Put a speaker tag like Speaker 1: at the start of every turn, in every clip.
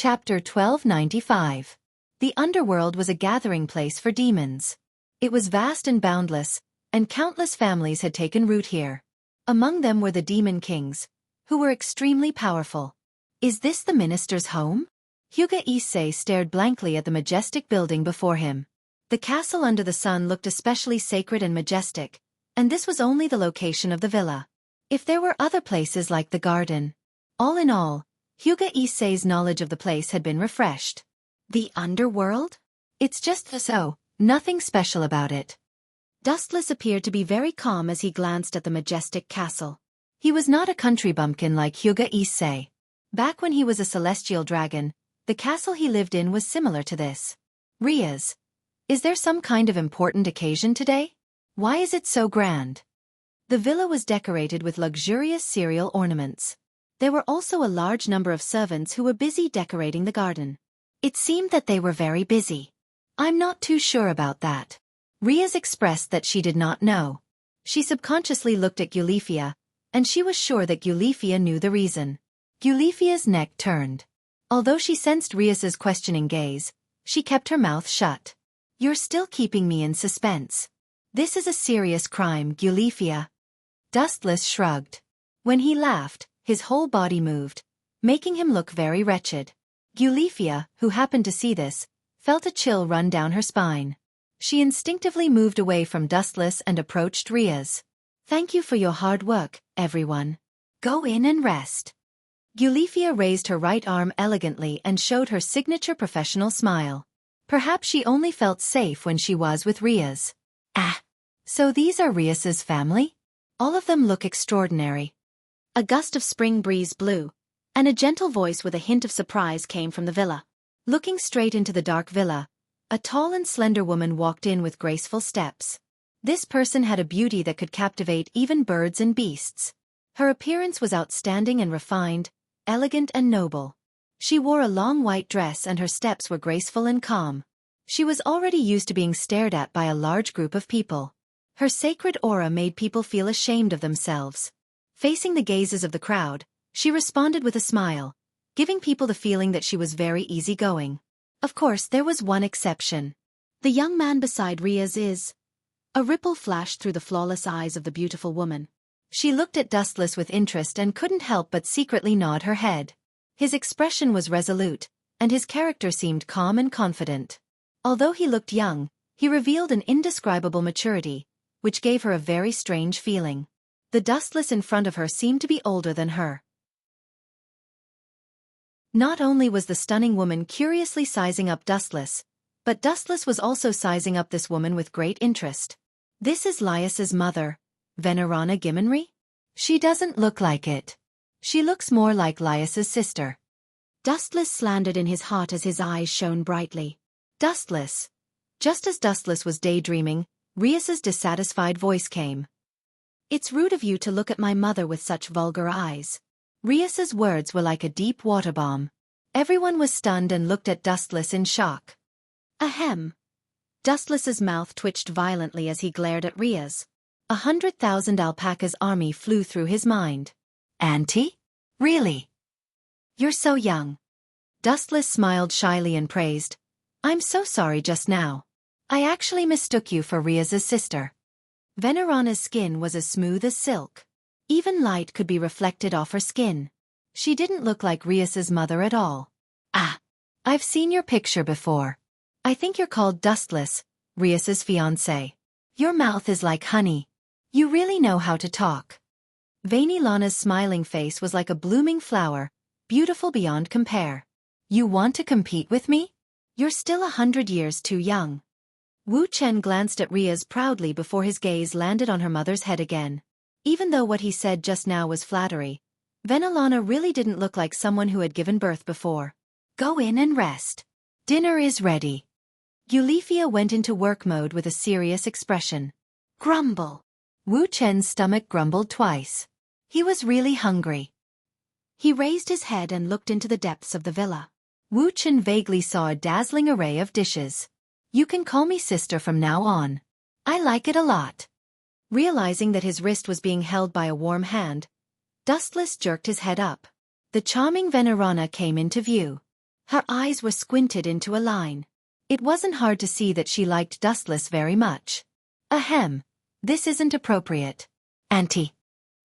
Speaker 1: Chapter 1295. The underworld was a gathering place for demons. It was vast and boundless, and countless families had taken root here. Among them were the demon kings, who were extremely powerful. Is this the minister's home? Hyuga Issei stared blankly at the majestic building before him. The castle under the sun looked especially sacred and majestic, and this was only the location of the villa. If there were other places like the garden. All in all, Hyuga Issei's knowledge of the place had been refreshed. The underworld? It's just so, nothing special about it. Dustless appeared to be very calm as he glanced at the majestic castle. He was not a country bumpkin like Hyuga Issei. Back when he was a celestial dragon, the castle he lived in was similar to this. Rias, is there some kind of important occasion today? Why is it so grand? The villa was decorated with luxurious cereal ornaments. There were also a large number of servants who were busy decorating the garden. It seemed that they were very busy. I'm not too sure about that. Rias expressed that she did not know. She subconsciously looked at Eulifia, and she was sure that Eulifia knew the reason. Eulifia's neck turned. Although she sensed Rias's questioning gaze, she kept her mouth shut. You're still keeping me in suspense. This is a serious crime, Eulifia. Dustless shrugged. When he laughed, his whole body moved, making him look very wretched. Eulifia, who happened to see this, felt a chill run down her spine. She instinctively moved away from Dustless and approached Rias. Thank you for your hard work, everyone. Go in and rest. Eulifia raised her right arm elegantly and showed her signature professional smile. Perhaps she only felt safe when she was with Rias. Ah! So these are Rias's family? All of them look extraordinary. A gust of spring breeze blew, and a gentle voice with a hint of surprise came from the villa. Looking straight into the dark villa, a tall and slender woman walked in with graceful steps. This person had a beauty that could captivate even birds and beasts. Her appearance was outstanding and refined, elegant and noble. She wore a long white dress and her steps were graceful and calm. She was already used to being stared at by a large group of people. Her sacred aura made people feel ashamed of themselves. Facing the gazes of the crowd, she responded with a smile, giving people the feeling that she was very easygoing. Of course, there was one exception. The young man beside Rias is... A ripple flashed through the flawless eyes of the beautiful woman. She looked at Dustless with interest and couldn't help but secretly nod her head. His expression was resolute, and his character seemed calm and confident. Although he looked young, he revealed an indescribable maturity, which gave her a very strange feeling. The Dustless in front of her seemed to be older than her. Not only was the stunning woman curiously sizing up Dustless, but Dustless was also sizing up this woman with great interest. This is Lias's mother, Venerana Gimonri? She doesn't look like it. She looks more like Lias's sister. Dustless slandered in his heart as his eyes shone brightly. Dustless. Just as Dustless was daydreaming, Rias's dissatisfied voice came. It's rude of you to look at my mother with such vulgar eyes. Rias's words were like a deep water bomb. Everyone was stunned and looked at Dustless in shock. Ahem. Dustless's mouth twitched violently as he glared at Rias. 100,000 alpacas' army flew through his mind. Auntie? Really? You're so young. Dustless smiled shyly and praised. I'm so sorry just now. I actually mistook you for Rias's sister. Venerana's skin was as smooth as silk. Even light could be reflected off her skin. She didn't look like Rias's mother at all. Ah, I've seen your picture before. I think you're called Dustless, Rias's fiancé. Your mouth is like honey. You really know how to talk. Vainilana's smiling face was like a blooming flower, beautiful beyond compare. You want to compete with me? You're still 100 years too young. Wu Chen glanced at Rias proudly before his gaze landed on her mother's head again. Even though what he said just now was flattery, Venilana really didn't look like someone who had given birth before. Go in and rest. Dinner is ready. Eulifia went into work mode with a serious expression. Grumble. Wu Chen's stomach grumbled twice. He was really hungry. He raised his head and looked into the depths of the villa. Wu Chen vaguely saw a dazzling array of dishes. You can call me sister from now on. I like it a lot. Realizing that his wrist was being held by a warm hand, Dustless jerked his head up. The charming Venerana came into view. Her eyes were squinted into a line. It wasn't hard to see that she liked Dustless very much. Ahem. This isn't appropriate. Auntie.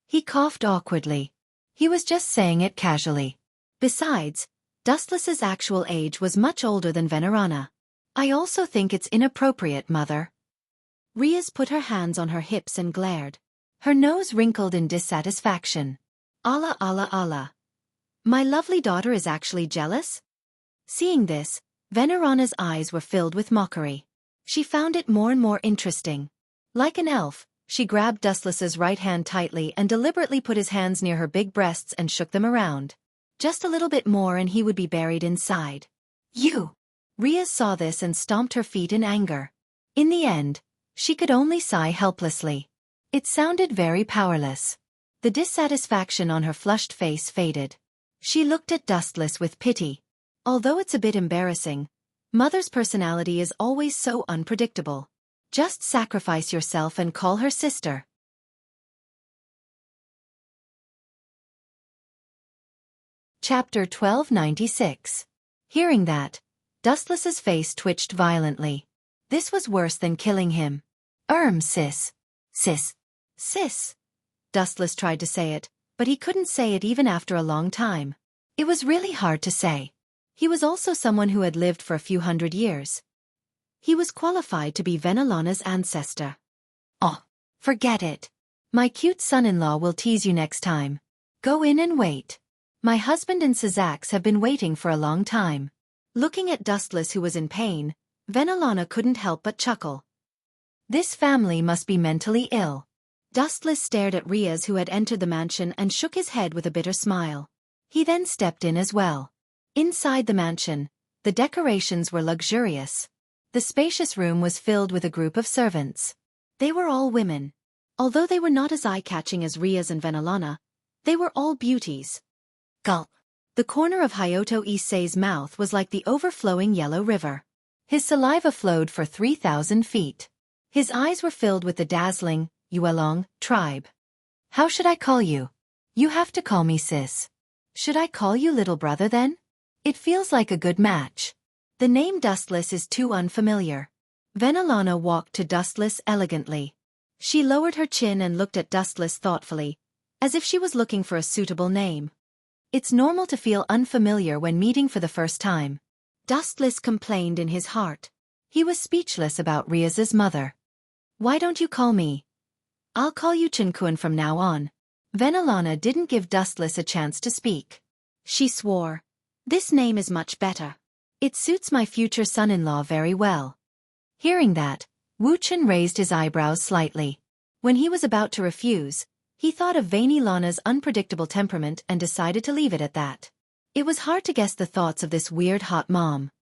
Speaker 1: He coughed awkwardly. He was just saying it casually. Besides, Dustless's actual age was much older than Venerana. I also think it's inappropriate, mother. Riaz put her hands on her hips and glared. Her nose wrinkled in dissatisfaction. Allah Allah Allah. My lovely daughter is actually jealous? Seeing this, Venerana's eyes were filled with mockery. She found it more and more interesting. Like an elf, she grabbed Dustless's right hand tightly and deliberately put his hands near her big breasts and shook them around. Just a little bit more and he would be buried inside. You! Riaz saw this and stomped her feet in anger. In the end, she could only sigh helplessly. It sounded very powerless. The dissatisfaction on her flushed face faded. She looked at Dustless with pity. Although it's a bit embarrassing, Mother's personality is always so unpredictable. Just sacrifice yourself and call her sister. Chapter 1296. Hearing that, Dustless's face twitched violently. This was worse than killing him. Sis. Sis. Sis. Dustless tried to say it, but he couldn't say it even after a long time. It was really hard to say. He was also someone who had lived for a few hundred years. He was qualified to be Venelana's ancestor. Oh, forget it. My cute son-in-law will tease you next time. Go in and wait. My husband and Sizax have been waiting for a long time. Looking at Dustless who was in pain, Venelana couldn't help but chuckle. This family must be mentally ill. Dustless stared at Riaz who had entered the mansion and shook his head with a bitter smile. He then stepped in as well. Inside the mansion, the decorations were luxurious. The spacious room was filled with a group of servants. They were all women. Although they were not as eye-catching as Riaz and Venelana, they were all beauties. Gulp. The corner of Hyoto Issei's mouth was like the overflowing yellow river. His saliva flowed for 3,000 feet. His eyes were filled with the dazzling Yuelong tribe. How should I call you? You have to call me sis. Should I call you little brother then? It feels like a good match. The name Dustless is too unfamiliar. Venelana walked to Dustless elegantly. She lowered her chin and looked at Dustless thoughtfully, as if she was looking for a suitable name. It's normal to feel unfamiliar when meeting for the first time. Dustless complained in his heart. He was speechless about Riaz's mother. Why don't you call me? I'll call you Chinkun from now on. Venelana didn't give Dustless a chance to speak. She swore. This name is much better. It suits my future son-in-law very well. Hearing that, Wuchen raised his eyebrows slightly. When he was about to refuse, he thought of Venelana's unpredictable temperament and decided to leave it at that. It was hard to guess the thoughts of this weird hot mom.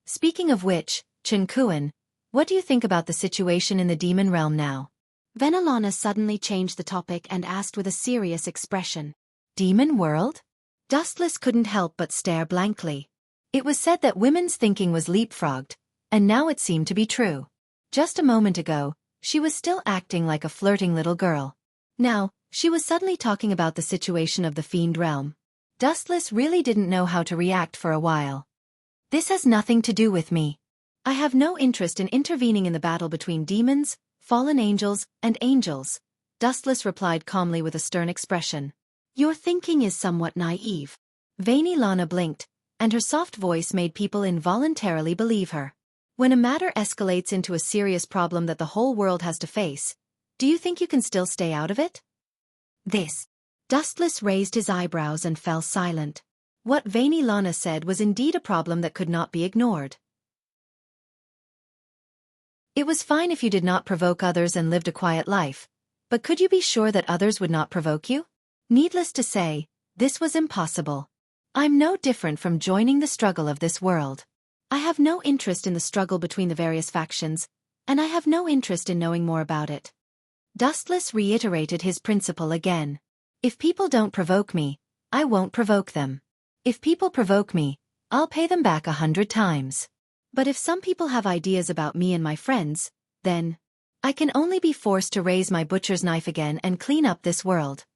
Speaker 1: Speaking of which, Chinkun, what do you think about the situation in the demon realm now? Venelana suddenly changed the topic and asked with a serious expression. Demon world? Dustless couldn't help but stare blankly. It was said that women's thinking was leapfrogged, and now it seemed to be true. Just a moment ago, she was still acting like a flirting little girl. Now, she was suddenly talking about the situation of the fiend realm. Dustless really didn't know how to react for a while. This has nothing to do with me. I have no interest in intervening in the battle between demons, fallen angels, and angels, Dustless replied calmly with a stern expression. Your thinking is somewhat naive. Venelana blinked, and her soft voice made people involuntarily believe her. When a matter escalates into a serious problem that the whole world has to face, do you think you can still stay out of it? This. Dustless raised his eyebrows and fell silent. What Venelana said was indeed a problem that could not be ignored. It was fine if you did not provoke others and lived a quiet life, but could you be sure that others would not provoke you? Needless to say, this was impossible. I'm no different from joining the struggle of this world. I have no interest in the struggle between the various factions, and I have no interest in knowing more about it. Dustless reiterated his principle again. If people don't provoke me, I won't provoke them. If people provoke me, I'll pay them back 100 times. But if some people have ideas about me and my friends, then I can only be forced to raise my butcher's knife again and clean up this world.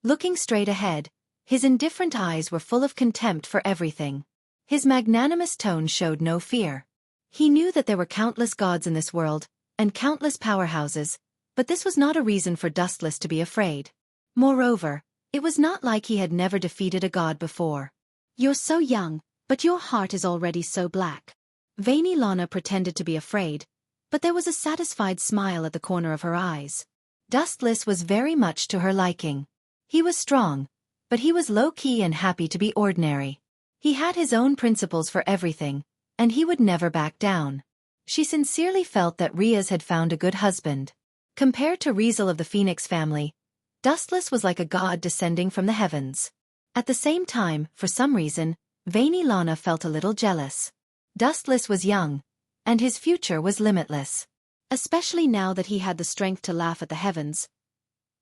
Speaker 1: Looking straight ahead, his indifferent eyes were full of contempt for everything. His magnanimous tone showed no fear. He knew that there were countless gods in this world, and countless powerhouses, but this was not a reason for Dustless to be afraid. Moreover, it was not like he had never defeated a god before. "You're so young, but your heart is already so black." Veiny Lana pretended to be afraid, but there was a satisfied smile at the corner of her eyes. Dustless was very much to her liking. He was strong, but he was low-key and happy to be ordinary. He had his own principles for everything, and he would never back down. She sincerely felt that Riaz had found a good husband. Compared to Rizel of the Phoenix family, Dustless was like a god descending from the heavens. At the same time, for some reason, Veiny Lana felt a little jealous. Dustless was young, and his future was limitless. Especially now that he had the strength to laugh at the heavens.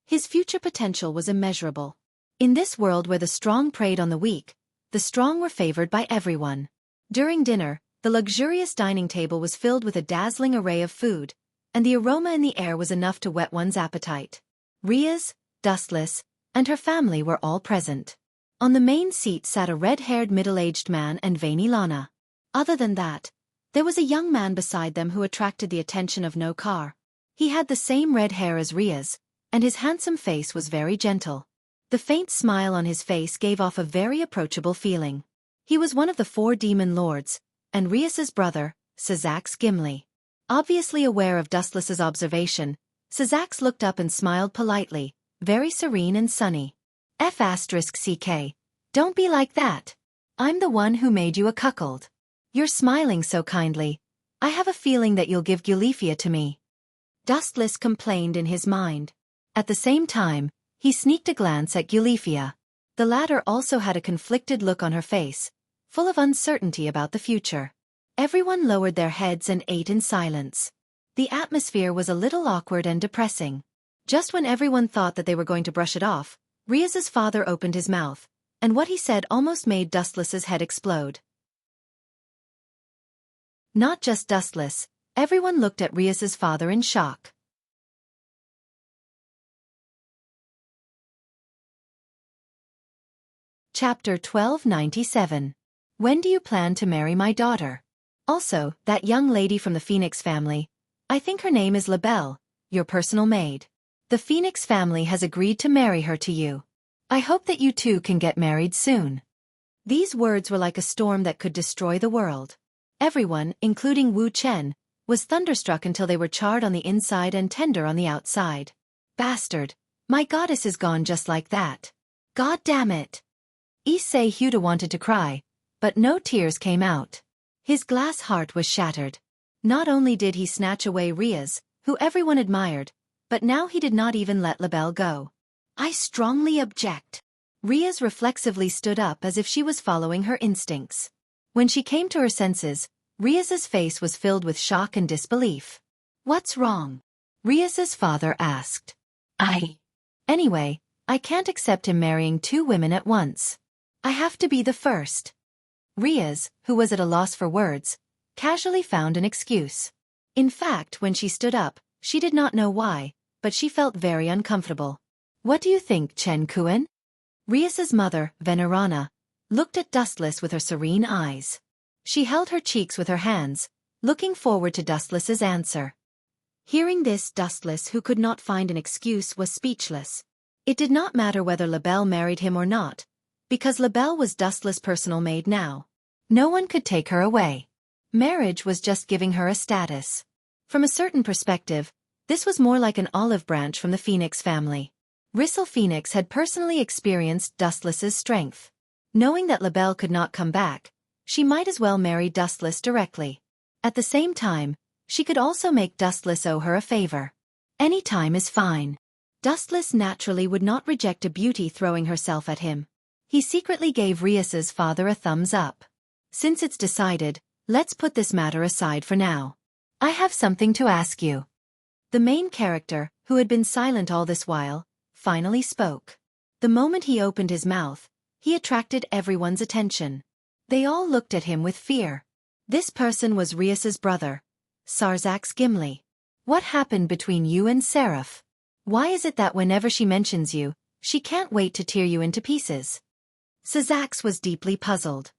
Speaker 1: His future potential was immeasurable. In this world where the strong preyed on the weak, the strong were favored by everyone. During dinner, the luxurious dining table was filled with a dazzling array of food, and the aroma in the air was enough to whet one's appetite. Riaz, Dustless, and her family were all present. On the main seat sat a red-haired middle-aged man and Veiny Lana. Other than that, there was a young man beside them who attracted the attention of no car. He had the same red hair as Riaz, and his handsome face was very gentle. The faint smile on his face gave off a very approachable feeling. He was one of the 4 demon lords, and Riaz's brother, Sazax Gimli. Obviously aware of Dustless's observation, Sazax looked up and smiled politely, very serene and sunny. F***ck, don't be like that. I'm the one who made you a cuckold. You're smiling so kindly. I have a feeling that you'll give Gulifia to me. Dustless complained in his mind. At the same time, he sneaked a glance at Gulifia. The latter also had a conflicted look on her face, full of uncertainty about the future. Everyone lowered their heads and ate in silence. The atmosphere was a little awkward and depressing. Just when everyone thought that they were going to brush it off, Riaz's father opened his mouth, and what he said almost made Dustless's head explode. Not just Dustless, everyone looked at Riaz's father in shock. Chapter 1297. When do you plan to marry my daughter? Also, that young lady from the Phoenix family, I think her name is Labelle, your personal maid. The Phoenix family has agreed to marry her to you. I hope that you two can get married soon. These words were like a storm that could destroy the world. Everyone, including Wu Chen, was thunderstruck until they were charred on the inside and tender on the outside. Bastard, my goddess is gone just like that. God damn it. Issei Huda wanted to cry, but no tears came out. His glass heart was shattered. Not only did he snatch away Riaz, who everyone admired, but now he did not even let Labelle go. I strongly object. Riaz reflexively stood up as if she was following her instincts. When she came to her senses, Riaz's face was filled with shock and disbelief. What's wrong? Riaz's father asked. Anyway, I can't accept him marrying 2 women at once. I have to be the first. Riaz, who was at a loss for words, casually found an excuse. In fact, when she stood up, she did not know why, but she felt very uncomfortable. What do you think, Chen Kuan? Riaz's mother, Venerana, looked at Dustless with her serene eyes. She held her cheeks with her hands, looking forward to Dustless's answer. Hearing this, Dustless, who could not find an excuse, was speechless. It did not matter whether Labelle married him or not, because Labelle was Dustless' personal maid now. No one could take her away. Marriage was just giving her a status. From a certain perspective, this was more like an olive branch from the Phoenix family. Rizel Phoenix had personally experienced Dustless's strength. Knowing that Labelle could not come back, she might as well marry Dustless directly. At the same time, she could also make Dustless owe her a favor. Any time is fine. Dustless naturally would not reject a beauty throwing herself at him. He secretly gave Riaz's father a thumbs up. Since it's decided, let's put this matter aside for now. I have something to ask you. The main character, who had been silent all this while, finally spoke. The moment he opened his mouth, he attracted everyone's attention. They all looked at him with fear. This person was Riaz's brother, Sazax Gimli. What happened between you and Seraph? Why is it that whenever she mentions you, she can't wait to tear you into pieces? Sazax was deeply puzzled.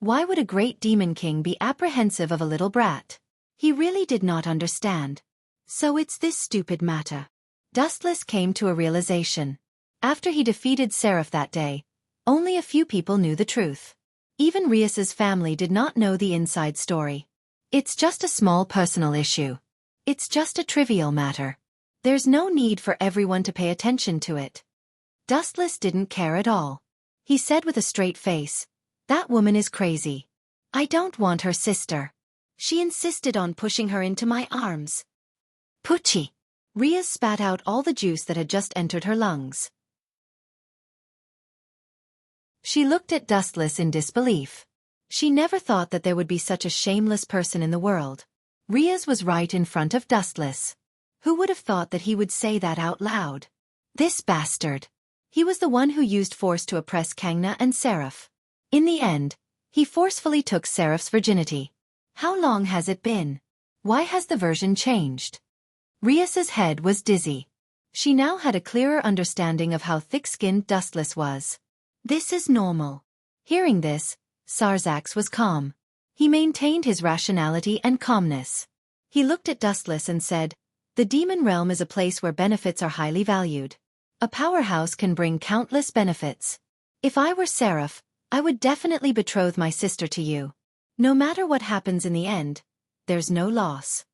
Speaker 1: Why would a great demon king be apprehensive of a little brat? He really did not understand. So it's this stupid matter. Dustless came to a realization. After he defeated Seraph that day, only a few people knew the truth. Even Rias's family did not know the inside story. It's just a small personal issue. It's just a trivial matter. There's no need for everyone to pay attention to it. Dustless didn't care at all. He said with a straight face, "That woman is crazy. I don't want her sister. She insisted on pushing her into my arms." Poochie! Rias spat out all the juice that had just entered her lungs. She looked at Dustless in disbelief. She never thought that there would be such a shameless person in the world. Rias was right in front of Dustless. Who would have thought that he would say that out loud? This bastard. He was the one who used force to oppress Kangna and Seraph. In the end, he forcefully took Seraph's virginity. How long has it been? Why has the version changed? Rias's head was dizzy. She now had a clearer understanding of how thick-skinned Dustless was. This is normal. Hearing this, Sarzax was calm. He maintained his rationality and calmness. He looked at Dustless and said, "The demon realm is a place where benefits are highly valued. A powerhouse can bring countless benefits. If I were Seraph, I would definitely betroth my sister to you. No matter what happens in the end, there's no loss."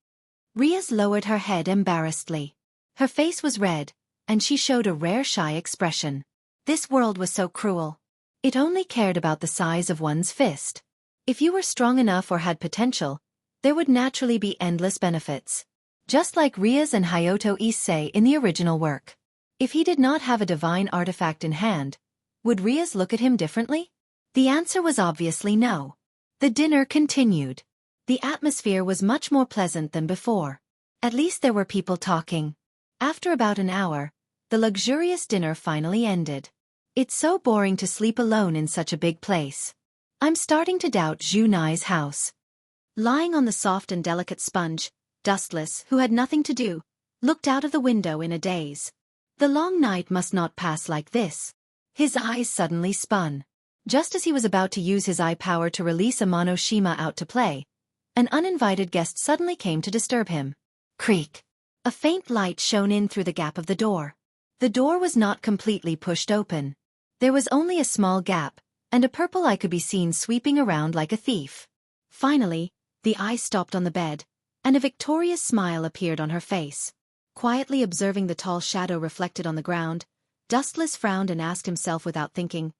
Speaker 1: Rias lowered her head embarrassedly. Her face was red, and she showed a rare shy expression. This world was so cruel. It only cared about the size of one's fist. If you were strong enough or had potential, there would naturally be endless benefits. Just like Rias and Hayato Issei in the original work. If he did not have a divine artifact in hand, would Rias look at him differently? The answer was obviously no. The dinner continued. The atmosphere was much more pleasant than before. At least there were people talking. After about an hour, the luxurious dinner finally ended. It's so boring to sleep alone in such a big place. I'm starting to doubt Junai's house. Lying on the soft and delicate sponge, Dustless, who had nothing to do, looked out of the window in a daze. The long night must not pass like this. His eyes suddenly spun. Just as he was about to use his eye power to release a Monoshima out to play, an uninvited guest suddenly came to disturb him. Creak. A faint light shone in through the gap of the door. The door was not completely pushed open. There was only a small gap, and a purple eye could be seen sweeping around like a thief. Finally, the eye stopped on the bed, and a victorious smile appeared on her face. Quietly observing the tall shadow reflected on the ground, Dustless frowned and asked himself without thinking,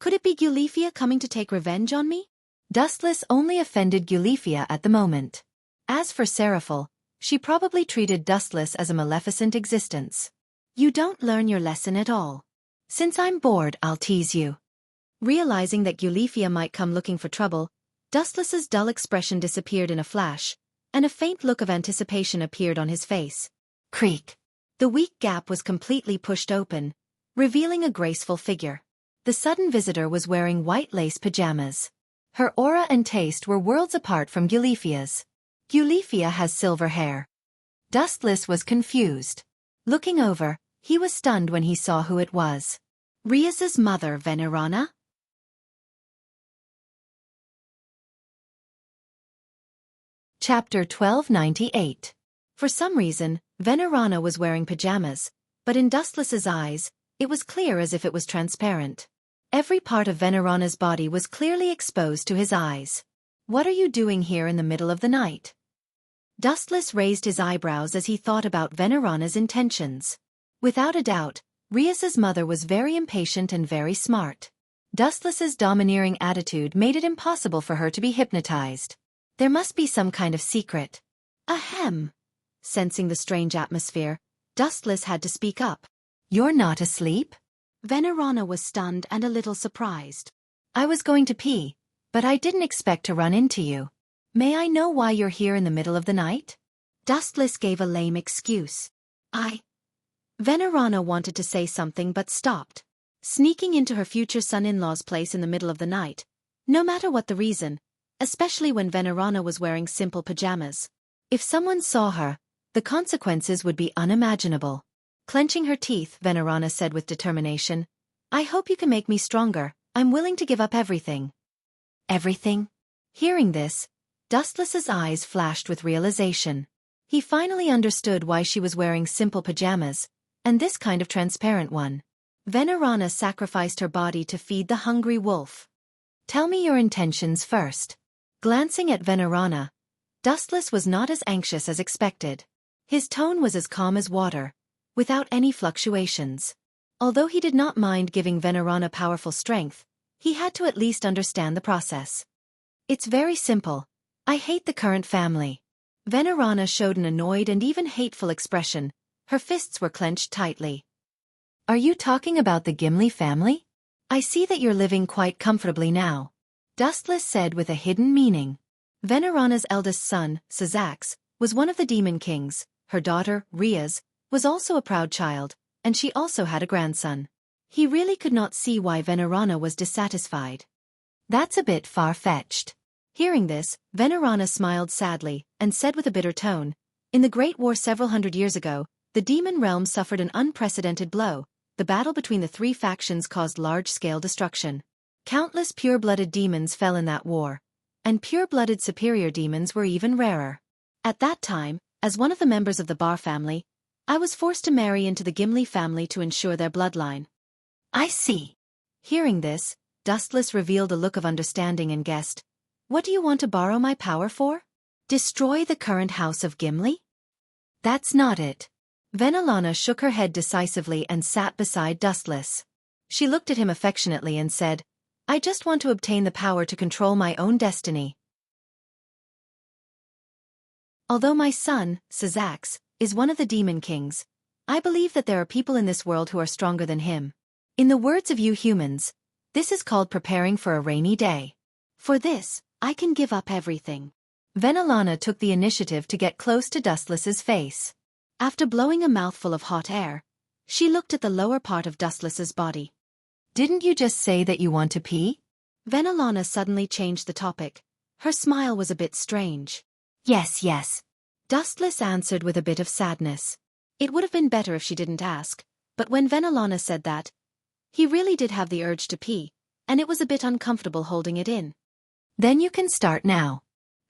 Speaker 1: "Could it be Gulifia coming to take revenge on me?" Dustless only offended Gulifia at the moment. As for Seraphil, she probably treated Dustless as a maleficent existence. "You don't learn your lesson at all. Since I'm bored, I'll tease you." Realizing that Gulifia might come looking for trouble, Dustless's dull expression disappeared in a flash, and a faint look of anticipation appeared on his face. Creak. The weak gap was completely pushed open, revealing a graceful figure. The sudden visitor was wearing white lace pajamas. Her aura and taste were worlds apart from Gulifia's. Gulifia has silver hair. Dustless was confused. Looking over, he was stunned when he saw who it was. Rias's mother, Venerana? Chapter 1298. For some reason, Venerana was wearing pajamas, but in Dustless's eyes, it was clear as if it was transparent. Every part of Venerana's body was clearly exposed to his eyes. "What are you doing here in the middle of the night?" Dustless raised his eyebrows as he thought about Venerana's intentions. Without a doubt, Rias's mother was very impatient and very smart. Dustless's domineering attitude made it impossible for her to be hypnotized. There must be some kind of secret. Ahem. Sensing the strange atmosphere, Dustless had to speak up. "You're not asleep?" Venerana was stunned and a little surprised. "I was going to pee, but I didn't expect to run into you. May I know why you're here in the middle of the night?" Dustless gave a lame excuse. Venerana wanted to say something but stopped. Sneaking into her future son-in-law's place in the middle of the night, no matter what the reason, especially when Venerana was wearing simple pajamas. If someone saw her, the consequences would be unimaginable. Clenching her teeth, Venerana said with determination, "I hope you can make me stronger. I'm willing to give up everything." Everything? Hearing this, Dustless's eyes flashed with realization. He finally understood why she was wearing simple pajamas, and this kind of transparent one. Venerana sacrificed her body to feed the hungry wolf. Tell me your intentions first. Glancing at Venerana, Dustless was not as anxious as expected. His tone was as calm as water, without any fluctuations. Although he did not mind giving Venerana powerful strength, he had to at least understand the process. It's very simple. I hate the current family. Venerana showed an annoyed and even hateful expression. Her fists were clenched tightly. Are you talking about the Gimli family? I see that you're living quite comfortably now. Dustless said with a hidden meaning. Venerana's eldest son, Sazax, was one of the demon kings. Her daughter, Riaz, was also a proud child, and she also had a grandson. He really could not see why Venerana was dissatisfied. That's a bit far-fetched. Hearing this, Venerana smiled sadly, and said with a bitter tone, in the Great War several hundred years ago, the demon realm suffered an unprecedented blow. The battle between the three factions caused large-scale destruction. Countless pure-blooded demons fell in that war, and pure-blooded superior demons were even rarer. At that time, as one of the members of the Bar family, I was forced to marry into the Gimli family to ensure their bloodline. I see. Hearing this, Dustless revealed a look of understanding and guessed, what do you want to borrow my power for? Destroy the current house of Gimli? That's not it. Venelana shook her head decisively and sat beside Dustless. She looked at him affectionately and said, I just want to obtain the power to control my own destiny. Although my son, Sazax, is one of the demon kings, I believe that there are people in this world who are stronger than him. In the words of you humans, this is called preparing for a rainy day. For this, I can give up everything. Venelana took the initiative to get close to Dustless's face. After blowing a mouthful of hot air, she looked at the lower part of Dustless's body. Didn't you just say that you want to pee? Venelana suddenly changed the topic. Her smile was a bit strange. Yes. Dustless answered with a bit of sadness. It would have been better if she didn't ask, but when Venelana said that, he really did have the urge to pee, and it was a bit uncomfortable holding it in. Then you can start now.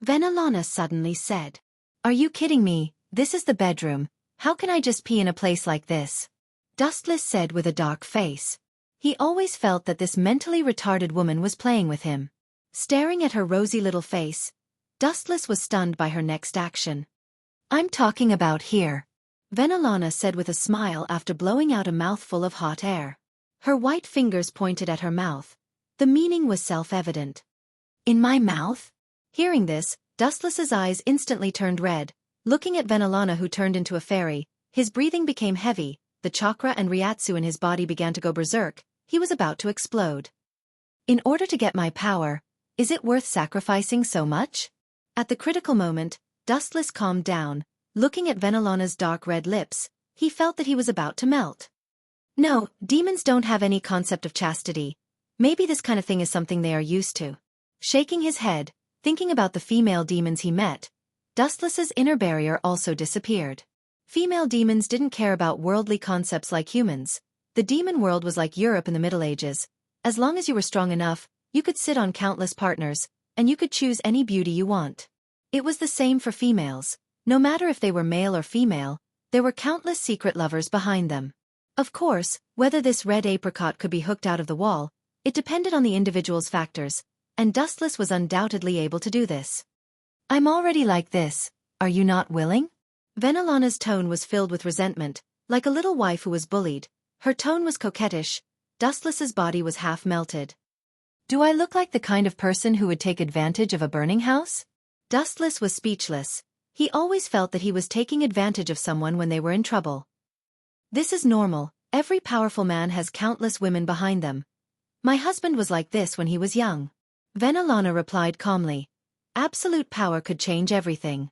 Speaker 1: Venelana suddenly said. Are you kidding me? This is the bedroom. How can I just pee in a place like this? Dustless said with a dark face. He always felt that this mentally retarded woman was playing with him. Staring at her rosy little face, Dustless was stunned by her next action. I'm talking about here. Venelana said with a smile after blowing out a mouthful of hot air. Her white fingers pointed at her mouth. The meaning was self-evident. In my mouth? Hearing this, Dustless's eyes instantly turned red. Looking at Venelana, who turned into a fairy, his breathing became heavy, the chakra and ryatsu in his body began to go berserk. He was about to explode. In order to get my power, is it worth sacrificing so much? At the critical moment, Dustless calmed down. Looking at Venelana's dark red lips, he felt that he was about to melt. No, demons don't have any concept of chastity. Maybe this kind of thing is something they are used to. Shaking his head, thinking about the female demons he met, Dustless's inner barrier also disappeared. Female demons didn't care about worldly concepts like humans. The demon world was like Europe in the Middle Ages. As long as you were strong enough, you could sit on countless partners, and you could choose any beauty you want. It was the same for females. No matter if they were male or female, there were countless secret lovers behind them. Of course, whether this red apricot could be hooked out of the wall, it depended on the individual's factors, and Dustless was undoubtedly able to do this. I'm already like this, are you not willing? Venelana's tone was filled with resentment, like a little wife who was bullied. Her tone was coquettish. Dustless's body was half melted. Do I look like the kind of person who would take advantage of a burning house? Dustless was speechless. He always felt that he was taking advantage of someone when they were in trouble. This is normal. Every powerful man has countless women behind them. My husband was like this when he was young. Venelana replied calmly. Absolute power could change everything.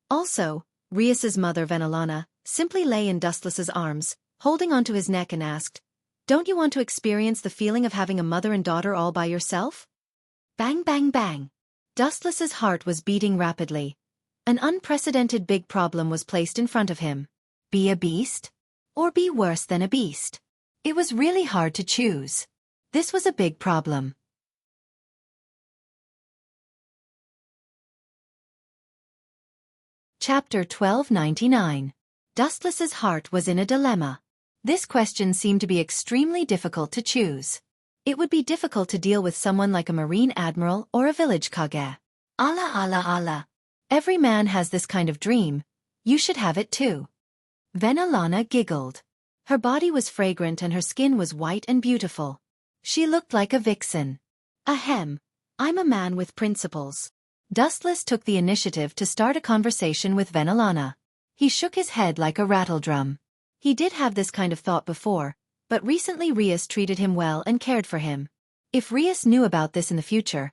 Speaker 1: Also, Rias's mother Venelana simply lay in Dustless's arms, holding onto his neck and asked, Don't you want to experience the feeling of having a mother and daughter all by yourself? Bang bang bang. Dustless's heart was beating rapidly. An unprecedented big problem was placed in front of him. Be a beast? Or be worse than a beast? It was really hard to choose. This was a big problem. Chapter 1299. Dustless's heart was in a dilemma. This question seemed to be extremely difficult to choose. It would be difficult to deal with someone like a marine admiral or a village kage. Allah Allah Allah. Every man has this kind of dream. You should have it too. Venelana giggled. Her body was fragrant and her skin was white and beautiful. She looked like a vixen. Ahem. I'm a man with principles. Dustless took the initiative to start a conversation with Venelana. He shook his head like a rattledrum. He did have this kind of thought before, but recently Rias treated him well and cared for him. If Rias knew about this in the future,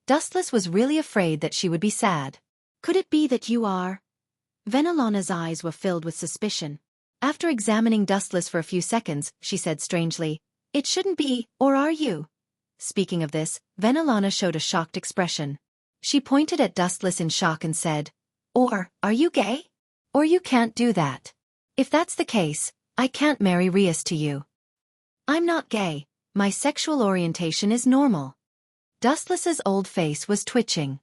Speaker 1: Dustless was really afraid that she would be sad. Could it be that you are? Venelana's eyes were filled with suspicion. After examining Dustless for a few seconds, she said strangely, "It shouldn't be, or are you?" Speaking of this, Venelana showed a shocked expression. She pointed at Dustless in shock and said, "Or, are you gay? Or you can't do that. If that's the case, I can't marry Rias to you." "I'm not gay. My sexual orientation is normal." Dustless's old face was twitching.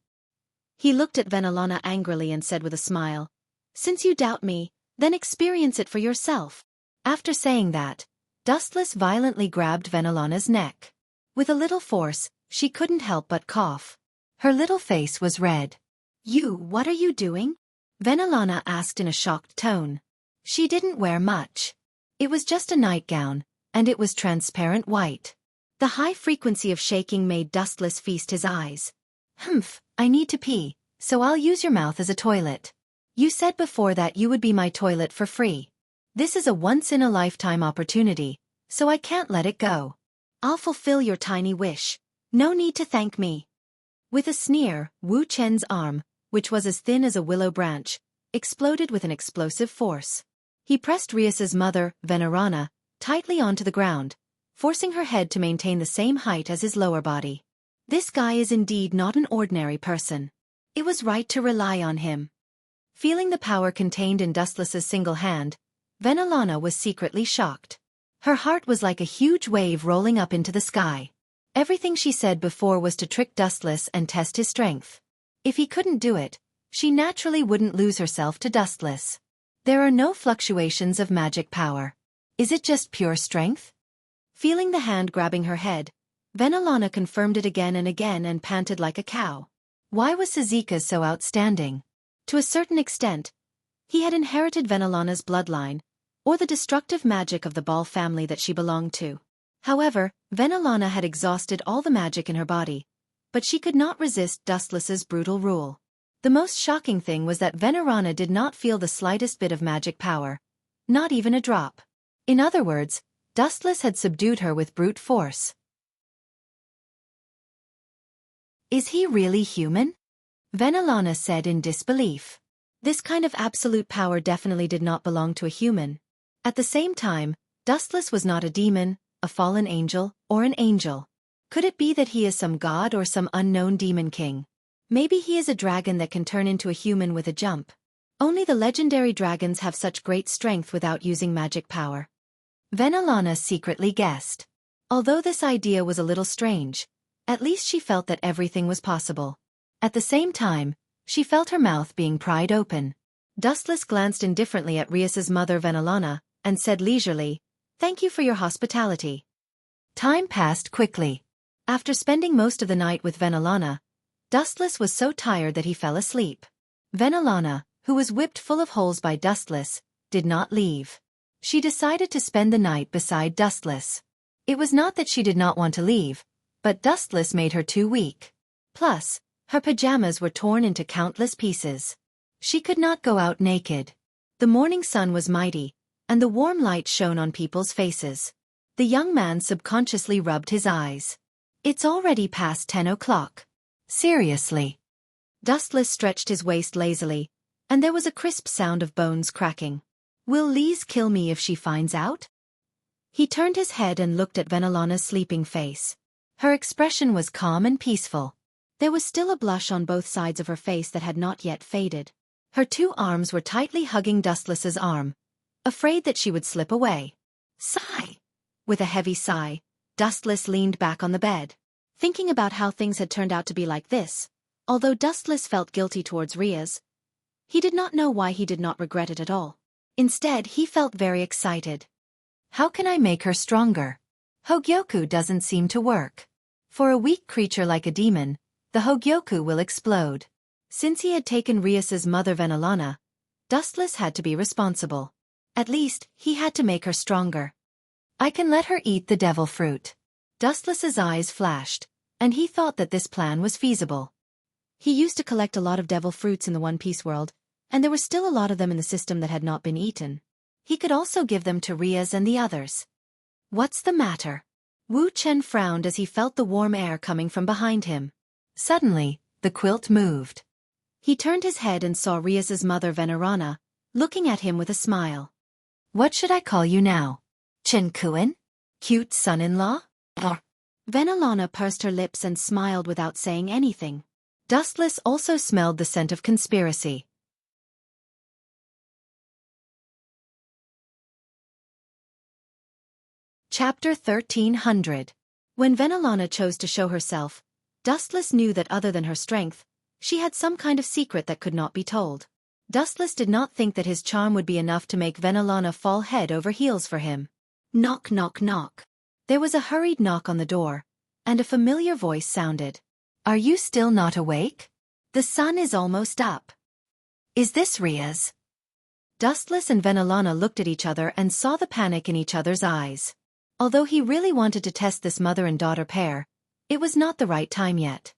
Speaker 1: He looked at Venelana angrily and said with a smile, "Since you doubt me, then experience it for yourself." After saying that, Dustless violently grabbed Venelana's neck. With a little force, she couldn't help but cough. Her little face was red. What are you doing?" Venelana asked in a shocked tone. She didn't wear much. It was just a nightgown, and it was transparent white. The high frequency of shaking made Dustless feast his eyes. "Humph, I need to pee, so I'll use your mouth as a toilet. You said before that you would be my toilet for free. This is a once-in-a-lifetime opportunity, so I can't let it go. I'll fulfill your tiny wish. No need to thank me." With a sneer, Wu Chen's arm, which was as thin as a willow branch, exploded with an explosive force. He pressed Rias's mother, Venerana, tightly onto the ground, forcing her head to maintain the same height as his lower body. This guy is indeed not an ordinary person. It was right to rely on him. Feeling the power contained in Dustless's single hand, Venelana was secretly shocked. Her heart was like a huge wave rolling up into the sky. Everything she said before was to trick Dustless and test his strength. If he couldn't do it, she naturally wouldn't lose herself to Dustless. There are no fluctuations of magic power. Is it just pure strength? Feeling the hand grabbing her head, Venelana confirmed it again and panted like a cow. Why was Suzuka so outstanding? To a certain extent, he had inherited Venelana's bloodline, or the destructive magic of the Ball family that she belonged to. However, Venelana had exhausted all the magic in her body, but she could not resist Dustless's brutal rule. The most shocking thing was that Venerana did not feel the slightest bit of magic power, not even a drop. In other words, Dustless had subdued her with brute force. Is he really human? Venelana said in disbelief. This kind of absolute power definitely did not belong to a human. At the same time, Dustless was not a demon, a fallen angel, or an angel. Could it be that he is some god or some unknown demon king? Maybe he is a dragon that can turn into a human with a jump. Only the legendary dragons have such great strength without using magic power. Venelana secretly guessed. Although this idea was a little strange, at least she felt that everything was possible. At the same time, she felt her mouth being pried open. Dustless glanced indifferently at Rias's mother Venelana, and said leisurely, "Thank you for your hospitality." Time passed quickly. After spending most of the night with Venelana, Dustless was so tired that he fell asleep. Venelana, who was whipped full of holes by Dustless, did not leave. She decided to spend the night beside Dustless. It was not that she did not want to leave, but Dustless made her too weak. Plus, her pajamas were torn into countless pieces. She could not go out naked. The morning sun was mighty, and the warm light shone on people's faces. The young man subconsciously rubbed his eyes. It's already past 10 o'clock. Seriously. Dustless stretched his waist lazily, and there was a crisp sound of bones cracking. Will Lise kill me if she finds out? He turned his head and looked at Venelana's sleeping face. Her expression was calm and peaceful. There was still a blush on both sides of her face that had not yet faded. Her two arms were tightly hugging Dustless's arm, afraid that she would slip away. Sigh! With a heavy sigh, Dustless leaned back on the bed, thinking about how things had turned out to be like this. Although Dustless felt guilty towards Riaz, he did not know why he did not regret it at all. Instead, he felt very excited. How can I make her stronger? Hogyoku doesn't seem to work. For a weak creature like a demon, the Hogyoku will explode. Since he had taken Riaz's mother Venelana, Dustless had to be responsible. At least, he had to make her stronger. I can let her eat the devil fruit. Dustless's eyes flashed, and he thought that this plan was feasible. He used to collect a lot of devil fruits in the One Piece world, and there were still a lot of them in the system that had not been eaten. He could also give them to Riaz and the others. What's the matter? Wu Chen frowned as he felt the warm air coming from behind him. Suddenly, the quilt moved. He turned his head and saw Riaz's mother Venerana, looking at him with a smile. What should I call you now? Chen-kun? Cute son-in-law? Venelana pursed her lips and smiled without saying anything. Dustless also smelled the scent of conspiracy. Chapter 1300. When Venelana chose to show herself, Dustless knew that other than her strength, she had some kind of secret that could not be told. Dustless did not think that his charm would be enough to make Venelana fall head over heels for him. Knock, knock, knock. There was a hurried knock on the door, and a familiar voice sounded. Are you still not awake? The sun is almost up. Is this Riaz? Dustless and Venelana looked at each other and saw the panic in each other's eyes. Although he really wanted to test this mother and daughter pair, it was not the right time yet.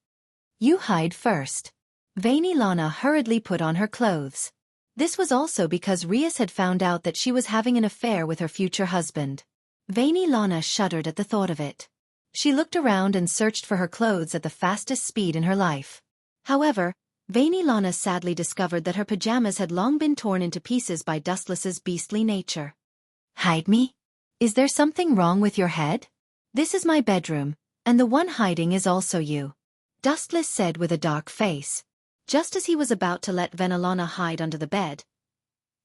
Speaker 1: You hide first. Venelana hurriedly put on her clothes. This was also because Riaz had found out that she was having an affair with her future husband. Venelana shuddered at the thought of it. She looked around and searched for her clothes at the fastest speed in her life. However, Venelana sadly discovered that her pajamas had long been torn into pieces by Dustless's beastly nature. Hide me? Is there something wrong with your head? This is my bedroom, and the one hiding is also you. Dustless said with a dark face. Just as he was about to let Venelana hide under the bed,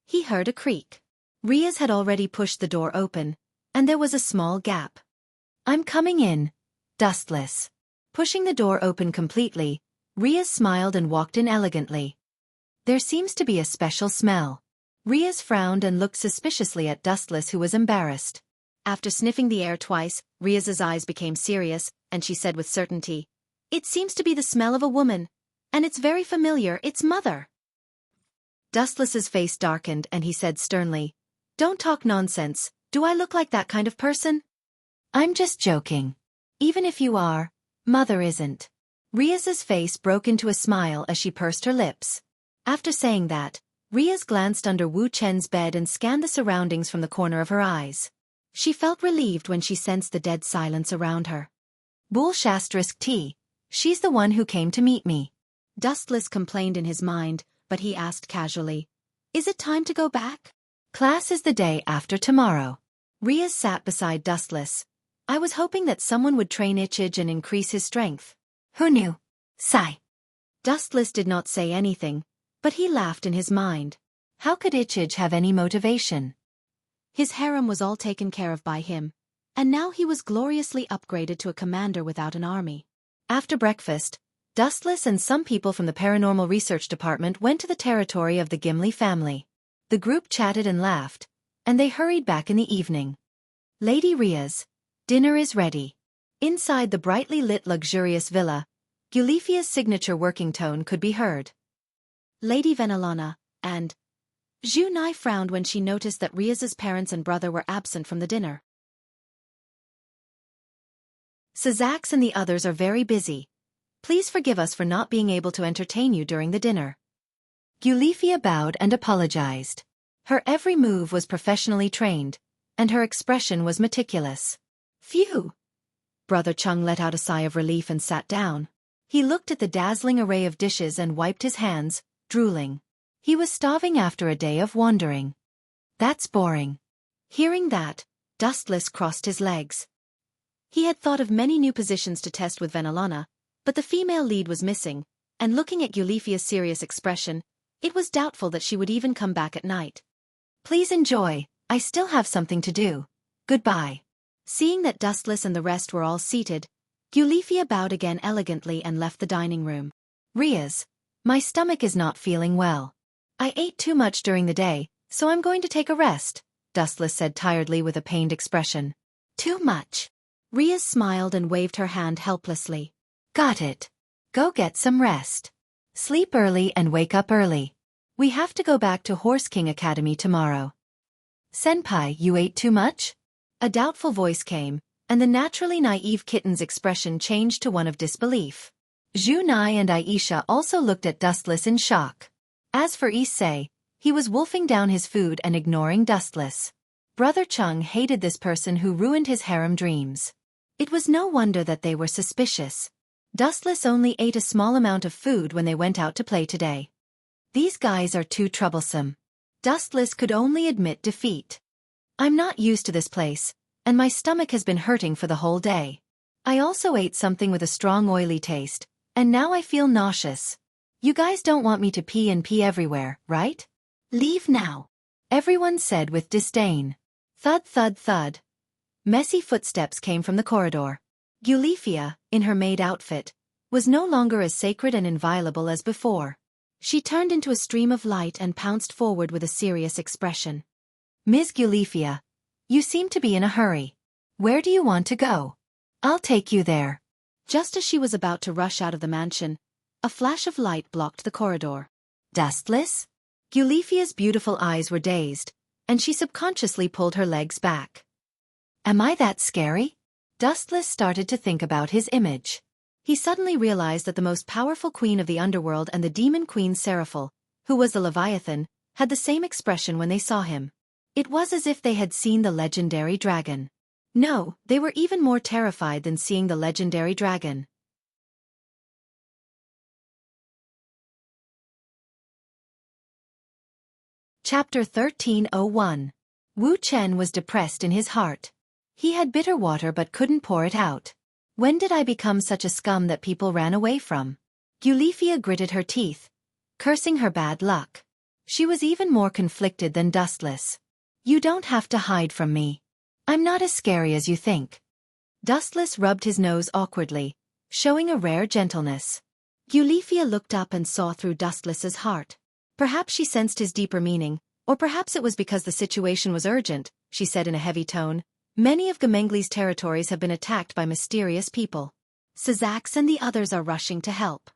Speaker 1: he heard a creak. Riaz had already pushed the door open, and there was a small gap. I'm coming in, Dustless. Pushing the door open completely, Riaz smiled and walked in elegantly. There seems to be a special smell. Riaz frowned and looked suspiciously at Dustless, who was embarrassed. After sniffing the air twice, Riaz's eyes became serious, and she said with certainty, It seems to be the smell of a woman. And it's very familiar, it's mother. Dustless's face darkened and he said sternly, Don't talk nonsense, do I look like that kind of person? I'm just joking. Even if you are, mother isn't. Riaz's face broke into a smile as she pursed her lips. After saying that, Riaz glanced under Wu Chen's bed and scanned the surroundings from the corner of her eyes. She felt relieved when she sensed the dead silence around her. Bull *T. She's the one who came to meet me. Dustless complained in his mind, but he asked casually, Is it time to go back? Class is the day after tomorrow. Riaz sat beside Dustless. I was hoping that someone would train Ichij and increase his strength. Who knew? Sigh. Dustless did not say anything, but he laughed in his mind. How could Ichij have any motivation? His harem was all taken care of by him, and now he was gloriously upgraded to a commander without an army. After breakfast, Dustless and some people from the Paranormal Research Department went to the territory of the Gimli family. The group chatted and laughed, and they hurried back in the evening. Lady Riaz, dinner is ready. Inside the brightly lit luxurious villa, Gulifia's signature working tone could be heard. Lady Venelana, and Zhu Nai frowned when she noticed that Riaz's parents and brother were absent from the dinner. Sazax and the others are very busy. Please forgive us for not being able to entertain you during the dinner. Gulifia bowed and apologized. Her every move was professionally trained, and her expression was meticulous. Phew! Brother Chung let out a sigh of relief and sat down. He looked at the dazzling array of dishes and wiped his hands, drooling. He was starving after a day of wandering. That's boring. Hearing that, Dustless crossed his legs. He had thought of many new positions to test with Venelana, but the female lead was missing, and looking at Gulifia's serious expression, it was doubtful that she would even come back at night. Please enjoy, I still have something to do. Goodbye. Seeing that Dustless and the rest were all seated, Eulifia bowed again elegantly and left the dining room. Riaz, my stomach is not feeling well. I ate too much during the day, so I'm going to take a rest, Dustless said tiredly with a pained expression. Too much. Riaz smiled and waved her hand helplessly. Got it. Go get some rest. Sleep early and wake up early. We have to go back to Horse King Academy tomorrow. Senpai, you ate too much? A doubtful voice came, and the naturally naive kitten's expression changed to one of disbelief. Junai and Aisha also looked at Dustless in shock. As for Issei, he was wolfing down his food and ignoring Dustless. Brother Chung hated this person who ruined his harem dreams. It was no wonder that they were suspicious. Dustless only ate a small amount of food when they went out to play today. These guys are too troublesome. Dustless could only admit defeat. I'm not used to this place, and my stomach has been hurting for the whole day. I also ate something with a strong oily taste, and now I feel nauseous. You guys don't want me to pee and pee everywhere, right? Leave now. Everyone said with disdain. Thud thud thud. Messy footsteps came from the corridor. Eulifia, in her maid outfit, was no longer as sacred and inviolable as before. She turned into a stream of light and pounced forward with a serious expression. Ms. Eulifia, you seem to be in a hurry. Where do you want to go? I'll take you there. Just as she was about to rush out of the mansion, a flash of light blocked the corridor. Dustless? Eulifia's beautiful eyes were dazed, and she subconsciously pulled her legs back. Am I that scary? Dustless started to think about his image. He suddenly realized that the most powerful queen of the underworld and the demon queen Seraphil, who was the Leviathan, had the same expression when they saw him. It was as if they had seen the legendary dragon. No, they were even more terrified than seeing the legendary dragon. Chapter 1301. Wu Chen was depressed in his heart. He had bitter water but couldn't pour it out. When did I become such a scum that people ran away from? Eulifia gritted her teeth, cursing her bad luck. She was even more conflicted than Dustless. You don't have to hide from me. I'm not as scary as you think. Dustless rubbed his nose awkwardly, showing a rare gentleness. Eulifia looked up and saw through Dustless's heart. Perhaps she sensed his deeper meaning, or perhaps it was because the situation was urgent, she said in a heavy tone. Many of Gemengli's territories have been attacked by mysterious people. Sizax and the others are rushing to help.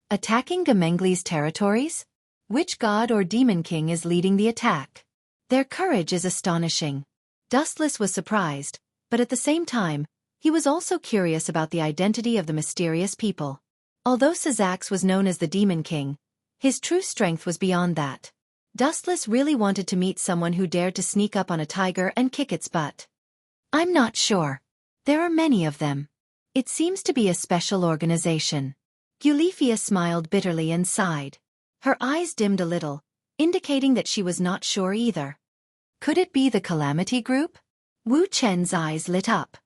Speaker 1: Attacking Gemengli's territories? Which god or demon king is leading the attack? Their courage is astonishing. Dustless was surprised, but at the same time, he was also curious about the identity of the mysterious people. Although Sizax was known as the Demon King, his true strength was beyond that. Dustless really wanted to meet someone who dared to sneak up on a tiger and kick its butt. I'm not sure. There are many of them. It seems to be a special organization. Eulifia smiled bitterly and sighed. Her eyes dimmed a little, indicating that she was not sure either. Could it be the Calamity Group? Wu Chen's eyes lit up.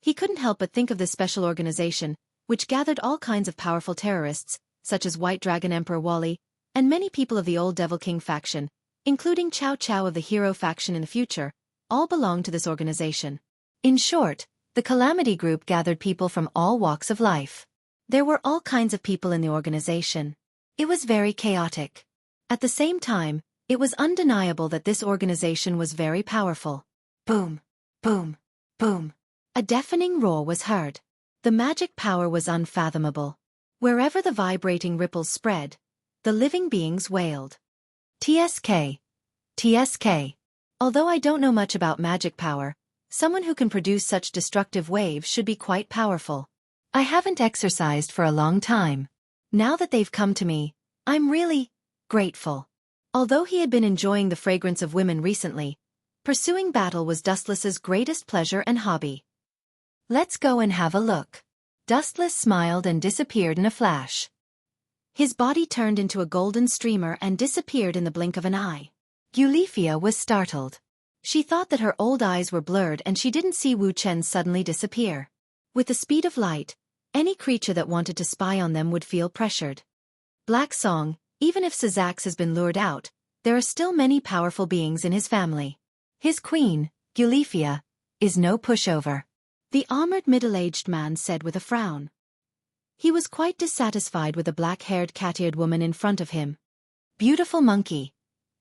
Speaker 1: He couldn't help but think of this special organization, which gathered all kinds of powerful terrorists, such as White Dragon Emperor Wally, and many people of the old Devil King faction, including Cao Cao of the Hero faction in the future, all belonged to this organization. In short, the Calamity Group gathered people from all walks of life. There were all kinds of people in the organization. It was very chaotic. At the same time, it was undeniable that this organization was very powerful. Boom, boom, boom. A deafening roar was heard. The magic power was unfathomable. Wherever the vibrating ripples spread, the living beings wailed. TSK. TSK. Although I don't know much about magic power, someone who can produce such destructive waves should be quite powerful. I haven't exercised for a long time. Now that they've come to me, I'm really grateful. Although he had been enjoying the fragrance of women recently, pursuing battle was Dustless's greatest pleasure and hobby. Let's go and have a look. Dustless smiled and disappeared in a flash. His body turned into a golden streamer and disappeared in the blink of an eye. Eulifia was startled. She thought that her old eyes were blurred and she didn't see Wu Chen suddenly disappear. With the speed of light, any creature that wanted to spy on them would feel pressured. Black Song, even if Sizax has been lured out, there are still many powerful beings in his family. His queen, Eulifia, is no pushover.
Speaker 2: The armored middle-aged man said with a frown. He was quite dissatisfied with the black-haired cat-eared woman in front of him.
Speaker 1: Beautiful monkey.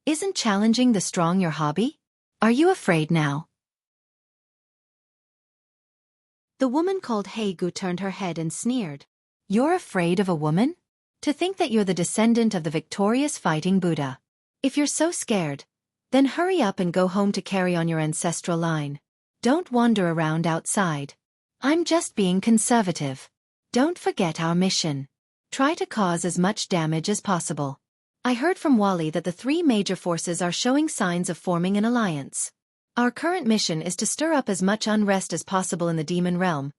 Speaker 1: Isn't challenging the strong your hobby? Are you afraid now?
Speaker 2: The woman called Heigu turned her head and sneered.
Speaker 1: You're afraid of a woman? To think that you're the descendant of the victorious fighting Buddha. If you're so scared, then hurry up and go home to carry on your ancestral line. Don't wander around outside. I'm just being conservative. Don't forget our mission. Try to cause as much damage as possible. I heard from Wally that the three major forces are showing signs of forming an alliance. Our current mission is to stir up as much unrest as possible in the demon realm,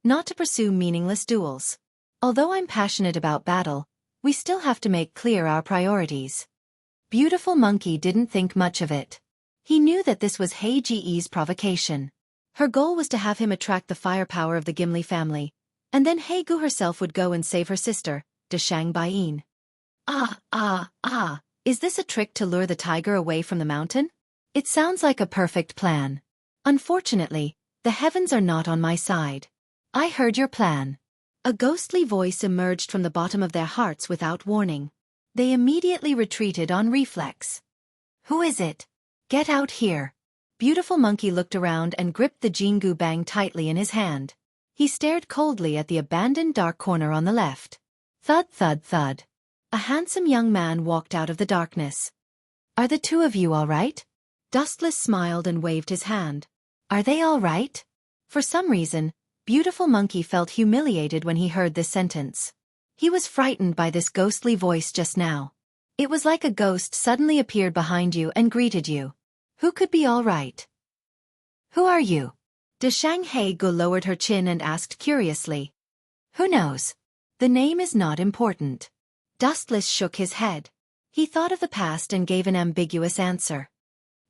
Speaker 1: not to pursue meaningless duels. Although I'm passionate about battle, we still have to make clear our priorities. Beautiful monkey didn't think much of it. He knew that this was Heiji's provocation. Her goal was to have him attract the firepower of the Gimli family, and then Heigu herself would go and save her sister, Deshang Baiyin. Is this a trick to lure the tiger away from the mountain? It sounds like a perfect plan. Unfortunately, the heavens are not on my side. I heard your plan. A ghostly voice emerged from the bottom of their hearts without warning. They immediately retreated on reflex. Who is it? Get out here. Beautiful monkey looked around and gripped the Jingu Bang tightly in his hand. He stared coldly at the abandoned dark corner on the left. Thud thud thud. A handsome young man walked out of the darkness. Are the two of you all right? Dustless smiled and waved his hand. Are they all right? For some reason, Beautiful Monkey felt humiliated when he heard this sentence. He was frightened by this ghostly voice just now. It was like a ghost suddenly appeared behind you and greeted you. Who could be all right? Who are you? Deshang Heigu lowered her chin and asked curiously. Who knows? The name is not important. Dustless shook his head. He thought of the past and gave an ambiguous answer.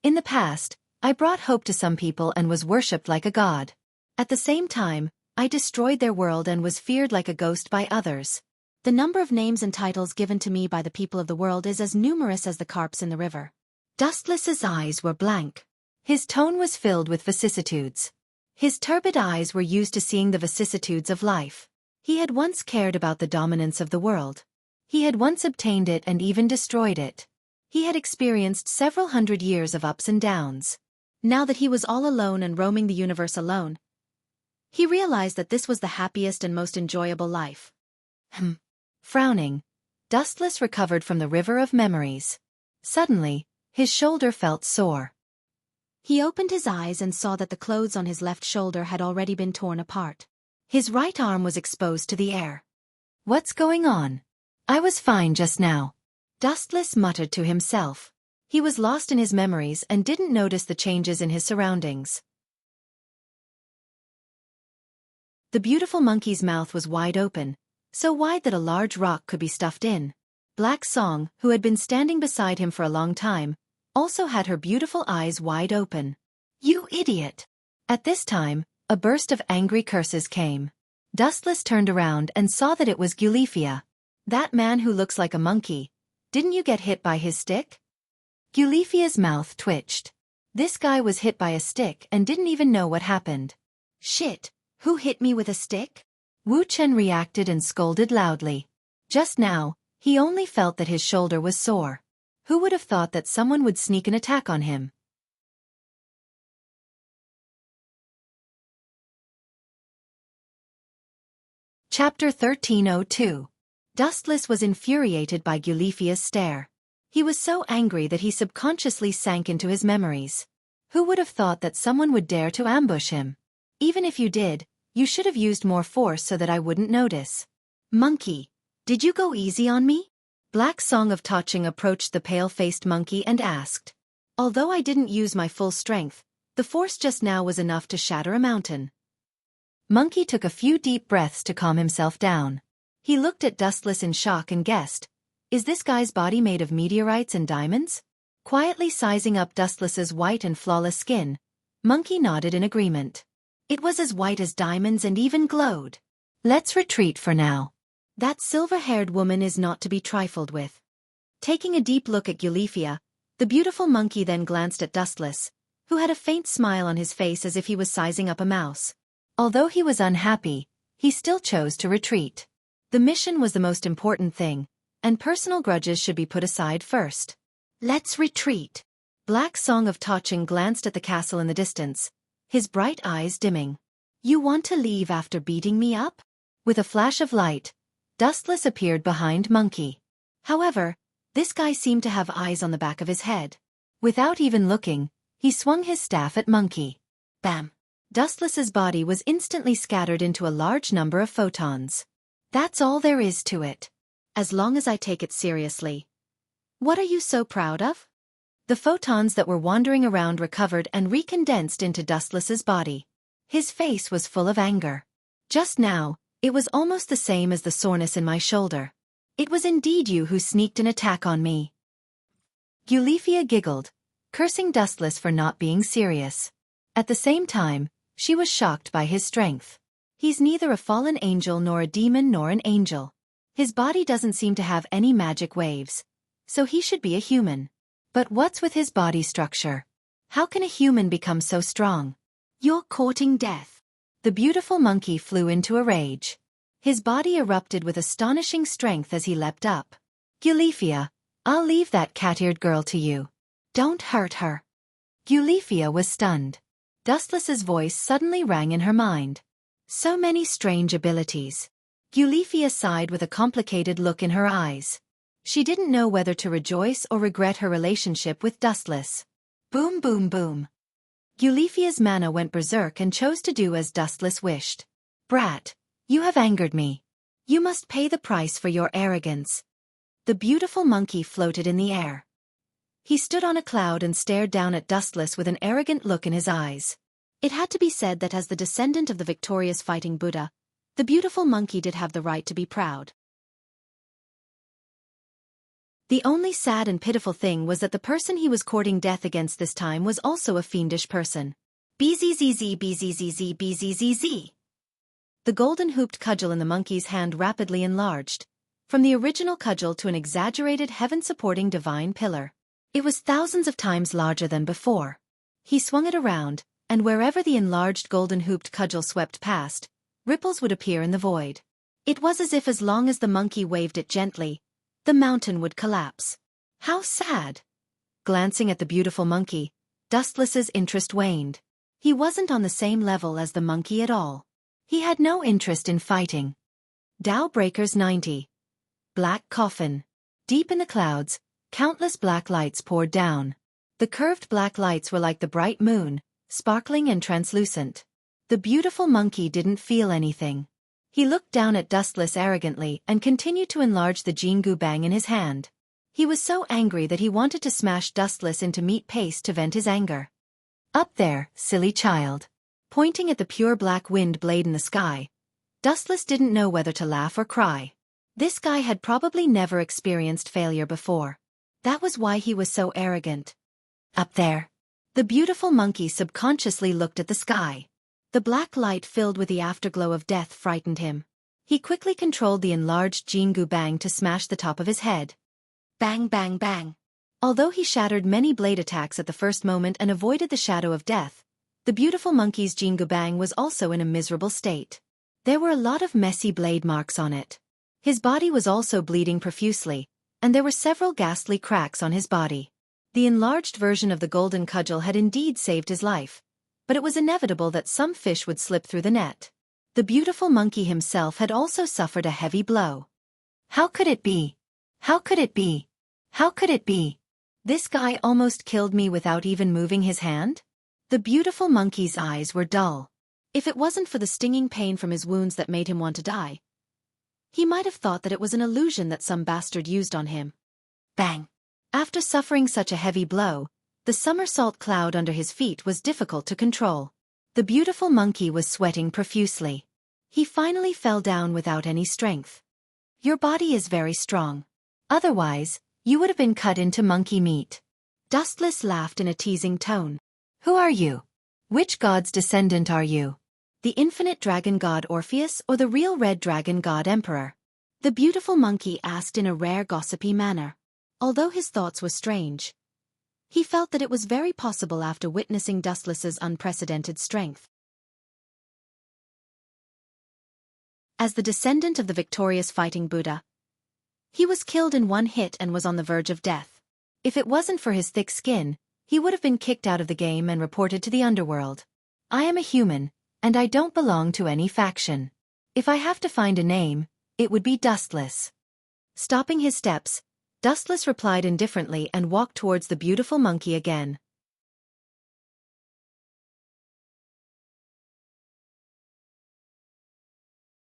Speaker 1: In the past, I brought hope to some people and was worshipped like a god. At the same time, I destroyed their world and was feared like a ghost by others. The number of names and titles given to me by the people of the world is as numerous as the carps in the river. Dustless's eyes were blank. His tone was filled with vicissitudes. His turbid eyes were used to seeing the vicissitudes of life. He had once cared about the dominance of the world. He had once obtained it and even destroyed it. He had experienced several hundred years of ups and downs. Now that he was all alone and roaming the universe alone, he realized that this was the happiest and most enjoyable life. Frowning, Dustless recovered from the river of memories. Suddenly, his shoulder felt sore. He opened his eyes and saw that the clothes on his left shoulder had already been torn apart. His right arm was exposed to the air. What's going on? I was fine just now. Dustless muttered to himself. He was lost in his memories and didn't notice the changes in his surroundings. The beautiful monkey's mouth was wide open, so wide that a large rock could be stuffed in. Black Song, who had been standing beside him for a long time, also had her beautiful eyes wide open. You idiot! At this time, a burst of angry curses came. Dustless turned around and saw that it was Gulifia. That man who looks like a monkey. Didn't you get hit by his stick? Gulifia's mouth twitched. This guy was hit by a stick and didn't even know what happened. Shit, who hit me with a stick? Wu Chen reacted and scolded loudly. Just now, he only felt that his shoulder was sore. Who would have thought that someone would sneak an attack on him? Chapter 1302. Dustless was infuriated by Gulifia's stare. He was so angry that he subconsciously sank into his memories. Who would have thought that someone would dare to ambush him? Even if you did, you should have used more force so that I wouldn't notice. Monkey, did you go easy on me? Black Song of Taching approached the pale-faced monkey and asked. Although I didn't use my full strength, the force just now was enough to shatter a mountain. Monkey took a few deep breaths to calm himself down. He looked at Dustless in shock and guessed, is this guy's body made of meteorites and diamonds? Quietly sizing up Dustless's white and flawless skin, Monkey nodded in agreement. It was as white as diamonds and even glowed. Let's retreat for now. That silver-haired woman is not to be trifled with. Taking a deep look at Gulifia, the beautiful monkey then glanced at Dustless,
Speaker 2: who had a faint smile on his face as if he was sizing up a mouse.
Speaker 1: Although he was unhappy, he still chose to retreat. The mission was the most important thing, and personal grudges should be put aside first.
Speaker 2: Let's retreat.
Speaker 1: Black Song of Tochin glanced at the castle in the distance, his bright eyes dimming.
Speaker 2: You want to leave after beating me up?
Speaker 1: With a flash of light, Dustless appeared behind Monkey.
Speaker 2: However, this guy seemed to have eyes on the back of his head.
Speaker 1: Without even looking, he swung his staff at Monkey.
Speaker 2: Bam!
Speaker 1: Dustless's body was instantly scattered into a large number of photons.
Speaker 2: That's all there is to it. As long as I take it seriously. What are you so proud of?
Speaker 1: The photons that were wandering around recovered and recondensed into Dustless's body. His face was full of anger. Just now, it was almost the same as the soreness in my shoulder. It was indeed you who sneaked an attack on me. Eulefia giggled, cursing Dustless for not being serious. At the same time, she was shocked by his strength. He's neither a fallen angel nor a demon nor an angel. His body doesn't seem to have any magic waves, so he should be a human. But what's with his body structure? How can a human become so strong?
Speaker 2: You're courting death.
Speaker 1: The beautiful monkey flew into a rage. His body erupted with astonishing strength as he leapt up. Eulefia, I'll leave that cat-eared girl to you.
Speaker 2: Don't hurt her.
Speaker 1: Eulefia was stunned. Dustless's voice suddenly rang in her mind. So many strange abilities. Eulefia sighed with a complicated look in her eyes. She didn't know whether to rejoice or regret her relationship with Dustless. Boom boom boom. Eulefia's mana went berserk and chose to do as Dustless wished. Brat, you have angered me. You must pay the price for your arrogance. The beautiful monkey floated in the air. He stood on a cloud and stared down at Dustless with an arrogant look in his eyes.
Speaker 2: It had to be said that as the descendant of the victorious fighting Buddha, the beautiful monkey did have the right to be proud.
Speaker 1: The only sad and pitiful thing was that the person he was courting death against this time was also a fiendish person.
Speaker 2: Bzzz bzzz bzzz.
Speaker 1: The golden hooped cudgel in the monkey's hand rapidly enlarged, from the original cudgel to an exaggerated heaven-supporting divine pillar. It was thousands of times larger than before. He swung it around, and wherever the enlarged golden hooped cudgel swept past, ripples would appear in the void. It was as if as long as the monkey waved it gently, the mountain would collapse. How sad! Glancing at the beautiful monkey, Dustless's interest waned. He wasn't on the same level as the monkey at all. He had no interest in fighting. Dow Breakers 90. Black Coffin. Deep in the clouds, countless black lights poured down. The curved black lights were like the bright moon, sparkling and translucent. The beautiful monkey didn't feel anything. He looked down at Dustless arrogantly and continued to enlarge the Jingu Bang in his hand. He was so angry that he wanted to smash Dustless into meat paste to vent his anger. Up there, silly child. Pointing at the pure black wind blade in the sky, Dustless didn't know whether to laugh or cry. This guy had probably never experienced failure before. That was why he was so arrogant. Up there. The beautiful monkey subconsciously looked at the sky. The black light filled with the afterglow of death frightened him. He quickly controlled the enlarged Jingu Bang to smash the top of his head. Bang bang bang. Although he shattered many blade attacks at the first moment and avoided the shadow of death, the beautiful monkey's Jingu Bang was also in a miserable state. There were a lot of messy blade marks on it. His body was also bleeding profusely, and there were several ghastly cracks on his body. The enlarged version of the golden cudgel had indeed saved his life, but it was inevitable that some fish would slip through the net. The beautiful monkey himself had also suffered a heavy blow. How could it be? How could it be? How could it be? This guy almost killed me without even moving his hand? The beautiful monkey's eyes were dull. If it wasn't for the stinging pain from his wounds that made him want to die, he might have thought that it was an illusion that some bastard used on him. Bang! After suffering such a heavy blow, the somersault cloud under his feet was difficult to control. The beautiful monkey was sweating profusely. He finally fell down without any strength. Your body is very strong. Otherwise, you would have been cut into monkey meat. Dustless laughed in a teasing tone. Who are you? Which god's descendant are you? The infinite dragon god Orpheus or the real red dragon god Emperor? The beautiful monkey asked in a rare gossipy manner. Although his thoughts were strange,
Speaker 2: He felt that it was very possible after witnessing Dustless's unprecedented strength. As the descendant of the victorious fighting Buddha, he was killed in one hit and was on the verge of death. If it wasn't for his thick skin, he would have been kicked out of the game and reported to the underworld. I am a human, and I don't belong to any faction. If I have to find a name, it would be Dustless. Stopping his steps, Dustless replied indifferently and walked towards the beautiful monkey again.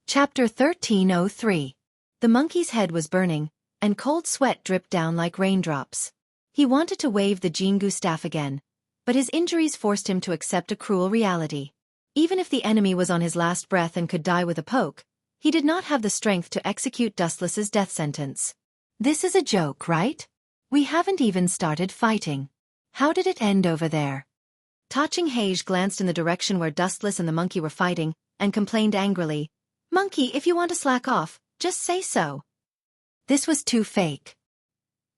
Speaker 1: Chapter 1303. The monkey's head was burning, and cold sweat dripped down like raindrops. He wanted to wave the Jingu staff again, but his injuries forced him to accept a cruel reality. Even if the enemy was on his last breath and could die with a poke, he did not have the strength to execute Dustless's death sentence. This is a joke, right? We haven't even started fighting. How did it end over there? Taching Hage glanced in the direction where Dustless and the monkey were fighting, and complained angrily, "Monkey, if you want to slack off, just say so." This was too fake.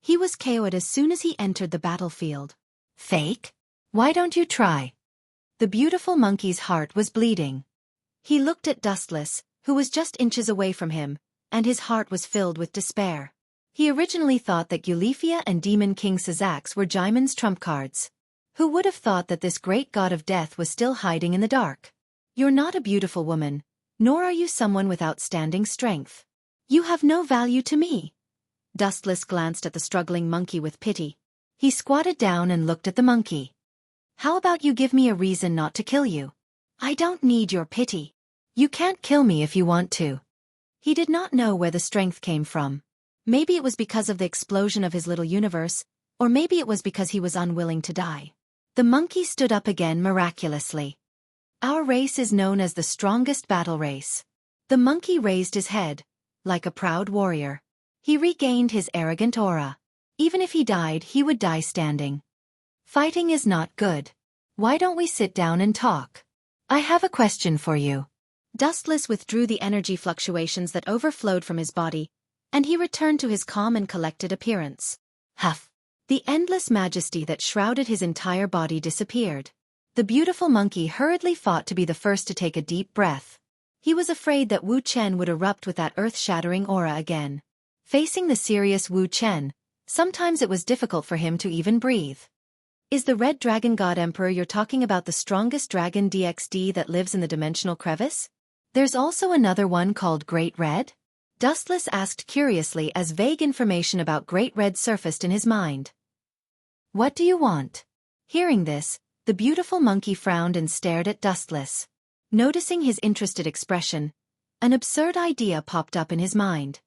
Speaker 2: He was KO'd as soon as he entered the battlefield.
Speaker 1: Fake? Why don't you try? The beautiful monkey's heart was bleeding.
Speaker 2: He looked at Dustless, who was just inches away from him, and his heart was filled with despair.
Speaker 1: He originally thought that Eulifia and Demon King Sazax were Jaimin's trump cards. Who would have thought that this great god of death was still hiding in the dark? You're not a beautiful woman, nor are you someone with outstanding strength. You have no value to me.
Speaker 2: Dustless glanced at the struggling monkey with pity.
Speaker 1: He squatted down and looked at the monkey. How about you give me a reason not to kill you?
Speaker 2: I don't need your pity.
Speaker 1: You can't kill me if you want to.
Speaker 2: He did not know where the strength came from. Maybe it was because of the explosion of his little universe, or maybe it was because he was unwilling to die.
Speaker 1: The monkey stood up again miraculously. Our race is known as the strongest battle race. The monkey raised his head, like a proud warrior. He regained his arrogant aura. Even if he died, he would die standing. Fighting is not good. Why don't we sit down and talk? I have a question for you.
Speaker 2: Dustless withdrew the energy fluctuations that overflowed from his body, and he returned to his calm and collected appearance.
Speaker 1: Huff! The endless majesty that shrouded his entire body disappeared. The beautiful monkey hurriedly fought to be the first to take a deep breath. He was afraid that Wu Chen would erupt with that earth-shattering aura again. Facing the serious Wu Chen, sometimes it was difficult for him to even breathe. Is the Red Dragon God Emperor you're talking about the strongest dragon DXD that lives in the dimensional crevice? There's also another one called Great Red? Dustless asked curiously as vague information about Great Red surfaced in his mind. What do you want? Hearing this, the beautiful monkey frowned and stared at Dustless. Noticing his interested expression, an absurd idea popped up in his mind.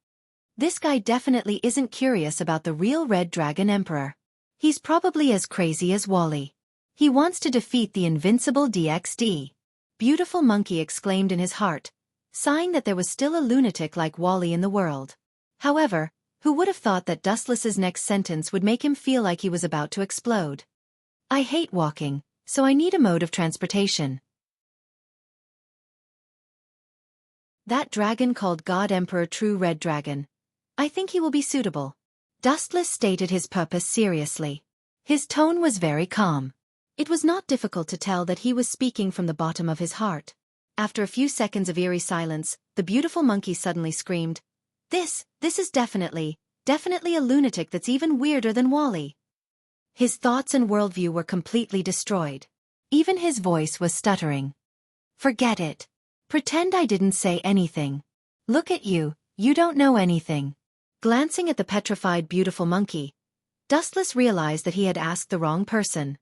Speaker 1: This guy definitely isn't curious about the real Red Dragon Emperor. He's probably as crazy as Wally. He wants to defeat the invincible DXD. Beautiful monkey exclaimed in his heart, sighing that there was still a lunatic like Wally in the world. However, who would have thought that Dustless's next sentence would make him feel like he was about to explode? I hate walking, so I need a mode of transportation. That dragon called God Emperor True Red Dragon. I think he will be suitable. Dustless stated his purpose seriously. His tone was very calm. It was not difficult to tell that he was speaking from the bottom of his heart. After a few seconds of eerie silence, the beautiful monkey suddenly screamed, This is definitely a lunatic that's even weirder than Wally. His thoughts and worldview were completely destroyed. Even his voice was stuttering. Forget it. Pretend I didn't say anything. Look at you, you don't know anything. Glancing at the petrified beautiful monkey, Dustless realized that he had asked the wrong person.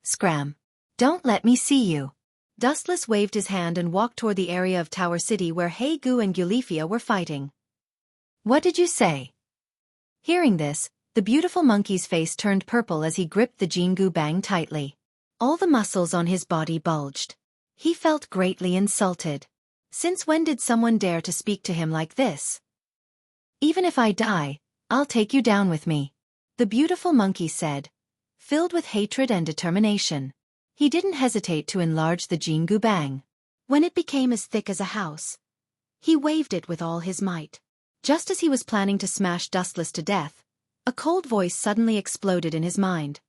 Speaker 1: Scram. Don't let me see you. Dustless waved his hand and walked toward the area of Tower City where Hei Gu and Eulifia were fighting. What did you say? Hearing this, the beautiful monkey's face turned purple as he gripped the Jingu Bang tightly. All the muscles on his body bulged. He felt greatly insulted. Since when did someone dare to speak to him like this? Even if I die, I'll take you down with me, the beautiful monkey said, filled with hatred and determination. He didn't hesitate to enlarge the Jingu Bang. When it became as thick as a house, he waved it with all his might. Just as he was planning to smash Dustless to death, a cold voice suddenly exploded in his mind.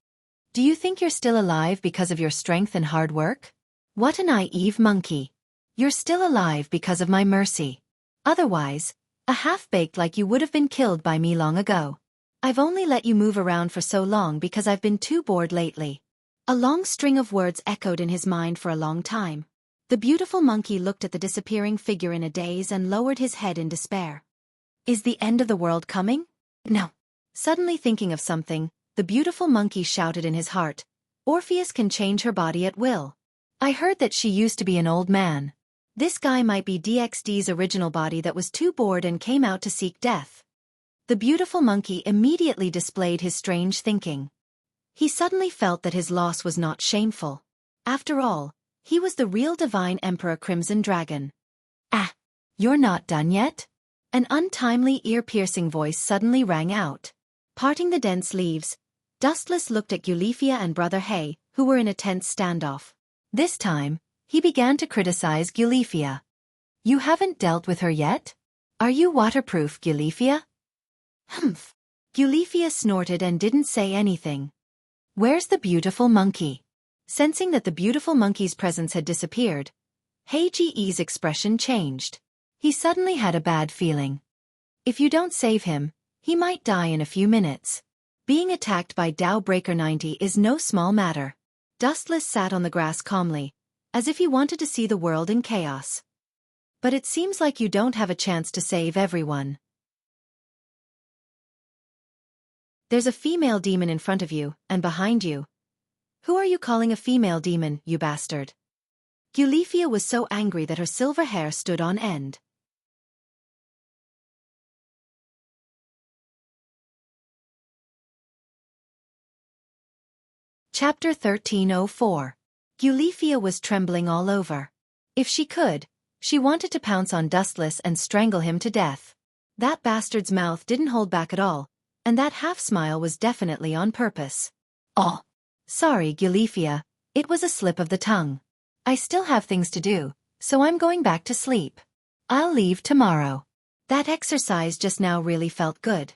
Speaker 1: Do you think you're still alive because of your strength and hard work? What a naive monkey. You're still alive because of my mercy. Otherwise, a half-baked like you would have been killed by me long ago. I've only let you move around for so long because I've been too bored lately. A long string of words echoed in his mind for a long time. The beautiful monkey looked at the disappearing figure in a daze and lowered his head in despair. Is the end of the world coming? No. Suddenly thinking of something, the beautiful monkey shouted in his heart, Orpheus can change her body at will. I heard that she used to be an old man. This guy might be DXD's original body that was too bored and came out to seek death. The beautiful monkey immediately displayed his strange thinking. He suddenly felt that his loss was not shameful. After all, he was the real divine Emperor Crimson Dragon. Ah! You're not done yet? An untimely ear-piercing voice suddenly rang out. Parting the dense leaves, Dustless looked at Eulifia and Brother Hay, who were in a tense standoff. This time, he began to criticize Eulifia. You haven't dealt with her yet? Are you waterproof, Eulifia? Humph. Eulifia snorted and didn't say anything. Where's the beautiful monkey? Sensing that the beautiful monkey's presence had disappeared, Heiji's expression changed. He suddenly had a bad feeling. If you don't save him, he might die in a few minutes. Being attacked by Dao Breaker 90 is no small matter. Dustless sat on the grass calmly, as if he wanted to see the world in chaos. But it seems like you don't have a chance to save everyone. There's a female demon in front of you, and behind you. Who are you calling a female demon, you bastard? Eulifia was so angry that her silver hair stood on end. Chapter 1304. Eulifia was trembling all over. If she could, she wanted to pounce on Dustless and strangle him to death. That bastard's mouth didn't hold back at all, and that half-smile was definitely on purpose. Oh! Sorry, Eulifia, it was a slip of the tongue. I still have things to do, so I'm going back to sleep. I'll leave tomorrow. That exercise just now really felt good.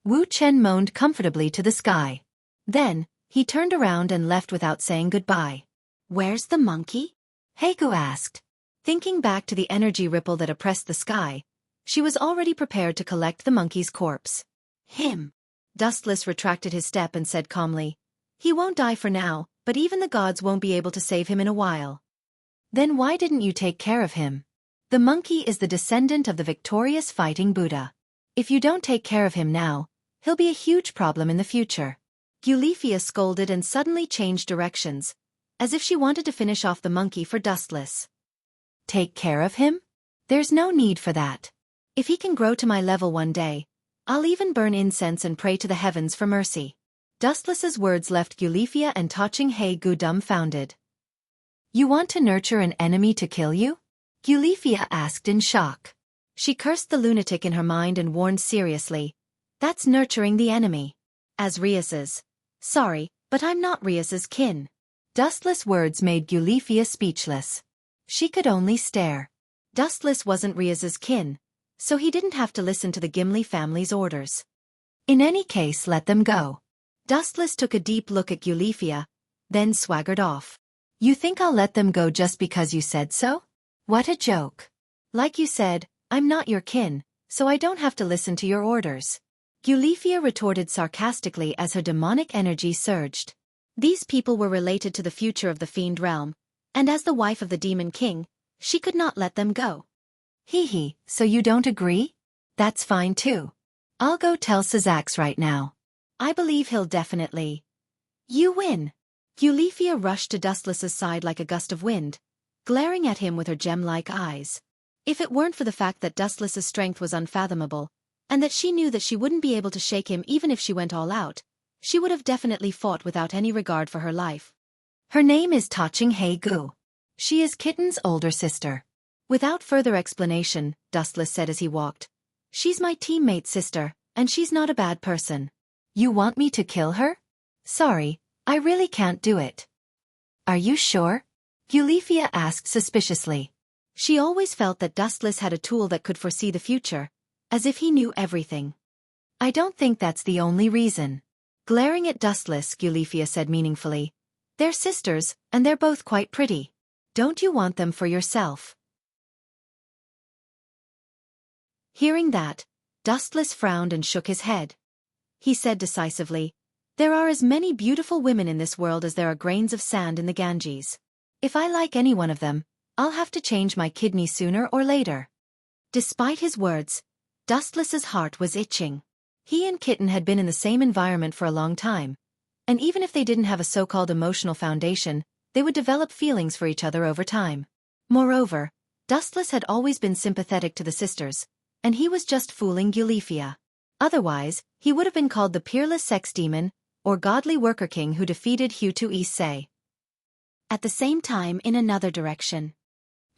Speaker 1: Wu Chen moaned comfortably to the sky. Then, he turned around and left without saying goodbye. Where's the monkey? Heigu asked. Thinking back to the energy ripple that oppressed the sky, she was already prepared to collect the monkey's corpse. Him. Dustless retracted his step and said calmly, He won't die for now, but even the gods won't be able to save him in a while. Then why didn't you take care of him? The monkey is the descendant of the victorious fighting Buddha. If you don't take care of him now, he'll be a huge problem in the future. Eulifia scolded and suddenly changed directions, as if she wanted to finish off the monkey for Dustless. Take care of him? There's no need for that. If he can grow to my level one day, I'll even burn incense and pray to the heavens for mercy. Dustless's words left Eulifia and Taching Heigu dumbfounded. You want to nurture an enemy to kill you? Eulifia asked in shock. She cursed the lunatic in her mind and warned seriously, That's nurturing the enemy. As Rias's. Sorry, but I'm not Rias's kin. Dustless words made Eulifia speechless. She could only stare. Dustless wasn't Rias's kin, so he didn't have to listen to the Gimli family's orders. In any case, let them go. Dustless took a deep look at Eulifia, then swaggered off. You think I'll let them go just because you said so? What a joke. Like you said, I'm not your kin, so I don't have to listen to your orders. Eulifia retorted sarcastically as her demonic energy surged. These people were related to the future of the Fiend realm, and as the wife of the Demon King, she could not let them go. Hee, so you don't agree? That's fine too. I'll go tell Sazax right now. I believe he'll definitely. You win. Eulifia rushed to Dustless's side like a gust of wind, glaring at him with her gem-like eyes. If it weren't for the fact that Dustless's strength was unfathomable, and that she knew that she wouldn't be able to shake him even if she went all out, she would have definitely fought without any regard for her life. Her name is Taching Heigu. She is Kitten's older sister. Without further explanation, Dustless said as he walked, She's my teammate's sister, and she's not a bad person. You want me to kill her? Sorry, I really can't do it. Are you sure? Eulifia asked suspiciously. She always felt that Dustless had a tool that could foresee the future, as if he knew everything. I don't think that's the only reason.
Speaker 2: Glaring at Dustless, Gulifia said meaningfully. They're sisters, and they're both quite pretty. Don't you want them for yourself? Hearing that, Dustless frowned and shook his head. He said decisively, there are as many beautiful women in this world as there are grains of sand in the Ganges. If I like any one of them, I'll have to change my kidney sooner or later. Despite his words, Dustless's heart was itching. He and Kitten had been in the same environment for a long time, and even if they didn't have a so-called emotional foundation, they would develop feelings for each other over time. Moreover, Dustless had always been sympathetic to the sisters, and he was just fooling Gulifia. Otherwise, he would have been called the peerless sex demon, or godly worker king who defeated Hu Issei. At the same time, in another direction.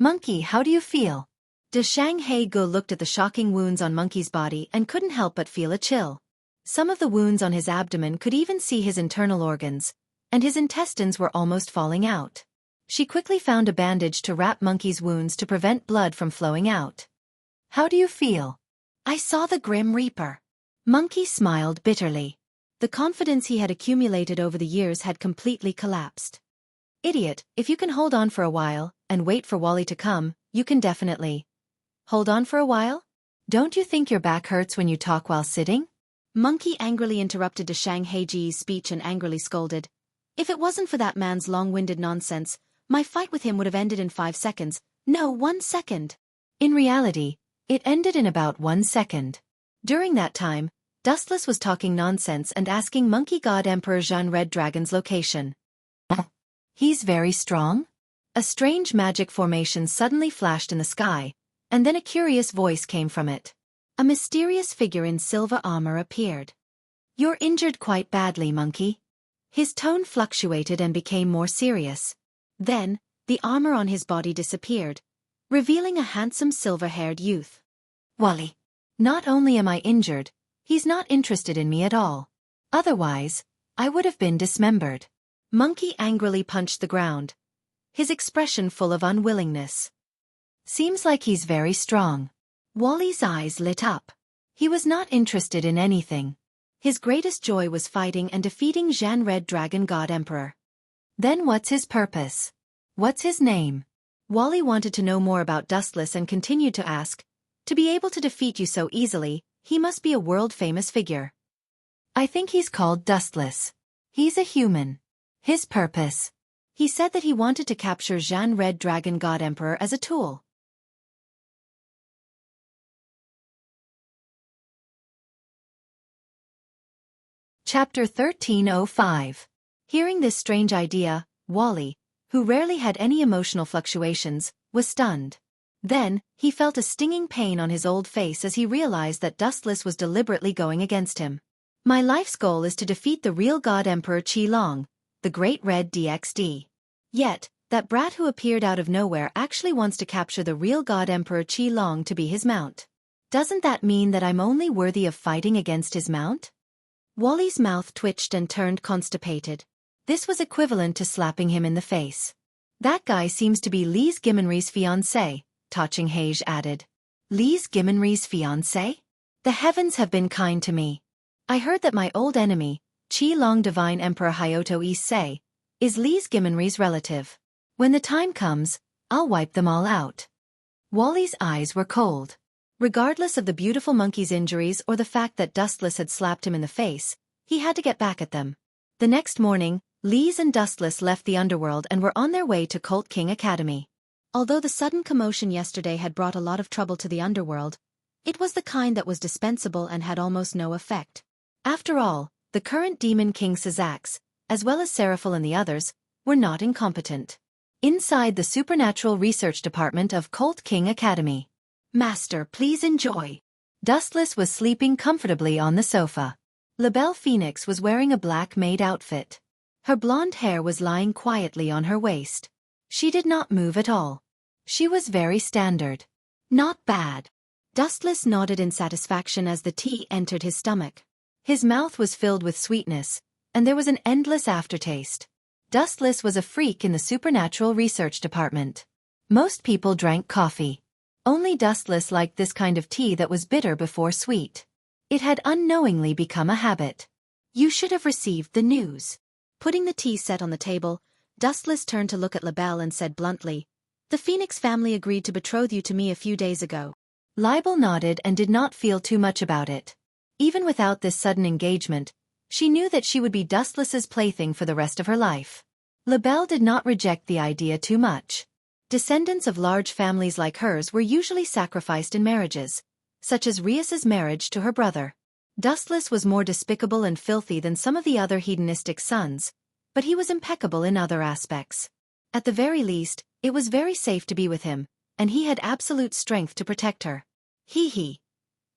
Speaker 1: Monkey, how do you feel?
Speaker 2: De Shanghai Gu looked at the shocking wounds on Monkey's body and couldn't help but feel a chill. Some of the wounds on his abdomen could even see his internal organs, and his intestines were almost falling out. She quickly found a bandage to wrap Monkey's wounds to prevent blood from flowing out.
Speaker 1: How do you feel?
Speaker 2: I saw the Grim Reaper. Monkey smiled bitterly. The confidence he had accumulated over the years had completely collapsed.
Speaker 1: Idiot, if you can hold on for a while, and wait for Wally to come, you can definitely. Hold on for a while? Don't you think your back hurts when you talk while sitting?
Speaker 2: Monkey angrily interrupted De Shanghaiji's speech and angrily scolded. If it wasn't for that man's long-winded nonsense, my fight with him would have ended in 5 seconds. No, 1 second.
Speaker 1: In reality, it ended in about 1 second. During that time, Dustless was talking nonsense and asking Monkey God Emperor Jean Red Dragon's location. He's very strong? A strange magic formation suddenly flashed in the sky, and then a curious voice came from it.
Speaker 2: A mysterious figure in silver armor appeared.
Speaker 1: You're injured quite badly, Monkey.
Speaker 2: His tone fluctuated and became more serious. Then, the armor on his body disappeared, revealing a handsome silver-haired youth.
Speaker 1: Wally. Not only am I injured, he's not interested in me at all. Otherwise, I would have been dismembered.
Speaker 2: Monkey angrily punched the ground, his expression full of unwillingness.
Speaker 1: Seems like he's very strong.
Speaker 2: Wally's eyes lit up.
Speaker 1: He was not interested in anything.
Speaker 2: His greatest joy was fighting and defeating Jean Red Dragon God Emperor.
Speaker 1: Then what's his purpose? What's his name?
Speaker 2: Wally wanted to know more about Dustless and continued to ask, to be able to defeat you so easily, he must be a world-famous figure.
Speaker 1: I think he's called Dustless. He's a human. His purpose.
Speaker 2: He said that he wanted to capture Jean Red Dragon God Emperor as a tool.
Speaker 1: Chapter 1305.
Speaker 2: Hearing this strange idea, Wally, who rarely had any emotional fluctuations, was stunned. Then, he felt a stinging pain on his old face as he realized that Dustless was deliberately going against him. My life's goal is to defeat the real God Emperor Qi Long, the Great Red DXD. Yet, that brat who appeared out of nowhere actually wants to capture the real God Emperor Qi Long to be his mount. Doesn't that mean that I'm only worthy of fighting against his mount? Wally's mouth twitched and turned constipated. This was equivalent to slapping him in the face.
Speaker 1: That guy seems to be Lise Gimenry's fiancé, Taching Hage added.
Speaker 2: Lise Gimenry's fiancé?
Speaker 1: The heavens have been kind to me. I heard that my old enemy, Qi Long Divine Emperor Hyoto Issei, is Lise Gimenry's relative. When the time comes, I'll wipe them all out.
Speaker 2: Wally's eyes were cold. Regardless of the beautiful monkey's injuries or the fact that Dustless had slapped him in the face, he had to get back at them. The next morning, Lise and Dustless left the underworld and were on their way to Cult King Academy. Although the sudden commotion yesterday had brought a lot of trouble to the underworld, it was the kind that was dispensable and had almost no effect. After all, the current Demon King Sazax, as well as Seraphil and the others, were not incompetent.
Speaker 1: Inside the Supernatural Research Department of Cult King Academy.
Speaker 2: Master, please enjoy.
Speaker 1: Dustless was sleeping comfortably on the sofa.
Speaker 2: LaBelle Phoenix was wearing a black maid outfit. Her blonde hair was lying quietly on her waist. She did not move at all.
Speaker 1: She was very standard.
Speaker 2: Not bad. Dustless nodded in satisfaction as the tea entered his stomach. His mouth was filled with sweetness, and there was an endless aftertaste.
Speaker 1: Dustless was a freak in the Supernatural Research Department. Most people drank coffee. Only Dustless liked this kind of tea that was bitter before sweet. It had unknowingly become a habit.
Speaker 2: You should have received the news. Putting the tea set on the table, Dustless turned to look at Labelle and said bluntly, "The Phoenix family agreed to betroth you to me a few days ago."
Speaker 1: Libel nodded and did not feel too much about it. Even without this sudden engagement, she knew that she would be Dustless's plaything for the rest of her life. Labelle did not reject the idea too much. Descendants of large families like hers were usually sacrificed in marriages, such as Rias's marriage to her brother. Dustless was more despicable and filthy than some of the other hedonistic sons, but he was impeccable in other aspects. At the very least, it was very safe to be with him, and he had absolute strength to protect her. Hee.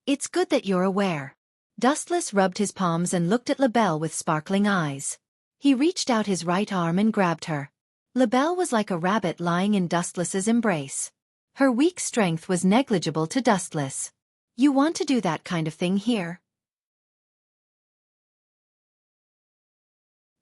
Speaker 1: It's good that you're aware. Dustless rubbed his palms and looked at Labelle with sparkling eyes. He reached out his right arm and grabbed her. Labelle was like a rabbit lying in Dustless's embrace. Her weak strength was negligible to Dustless. You want to do that kind of thing here?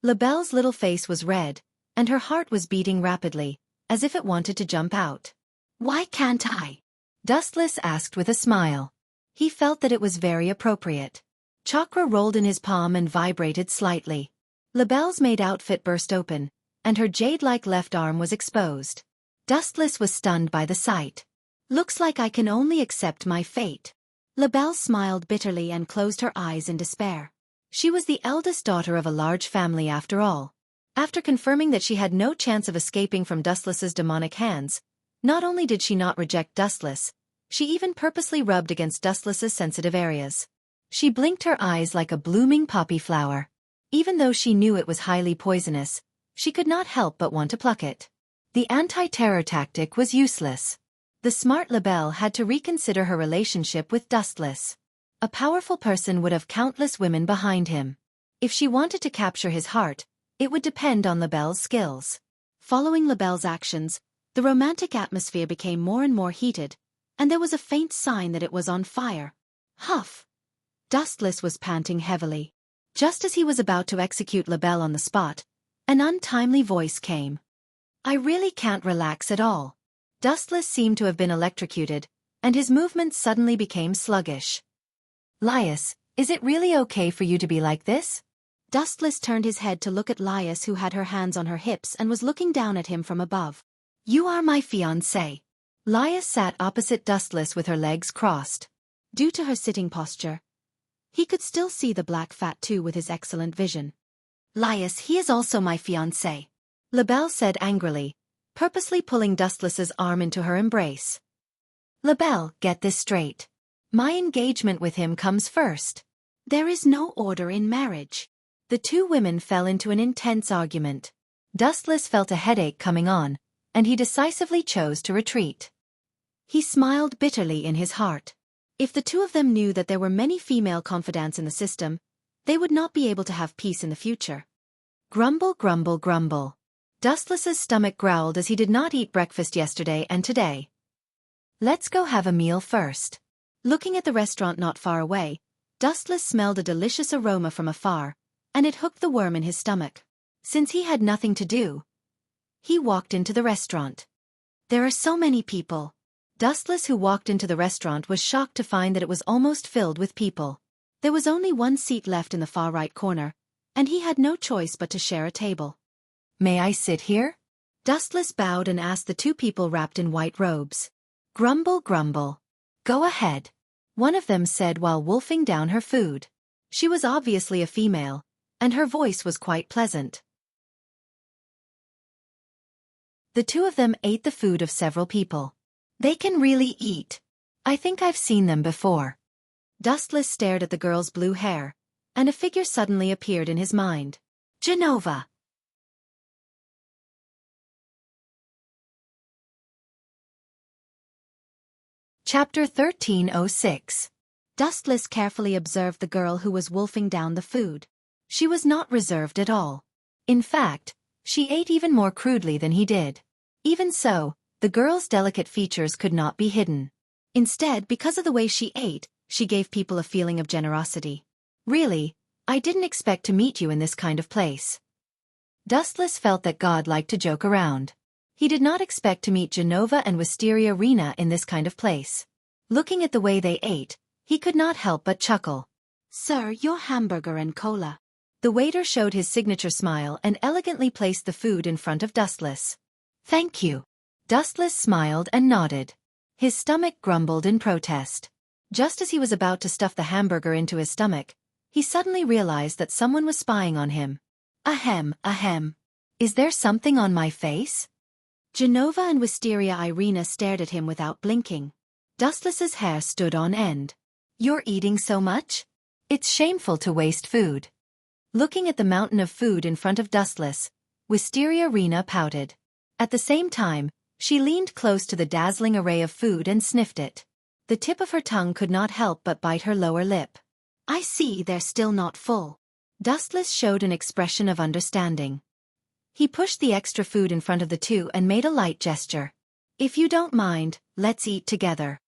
Speaker 1: Labelle's little face was red, and her heart was beating rapidly, as if it wanted to jump out. Why can't I? Dustless asked with a smile. He felt that it was very appropriate. Chakra rolled in his palm and vibrated slightly. Labelle's maid outfit burst open, and her jade-like left arm was exposed. Dustless was stunned by the sight. Looks like I can only accept my fate. Labelle smiled bitterly and closed her eyes in despair. She was the eldest daughter of a large family after all. After confirming that she had no chance of escaping from Dustless's demonic hands, not only did she not reject Dustless, she even purposely rubbed against Dustless's sensitive areas. She blinked her eyes like a blooming poppy flower. Even though she knew it was highly poisonous, she could not help but want to pluck it. The anti-terror tactic was useless. The smart Labelle had to reconsider her relationship with Dustless. A powerful person would have countless women behind him. If she wanted to capture his heart, it would depend on Labelle's skills. Following Labelle's actions, the romantic atmosphere became more and more heated, and there was a faint sign that it was on fire. Huff! Dustless was panting heavily. Just as he was about to execute Labelle on the spot, an untimely voice came. I really can't relax at all. Dustless seemed to have been electrocuted, and his movements suddenly became sluggish. Lias, is it really okay for you to be like this? Dustless turned his head to look at Lias, who had her hands on her hips and was looking down at him from above. You are my fiancé. Lias sat opposite Dustless with her legs crossed. Due to her sitting posture, he could still see the black fat too with his excellent vision. Lias, he is also my fiancé, Labelle said angrily, purposely pulling Dustless's arm into her embrace. Labelle, get this straight. My engagement with him comes first. There is no order in marriage. The two women fell into an intense argument. Dustless felt a headache coming on, and he decisively chose to retreat. He smiled bitterly in his heart. If the two of them knew that there were many female confidants in the system, they would not be able to have peace in the future. Grumble, grumble, grumble. Dustless's stomach growled as he did not eat breakfast yesterday and today. Let's go have a meal first. Looking at the restaurant not far away, Dustless smelled a delicious aroma from afar, and it hooked the worm in his stomach. Since he had nothing to do, he walked into the restaurant. There are so many people. Dustless, who walked into the restaurant, was shocked to find that it was almost filled with people. There was only one seat left in the far right corner, and he had no choice but to share a table. May I sit here? Dustless bowed and asked the two people wrapped in white robes. Grumble, grumble. Go ahead, one of them said while wolfing down her food. She was obviously a female, and her voice was quite pleasant. The two of them ate the food of several people. They can really eat. I think I've seen them before. Dustless stared at the girl's blue hair, and a figure suddenly appeared in his mind. Genova. Chapter 1306. Dustless carefully observed the girl who was wolfing down the food. She was not reserved at all. In fact, she ate even more crudely than he did. Even so, the girl's delicate features could not be hidden. Instead, because of the way she ate, she gave people a feeling of generosity. Really, I didn't expect to meet you in this kind of place. Dustless felt that God liked to joke around. He did not expect to meet Genova and Wisteria Rena in this kind of place. Looking at the way they ate, he could not help but chuckle. Sir, your hamburger and cola. The waiter showed his signature smile and elegantly placed the food in front of Dustless. "Thank you." Dustless smiled and nodded. His stomach grumbled in protest. Just as he was about to stuff the hamburger into his stomach, he suddenly realized that someone was spying on him. Ahem, ahem. Is there something on my face?
Speaker 2: Genova and Wisteria Irina stared at him without blinking.
Speaker 1: Dustless's hair stood on end. "You're eating so much? It's shameful to waste food." Looking at the mountain of food in front of Dustless, Wisteria Irina pouted. At the same time, she leaned close to the dazzling array of food and sniffed it. The tip of her tongue could not help but bite her lower lip.
Speaker 2: "I see they're still not full."
Speaker 1: Dustless showed an expression of understanding. He pushed the extra food in front of the two and made a light gesture. "If you don't mind, let's eat together."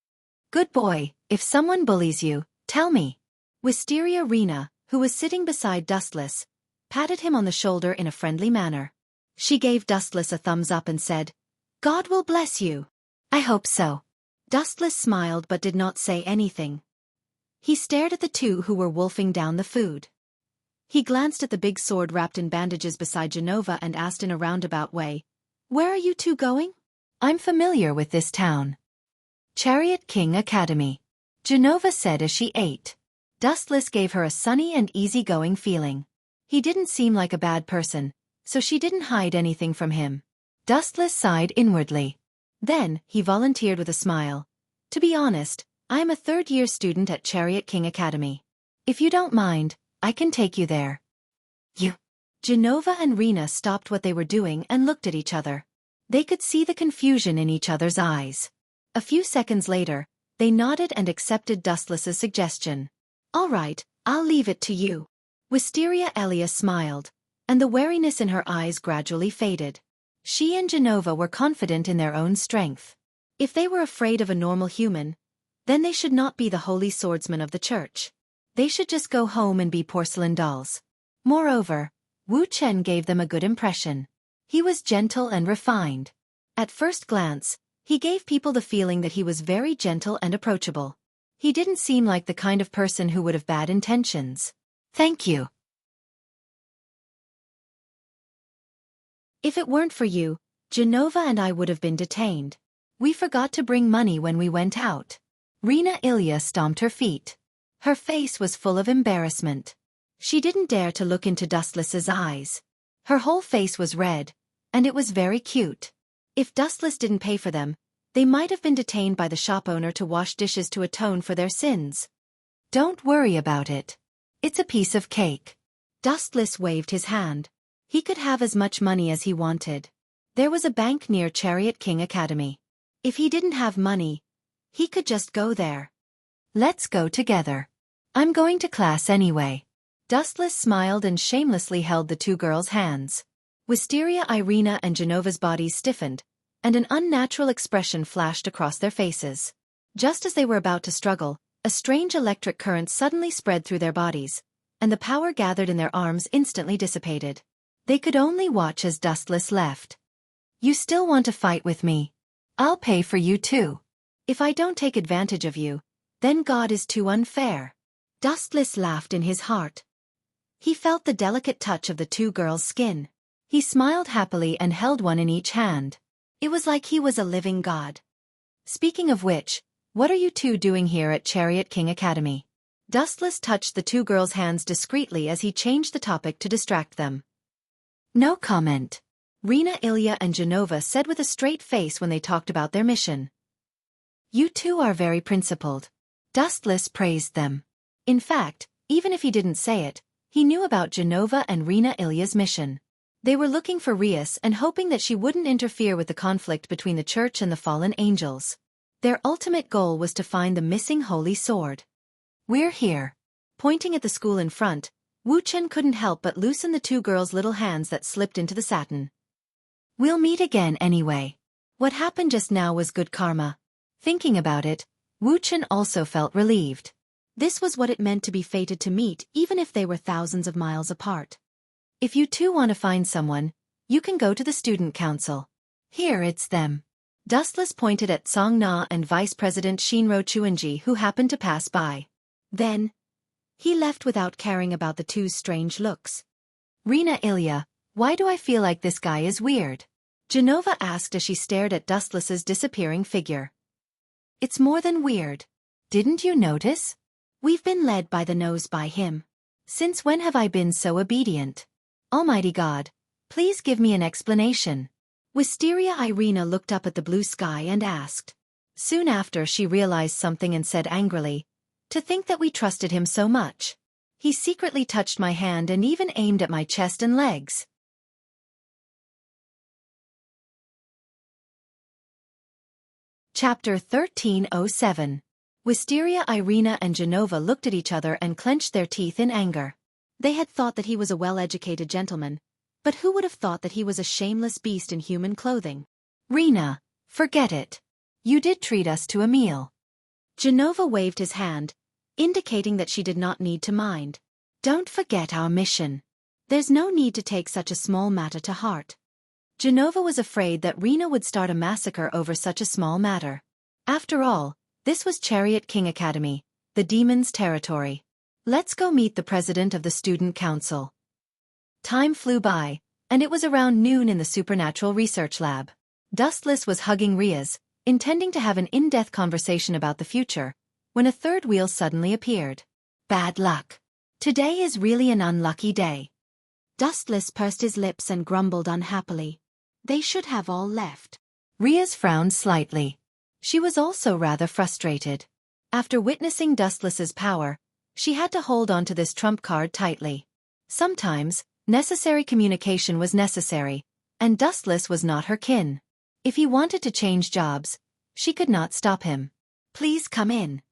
Speaker 1: "Good boy, if someone bullies you, tell me." Wisteria Irina, who was sitting beside Dustless, patted him on the shoulder in a friendly manner. She gave Dustless a thumbs up and said, "God will bless you." "I hope so." Dustless smiled but did not say anything. He stared at the two who were wolfing down the food. He glanced at the big sword wrapped in bandages beside Genova and asked in a roundabout way, "Where are you two going?" "I'm familiar with this town." "Chariot King Academy," Genova said as she ate. Dustless gave her a sunny and easygoing feeling. He didn't seem like a bad person, so she didn't hide anything from him. Dustless sighed inwardly. Then, he volunteered with a smile. "To be honest, I am a third-year student at Chariot King Academy. If you don't mind, I can take you there." "You?" Genova and Rena stopped what they were doing and looked at each other. They could see the confusion in each other's eyes. A few seconds later, they nodded and accepted Dustless's suggestion. "All right, I'll leave it to you." Wisteria Elia smiled, and the wariness in her eyes gradually faded. She and Genova were confident in their own strength. If they were afraid of a normal human, then they should not be the holy swordsmen of the church. They should just go home and be porcelain dolls. Moreover, Wu Chen gave them a good impression. He was gentle and refined. At first glance, he gave people the feeling that he was very gentle and approachable. He didn't seem like the kind of person who would have bad intentions. "Thank you. If it weren't for you, Genova and I would have been detained. We forgot to bring money when we went out." Rena Ilya stomped her feet. Her face was full of embarrassment. She didn't dare to look into Dustless's eyes. Her whole face was red, and it was very cute. If Dustless didn't pay for them, they might have been detained by the shop owner to wash dishes to atone for their sins. "Don't worry about it. It's a piece of cake." Dustless waved his hand. He could have as much money as he wanted. There was a bank near Chariot King Academy. If he didn't have money, he could just go there. "Let's go together. I'm going to class anyway." Dustless smiled and shamelessly held the two girls' hands. Wisteria Irina and Genova's bodies stiffened, and an unnatural expression flashed across their faces. Just as they were about to struggle, a strange electric current suddenly spread through their bodies, and the power gathered in their arms instantly dissipated. They could only watch as Dustless left. "You still want to fight with me? I'll pay for you too. If I don't take advantage of you, then God is too unfair." Dustless laughed in his heart. He felt the delicate touch of the two girls' skin. He smiled happily and held one in each hand. It was like he was a living god. "Speaking of which, what are you two doing here at Chariot King Academy?" Dustless touched the two girls' hands discreetly as he changed the topic to distract them. "No comment," Rena Ilya and Genova said with a straight face when they talked about their mission. "You two are very principled." Dustless praised them. In fact, even if he didn't say it, he knew about Genova and Rena Ilya's mission. They were looking for Rias and hoping that she wouldn't interfere with the conflict between the church and the fallen angels. Their ultimate goal was to find the missing holy sword. "We're here." Pointing at the school in front, Wu Chen couldn't help but loosen the two girls' little hands that slipped into the satin. "We'll meet again anyway. What happened just now was good karma." Thinking about it, Wu Chen also felt relieved. This was what it meant to be fated to meet even if they were thousands of miles apart. "If you two want to find someone, you can go to the student council. Here it's them." Dustless pointed at Song Na and Vice President Shinro Chuanji who happened to pass by. Then,
Speaker 2: He left without caring about the two's strange looks.
Speaker 1: Rena Ilya, why do I feel like this guy is weird?
Speaker 2: Genova asked as she stared at Dustless's disappearing figure.
Speaker 1: It's more than weird. Didn't you notice?
Speaker 2: We've been led by the nose by him.
Speaker 1: Since when have I been so obedient? Almighty God, please give me an explanation.
Speaker 2: Wisteria Irina looked up at the blue sky and asked.
Speaker 1: Soon after she realized something and said angrily, to think that we trusted him so much. He secretly touched my hand and even aimed at my chest and legs.
Speaker 2: Chapter 1307. Wisteria Irina and Genova looked at each other and clenched their teeth in anger. They had thought that he was a well-educated gentleman, but who would have thought that he was a shameless beast in human clothing?
Speaker 1: Rena, forget it. You did treat us to a meal.
Speaker 2: Genova waved his hand, indicating that she did not need to mind.
Speaker 1: Don't forget our mission.
Speaker 2: There's no need to take such a small matter to heart.
Speaker 1: Genova was afraid that Rena would start a massacre over such a small matter. After all, this was Chariot King Academy, the demon's territory. Let's go meet the president of the student council. Time flew by, and it was around noon in the supernatural research lab. Dustless was hugging Riaz, intending to have an in-depth conversation about the future, when a third wheel suddenly appeared. Bad luck. Today is really an unlucky day.
Speaker 2: Dustless pursed his lips and grumbled unhappily. They should have all left.
Speaker 1: Riaz frowned slightly. She was also rather frustrated. After witnessing Dustless's power, she had to hold on to this trump card tightly. Sometimes, necessary communication was necessary, and Dustless was not her kin. If he wanted to change jobs, she could not stop him. Please come in.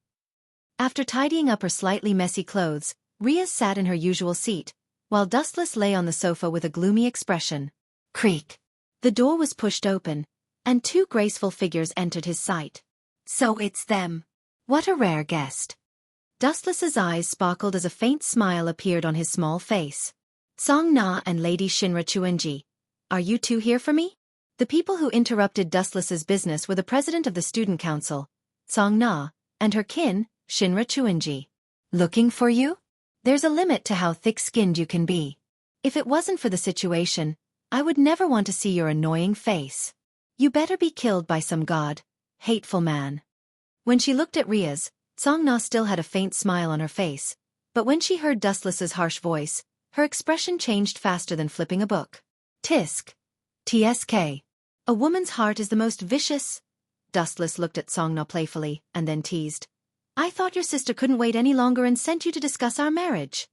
Speaker 1: After tidying up her slightly messy clothes, Riaz sat in her usual seat, while Dustless lay on the sofa with a gloomy expression. Creak.
Speaker 2: The door was pushed open, and two graceful figures entered his sight.
Speaker 1: So it's them. What a rare guest.
Speaker 2: Dustless's eyes sparkled as a faint smile appeared on his small face. Song Na and Lady Shinra Chuenji, are you two here for me? The people who interrupted Dustless's business were the president of the student council, Song Na, and her kin, Shinra Chuenji.
Speaker 1: Looking for you? There's a limit to how thick-skinned you can be. If it wasn't for the situation, I would never want to see your annoying face. You better be killed by some god, hateful man. When she looked at Riaz, Song Na still had a faint smile on her face, but when she heard Dustless's harsh voice, her expression changed faster than flipping a book. Tisk. TSK.
Speaker 2: A woman's heart is the most vicious. Dustless looked at Song Na playfully, and then teased. I thought your sister couldn't wait any longer and sent you to discuss our marriage.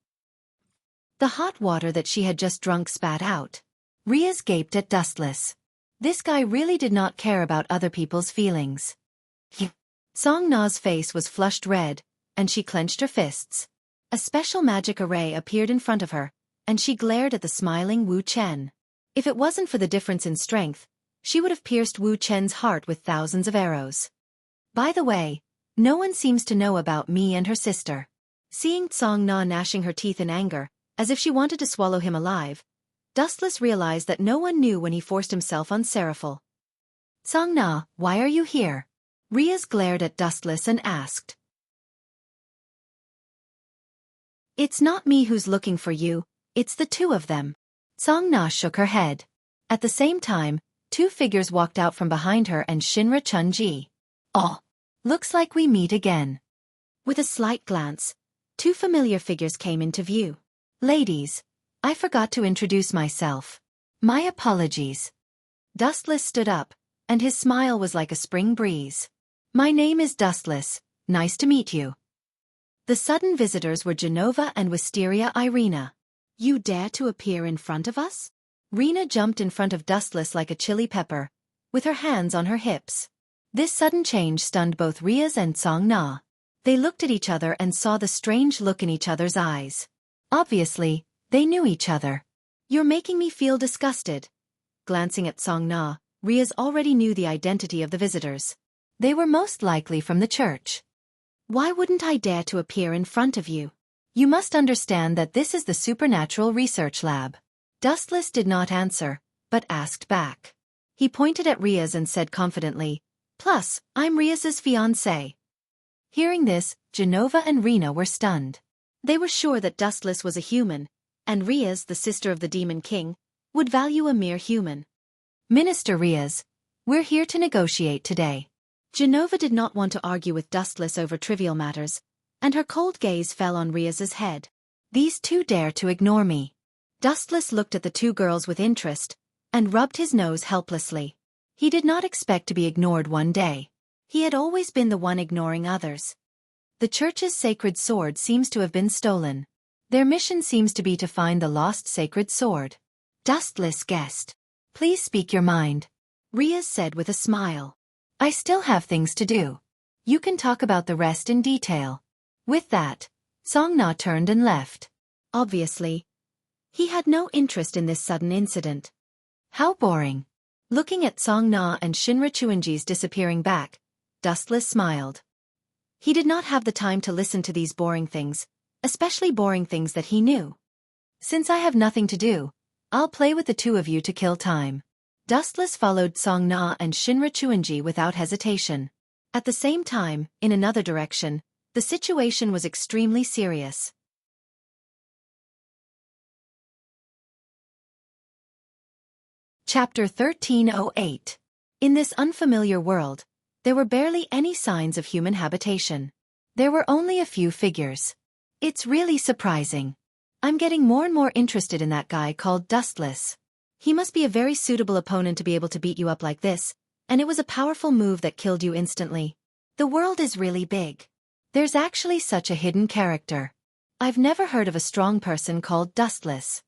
Speaker 1: The hot water that she had just drunk spat out. Riaz gaped at Dustless. This guy really did not care about other people's feelings. Song Na's face was flushed red, and she clenched her fists. A special magic array appeared in front of her, and she glared at the smiling Wu Chen. If it wasn't for the difference in strength, she would have pierced Wu Chen's heart with thousands of arrows. By the way, no one seems to know about me and her sister. Seeing Song Na gnashing her teeth in anger, as if she wanted to swallow him alive, Dustless realized that no one knew when he forced himself on Seraphil. Song Na, why are you here? Riaz glared at Dustless and asked. It's not me who's looking for you, it's the two of them. Song Na shook her head. At the same time, two figures walked out from behind her and Shinra Chunji. Oh, looks like we meet again.
Speaker 2: With a slight glance, two familiar figures came into view.
Speaker 1: Ladies, I forgot to introduce myself. My apologies. Dustless stood up, and his smile was like a spring breeze. My name is Dustless, nice to meet you. The sudden visitors were Genova and Wisteria Irina.
Speaker 2: You dare to appear in front of us?
Speaker 1: Rena jumped in front of Dustless like a chili pepper, with her hands on her hips. This sudden change stunned both Riaz and Song Na. They looked at each other and saw the strange look in each other's eyes. Obviously, they knew each other. You're making me feel disgusted. Glancing at Song Na, Riaz already knew the identity of the visitors. They were most likely from the church.
Speaker 2: Why wouldn't I dare to appear in front of you?
Speaker 1: You must understand that this is the supernatural research lab. Dustless did not answer, but asked back. He pointed at Riaz and said confidently, Plus, I'm Riaz's fiancé. Hearing this, Genova and Rena were stunned.
Speaker 2: They were sure that Dustless was a human, and Riaz, the sister of the Demon King, would value a mere human.
Speaker 1: Minister Riaz, we're here to negotiate today.
Speaker 2: Genova did not want to argue with Dustless over trivial matters, and her cold gaze fell on Riaz's head.
Speaker 1: These two dare to ignore me.
Speaker 2: Dustless looked at the two girls with interest, and rubbed his nose helplessly.
Speaker 1: He did not expect to be ignored one day.
Speaker 2: He had always been the one ignoring others.
Speaker 1: The church's sacred sword seems to have been stolen. Their mission seems to be to find the lost sacred sword.
Speaker 2: Dustless guessed.
Speaker 1: Please speak your mind,
Speaker 2: Riaz said with a smile.
Speaker 1: I still have things to do. You can talk about the rest in detail. With that, Song Na turned and left.
Speaker 2: Obviously, he had no interest in this sudden incident.
Speaker 1: How boring.
Speaker 2: Looking at Song Na and Shinra Chuanji's disappearing back, Dustless smiled. He did not have the time to listen to these boring things, especially boring things that he knew.
Speaker 1: Since I have nothing to do, I'll play with the two of you to kill time.
Speaker 2: Dustless followed Song Na and Shinra Chuanji without hesitation. At the same time, in another direction, the situation was extremely serious.
Speaker 1: Chapter 1308.
Speaker 2: In this unfamiliar world, there were barely any signs of human habitation.
Speaker 1: There were only a few figures.
Speaker 2: It's really surprising. I'm getting more and more interested in that guy called Dustless. He must be a very suitable opponent to be able to beat you up like this, and it was a powerful move that killed you instantly. The world is really big.
Speaker 1: There's actually such a hidden character.
Speaker 2: I've never heard of a strong person called Dustless.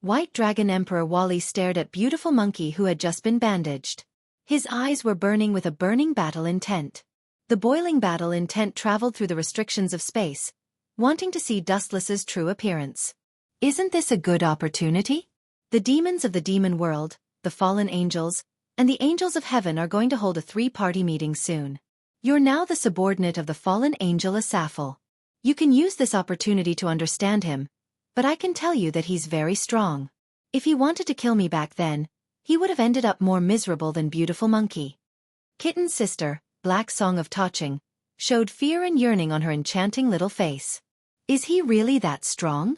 Speaker 2: White Dragon Emperor Wally stared at beautiful monkey who had just been bandaged. His eyes were burning with a burning battle intent. The boiling battle intent traveled through the restrictions of space, wanting to see Dustless's true appearance.
Speaker 1: Isn't this a good opportunity?
Speaker 2: The demons of the demon world, the fallen angels, and the angels of heaven are going to hold a three-party meeting soon. You're now the subordinate of the fallen angel Asafel. You can use this opportunity to understand him, but I can tell you that he's very strong. If he wanted to kill me back then, he would have ended up more miserable than beautiful monkey. Kitten's sister, Black Song of Taching, showed fear and yearning on her enchanting little face. Is he really that strong?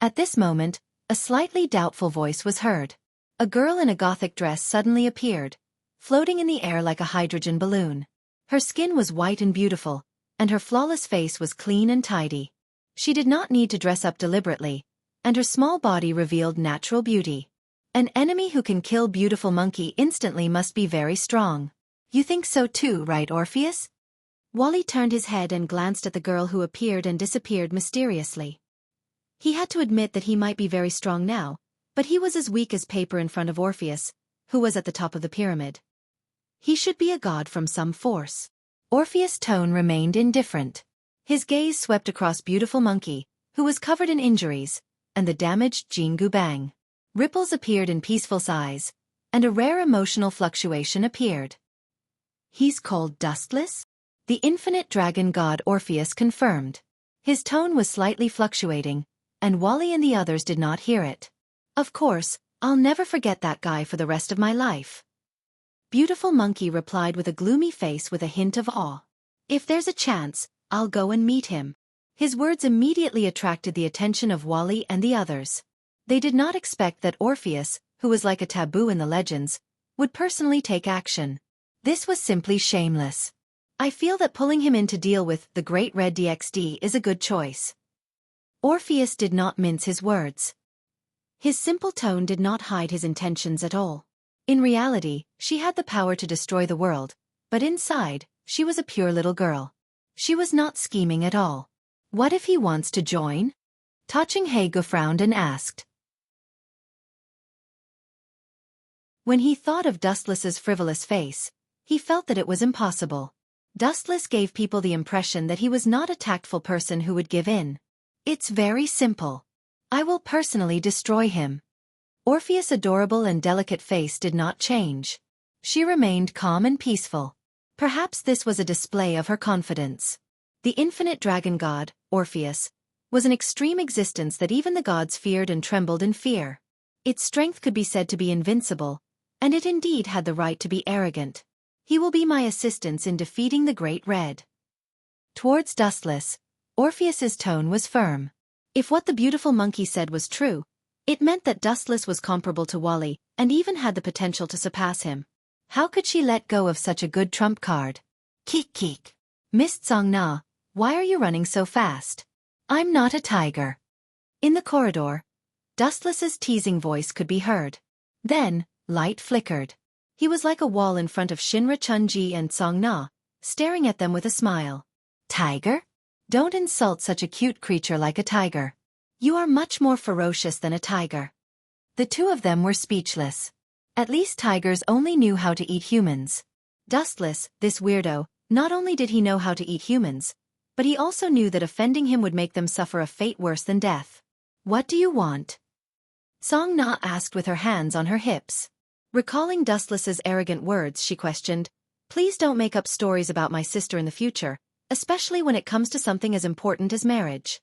Speaker 2: At this moment, a slightly doubtful voice was heard. A girl in a gothic dress suddenly appeared, floating in the air like a hydrogen balloon. Her skin was white and beautiful, and her flawless face was clean and tidy. She did not need to dress up deliberately, and her small body revealed natural beauty. An enemy who can kill beautiful monkey instantly must be very strong.
Speaker 1: You think so too, right, Orpheus?
Speaker 2: Wally turned his head and glanced at the girl who appeared and disappeared mysteriously. He had to admit that he might be very strong now, but he was as weak as paper in front of Orpheus, who was at the top of the pyramid. He should be a god from some force.
Speaker 1: Orpheus' tone remained indifferent.
Speaker 2: His gaze swept across beautiful monkey, who was covered in injuries, and the damaged Jingu Bang. Ripples appeared in peaceful eyes, and a rare emotional fluctuation appeared.
Speaker 1: He's called Dustless?
Speaker 2: The infinite dragon god Orpheus confirmed. His tone was slightly fluctuating, and Wally and the others did not hear it. Of course, I'll never forget that guy for the rest of my life. Beautiful monkey replied with a gloomy face with a hint of awe. If there's a chance, I'll go and meet him. His words immediately attracted the attention of Wally and the others. They did not expect that Orpheus, who was like a taboo in the legends, would personally take action. This was simply shameless. I feel that pulling him in to deal with the Great Red DXD is a good choice. Orpheus did not mince his words. His simple tone did not hide his intentions at all. In reality, she had the power to destroy the world, but inside, she was a pure little girl. She was not scheming at all.
Speaker 1: What if he wants to join?
Speaker 2: Taching Hego frowned and asked. When he thought of Dustless's frivolous face, he felt that it was impossible. Dustless gave people the impression that he was not a tactful person who would give in. It's very simple. I will personally destroy him. Orpheus' adorable and delicate face did not change. She remained calm and peaceful. Perhaps this was a display of her confidence. The infinite dragon god, Orpheus, was an extreme existence that even the gods feared and trembled in fear. Its strength could be said to be invincible, and it indeed had the right to be arrogant. He will be my assistance in defeating the Great Red. Towards Dustless,
Speaker 1: Orpheus's tone was firm.
Speaker 2: If what the beautiful monkey said was true, it meant that Dustless was comparable to Wally, and even had the potential to surpass him.
Speaker 1: How could she let go of such a good trump card? Keek. Miss Song-na, why are you running so fast? I'm not a tiger.
Speaker 2: In the corridor, Dustless's teasing voice could be heard. Then, light flickered. He was like a wall in front of Shinra Chun-ji and Song-na, staring at them with a smile.
Speaker 1: Tiger? Don't insult such a cute creature like a tiger.
Speaker 2: You are much more ferocious than a tiger.
Speaker 1: The two of them were speechless. At least tigers only knew how to eat humans.
Speaker 2: Dustless, this weirdo, not only did he know how to eat humans, but he also knew that offending him would make them suffer a fate worse than death.
Speaker 1: What do you want?
Speaker 2: Song-na asked with her hands on her hips. Recalling Dustless's arrogant words, she questioned, "Please don't make up stories about my sister in the future, especially when it comes to something as important as marriage."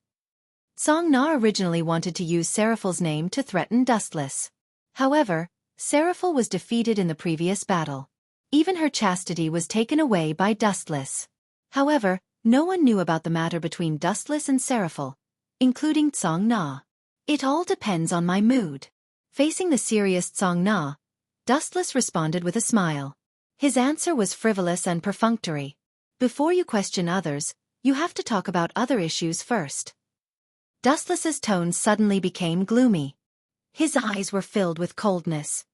Speaker 1: Song-na originally wanted to use Seraphil's name to threaten Dustless. However, Seraphil was defeated in the previous battle. Even her chastity was taken away by Dustless.
Speaker 2: However, no one knew about the matter between Dustless and Seraphil, including Song-na. "It all depends on my mood." Facing the serious Song-na, Dustless responded with a smile. His answer was frivolous and perfunctory. "Before you question others, you have to talk about other issues first." Dustless's tone suddenly became gloomy. His eyes were filled with coldness.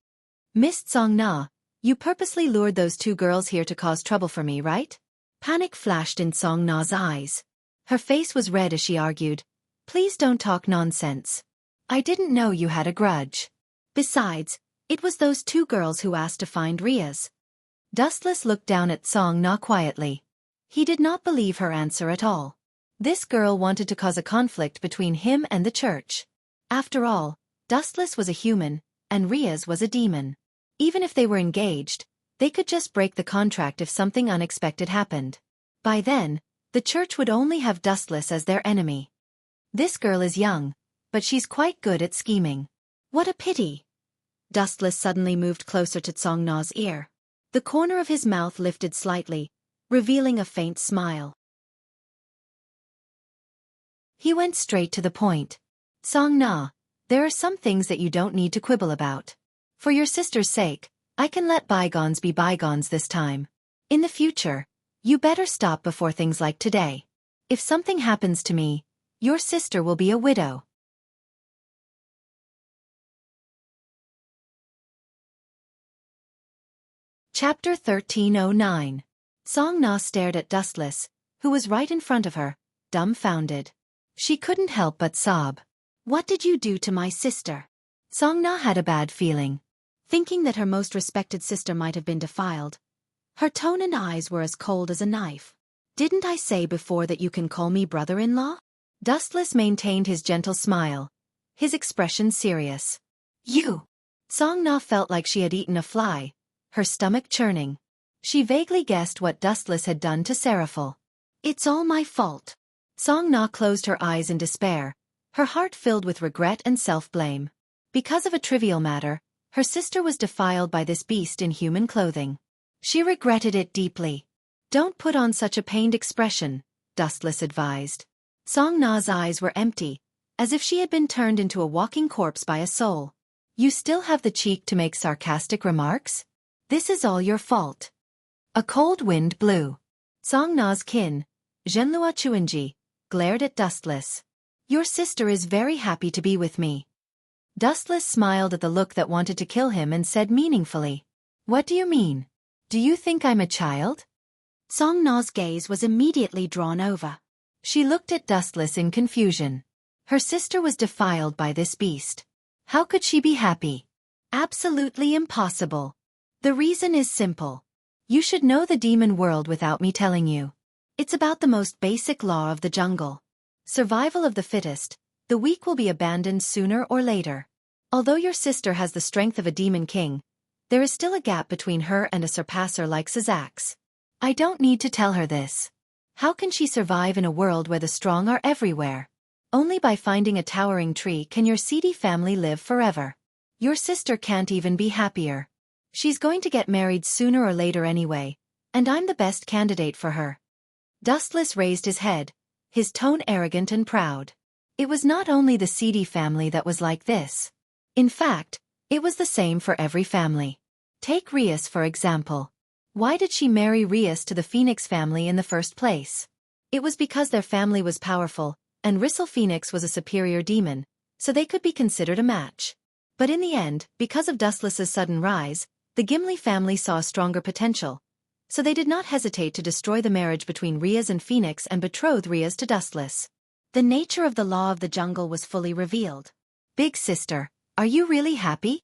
Speaker 1: "Miss Song-na, you purposely lured those two girls here to cause trouble for me, right?"
Speaker 2: Panic flashed in Song-na's eyes. Her face was red as she argued, "Please don't talk nonsense.
Speaker 1: I didn't know you had a grudge.
Speaker 2: Besides, it was those two girls who asked to find Ria's."
Speaker 1: Dustless looked down at Song-na quietly.
Speaker 2: He did not believe her answer at all.
Speaker 1: This girl wanted to cause a conflict between him and the church.
Speaker 2: After all, Dustless was a human, and Ria's was a demon. Even if they were engaged, they could just break the contract if something unexpected happened. By then, the church would only have Dustless as their enemy.
Speaker 1: This girl is young, but she's quite good at scheming.
Speaker 2: What a pity. Dustless suddenly moved closer to Song-na's ear. The corner of his mouth lifted slightly, revealing a faint smile.
Speaker 1: He went straight to the point. "Song-na, there are some things that you don't need to quibble about. For your sister's sake, I can let bygones be bygones this time. In the future, you better stop before things like today. If something happens to me, your sister will be a widow."
Speaker 2: Chapter 1309. Song-na stared at Dustless, who was right in front of her, dumbfounded.
Speaker 1: She couldn't help but sob.
Speaker 2: "What did you do to my sister?"
Speaker 1: Song-na had a bad feeling.
Speaker 2: Thinking that her most respected sister might have been defiled, her tone and eyes were as cold as a knife. "Didn't I say before that you can call me brother-in-law?"
Speaker 1: Dustless maintained his gentle smile, his expression serious.
Speaker 2: "You!"
Speaker 1: Song-na felt like she had eaten a fly, her stomach churning. She vaguely guessed what Dustless had done to Seraphil.
Speaker 2: "It's all my fault."
Speaker 1: Song-na closed her eyes in despair, her heart filled with regret and self-blame. Because of a trivial matter, her sister was defiled by this beast in human clothing. She regretted it deeply.
Speaker 2: "Don't put on such a pained expression," Dustless advised.
Speaker 1: Song-na's eyes were empty, as if she had been turned into a walking corpse by a soul. "You still have the cheek to make sarcastic remarks? This is all your fault." A cold wind blew. Song-na's kin, Zhenlua Chuanji, glared at Dustless. "Your sister is very happy to be with me." Dustless smiled at the look that wanted to kill him and said meaningfully, "What do you mean? Do you think I'm a child?"
Speaker 2: Song-na's gaze was immediately drawn over.
Speaker 1: She looked at Dustless in confusion. Her sister was defiled by this beast. How could she be happy?
Speaker 2: Absolutely impossible.
Speaker 1: The reason is simple. You should know the demon world without me telling you.
Speaker 2: It's about the most basic law of the jungle.
Speaker 1: Survival of the fittest. The weak will be abandoned sooner or later. Although your sister has the strength of a demon king, there is still a gap between her and a surpasser like Sazax. I don't need to tell her this. How can she survive in a world where the strong are everywhere? Only by finding a towering tree can your seedy family live forever. Your sister can't even be happier. She's going to get married sooner or later anyway, and I'm the best candidate for her. Dustless raised his head, his tone arrogant and proud. It was not only the seedy family that was like this. In fact, it was the same for every family. Take Rias for example. Why did she marry Rias to the Phoenix family in the first place? It was because their family was powerful, and Rissel Phoenix was a superior demon, so they could be considered a match. But in the end, because of Dustless's sudden rise, the Gimli family saw stronger potential, so they did not hesitate to destroy the marriage between Rias and Phoenix and betroth Rias to Dustless.
Speaker 2: The nature of the law of the jungle was fully revealed.
Speaker 1: Big sister, are you really happy?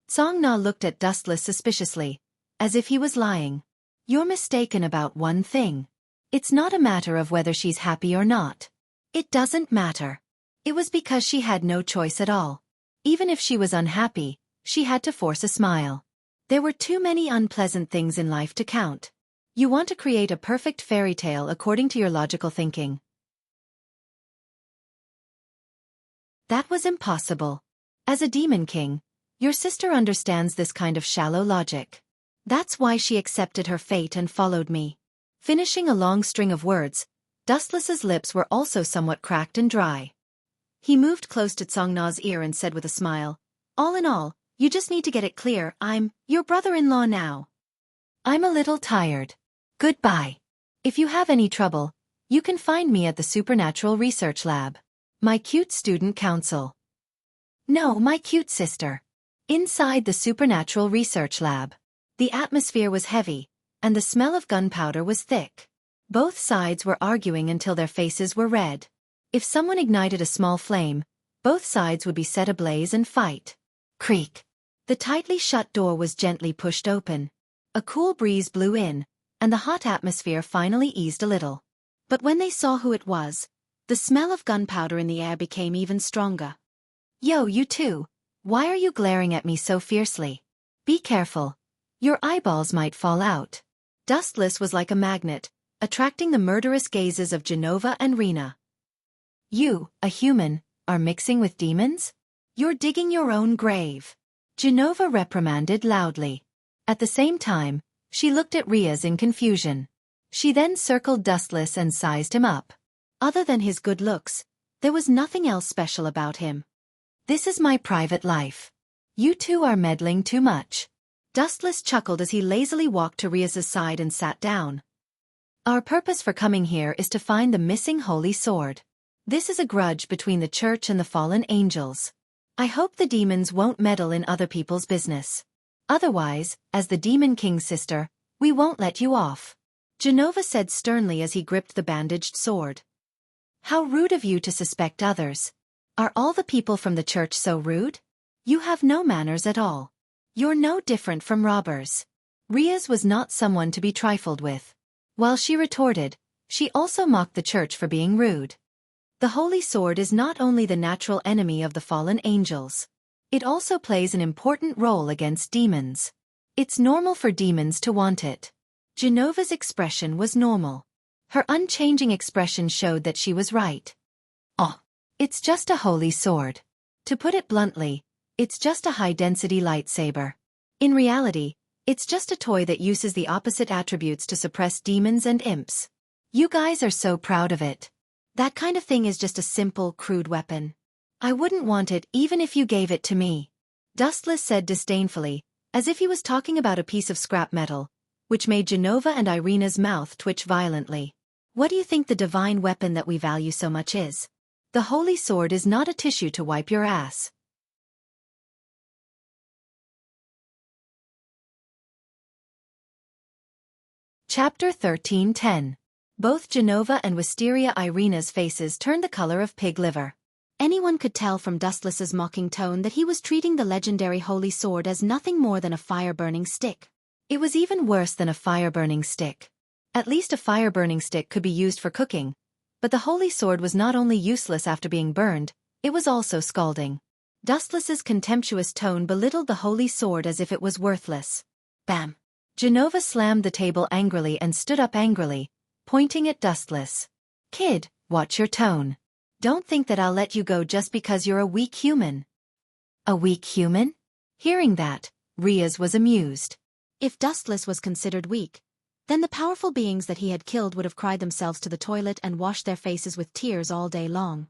Speaker 1: Song Na looked at Dustless suspiciously, as if he was lying. You're mistaken about one thing. It's not a matter of whether she's happy or not. It doesn't matter. It was because she had no choice at all. Even if she was unhappy, she had to force a smile. There were too many unpleasant things in life to count. You want to create a perfect fairy tale according to your logical thinking. That was impossible. As a demon king, your sister understands this kind of shallow logic. That's why she accepted her fate and followed me. Finishing a long string of words, Dustless's lips were also somewhat cracked and dry. He moved close to Song Na's ear and said with a smile, all in all, you just need to get it clear, I'm your brother-in-law now. I'm a little tired. Goodbye. If you have any trouble, you can find me at the Supernatural Research Lab. My cute student council. No, my cute sister. Inside the Supernatural Research Lab. The atmosphere was heavy, and the smell of gunpowder was thick. Both sides were arguing until their faces were red. If someone ignited a small flame, both sides would be set ablaze and fight. Creak. The tightly shut door was gently pushed open. A cool breeze blew in, and the hot atmosphere finally eased a little. But when they saw who it was, the smell of gunpowder in the air became even stronger. Yo, you two. Why are you glaring at me so fiercely? Be careful. Your eyeballs might fall out. Dustless was like a magnet, attracting the murderous gazes of Genova and Rena. You, a human, are mixing with demons? You're digging your own grave. Genova reprimanded loudly. At the same time, she looked at Rias in confusion. She then circled Dustless and sized him up. Other than his good looks, there was nothing else special about him. This is my private life. You two are meddling too much. Dustless chuckled as he lazily walked to Rias's side and sat down. Our purpose for coming here is to find the missing holy sword. This is a grudge between the church and the fallen angels. I hope the demons won't meddle in other people's business. Otherwise, as the Demon King's sister, we won't let you off. Genova said sternly as he gripped the bandaged sword. How rude of you to suspect others. Are all the people from the church so rude? You have no manners at all. You're no different from robbers. Rias was not someone to be trifled with. While she retorted, she also mocked the church for being rude. The holy sword is not only the natural enemy of the fallen angels. It also plays an important role against demons. It's normal for demons to want it. Genova's expression was normal. Her unchanging expression showed that she was right. Oh, it's just a holy sword. To put it bluntly, it's just a high-density lightsaber. In reality, it's just a toy that uses the opposite attributes to suppress demons and imps. You guys are so proud of it. That kind of thing is just a simple, crude weapon. I wouldn't want it even if you gave it to me. Dustless said disdainfully, as if he was talking about a piece of scrap metal, which made Genova and Irina's mouth twitch violently. What do you think the divine weapon that we value so much is? The holy sword is not a tissue to wipe your ass. Chapter 13:10. Both Genova and Wisteria Irina's faces turned the color of pig liver.
Speaker 2: Anyone could tell from Dustless's mocking tone that he was treating the legendary holy sword as nothing more than a fire-burning stick.
Speaker 1: It was even worse than a fire-burning stick. At least a fire-burning stick could be used for cooking, but the holy sword was not only useless after being burned, it was also scalding. Dustless's contemptuous tone belittled the holy sword as if it was worthless. Bam! Genova slammed the table angrily and stood up angrily, pointing at Dustless. Kid, watch your tone. Don't think that I'll let you go just because you're a weak human. A weak human? Hearing that, Rias was amused.
Speaker 2: If Dustless was considered weak, Then the powerful beings that he had killed would have cried themselves to the toilet and washed their faces with tears all day long.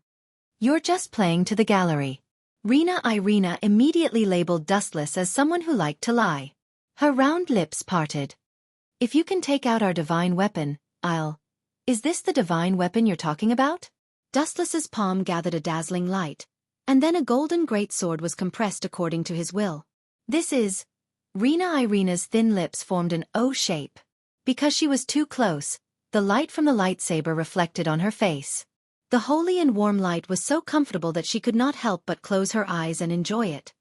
Speaker 1: You're just playing to the gallery. Rena Irina immediately labeled Dustless as someone who liked to lie. Her round lips parted. If you can take out our divine weapon, I'll... Is this the divine weapon you're talking about?
Speaker 2: Dustless's palm gathered a dazzling light, and then a golden greatsword was compressed according to his will.
Speaker 1: This is... Rena Irina's thin lips formed an O shape. Because she was too close, the light from the lightsaber reflected on her face. The holy and warm light was so comfortable that she could not help but close her eyes and enjoy it.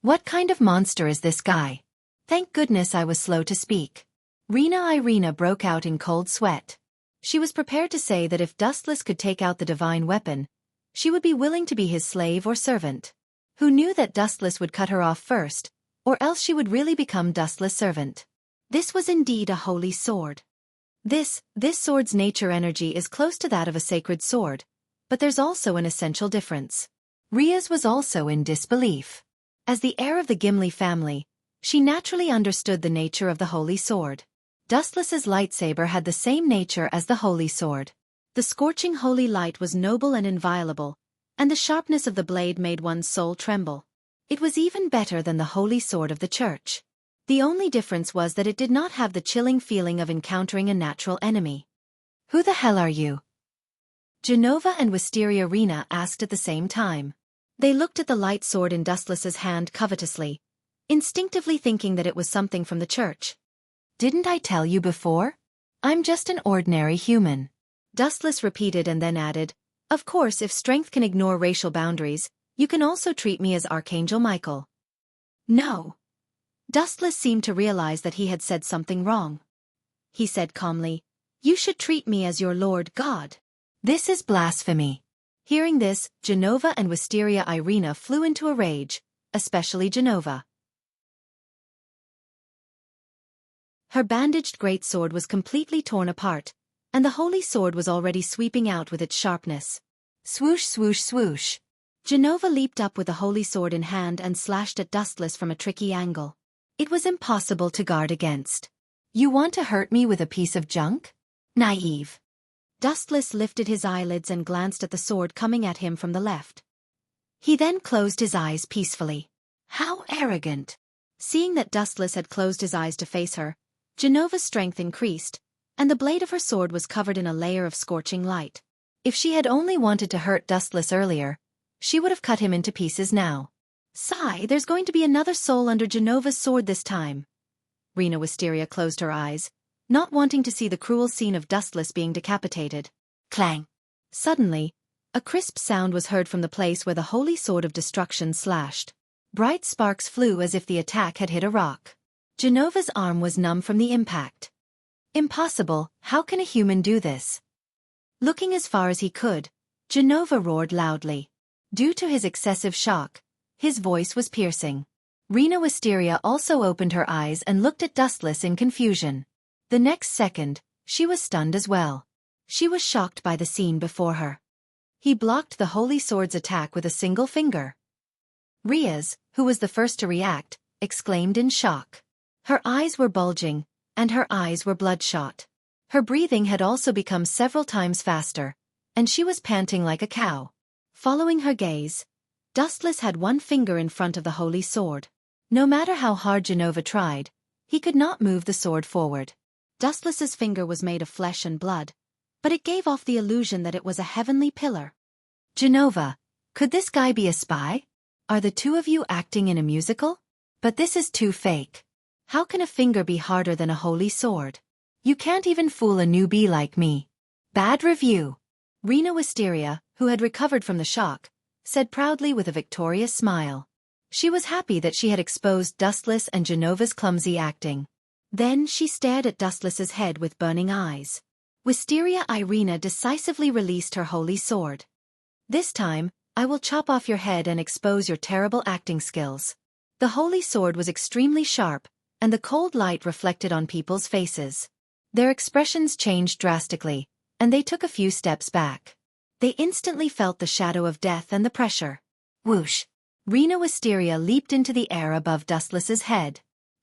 Speaker 1: What kind of monster is this guy? Thank goodness I was slow to speak. Rena Irina broke out in cold sweat. She was prepared to say that if Dustless could take out the divine weapon, she would be willing to be his slave or servant. Who knew that Dustless would cut her off first, or else she would really become Dustless' servant.
Speaker 2: This was indeed a holy sword.
Speaker 1: This sword's nature energy is close to that of a sacred sword, but there's also an essential difference. Riaz was also in disbelief. As the heir of the Gimli family, she naturally understood the nature of the holy sword. Dustless's lightsaber had the same nature as the holy sword.
Speaker 2: The scorching holy light was noble and inviolable, and the sharpness of the blade made one's soul tremble.
Speaker 1: It was even better than the holy sword of the church. The only difference was that it did not have the chilling feeling of encountering a natural enemy. Who the hell are you? Genova and Wisteria Rena asked at the same time. They looked at the light sword in Dustless's hand covetously, instinctively thinking that it was something from the church. Didn't I tell you before? I'm just an ordinary human. Dustless repeated and then added, of course if strength can ignore racial boundaries, you can also treat me as Archangel Michael.
Speaker 2: No.
Speaker 1: Dustless seemed to realize that he had said something wrong. He said calmly, you should treat me as your Lord God. This is blasphemy. Hearing this, Genova and Wisteria Irina flew into a rage, especially Genova. Her bandaged greatsword was completely torn apart, and the holy sword was already sweeping out with its sharpness. Swoosh, swoosh, swoosh. Genova leaped up with the holy sword in hand and slashed at Dustless from a tricky angle. It was impossible to guard against. You want to hurt me with a piece of junk? Naive. Dustless lifted his eyelids and glanced at the sword coming at him from the left. He then closed his eyes peacefully. How arrogant! Seeing that Dustless had closed his eyes to face her, Genova's strength increased, and the blade of her sword was covered in a layer of scorching light. If she had only wanted to hurt Dustless earlier, she would have cut him into pieces now. Sigh, there's going to be another soul under Genova's sword this time. Rena Wisteria closed her eyes, not wanting to see the cruel scene of Dustless being decapitated. Clang! Suddenly, a crisp sound was heard from the place where the holy sword of destruction slashed. Bright sparks flew as if the attack had hit a rock. Genova's arm was numb from the impact. Impossible, how can a human do this? Looking as far as he could, Genova roared loudly. Due to his excessive shock, his voice was piercing. Rena Wisteria also opened her eyes and looked at Dustless in confusion. The next second, she was stunned as well. She was shocked by the scene before her. He blocked the holy sword's attack with a single finger. Riaz, who was the first to react, exclaimed in shock. Her eyes were bulging, and her eyes were bloodshot. Her breathing had also become several times faster, and she was panting like a cow. Following her gaze, Dustless had one finger in front of the holy sword. No matter how hard Genova tried, he could not move the sword forward. Dustless's finger was made of flesh and blood, but it gave off the illusion that it was a heavenly pillar. Genova, could this guy be a spy? Are the two of you acting in a musical? But this is too fake. How can a finger be harder than a holy sword? You can't even fool a newbie like me. Bad review. Rena Wisteria, who had recovered from the shock, said proudly with a victorious smile. She was happy that she had exposed Dustless and Genova's clumsy acting. Then she stared at Dustless's head with burning eyes. Wisteria Irina decisively released her holy sword. This time, I will chop off your head and expose your terrible acting skills. The holy sword was extremely sharp, and the cold light reflected on people's faces. Their expressions changed drastically, and they took a few steps back. They instantly felt the shadow of death and the pressure. Whoosh! Rena Wisteria leaped into the air above Dustless's head.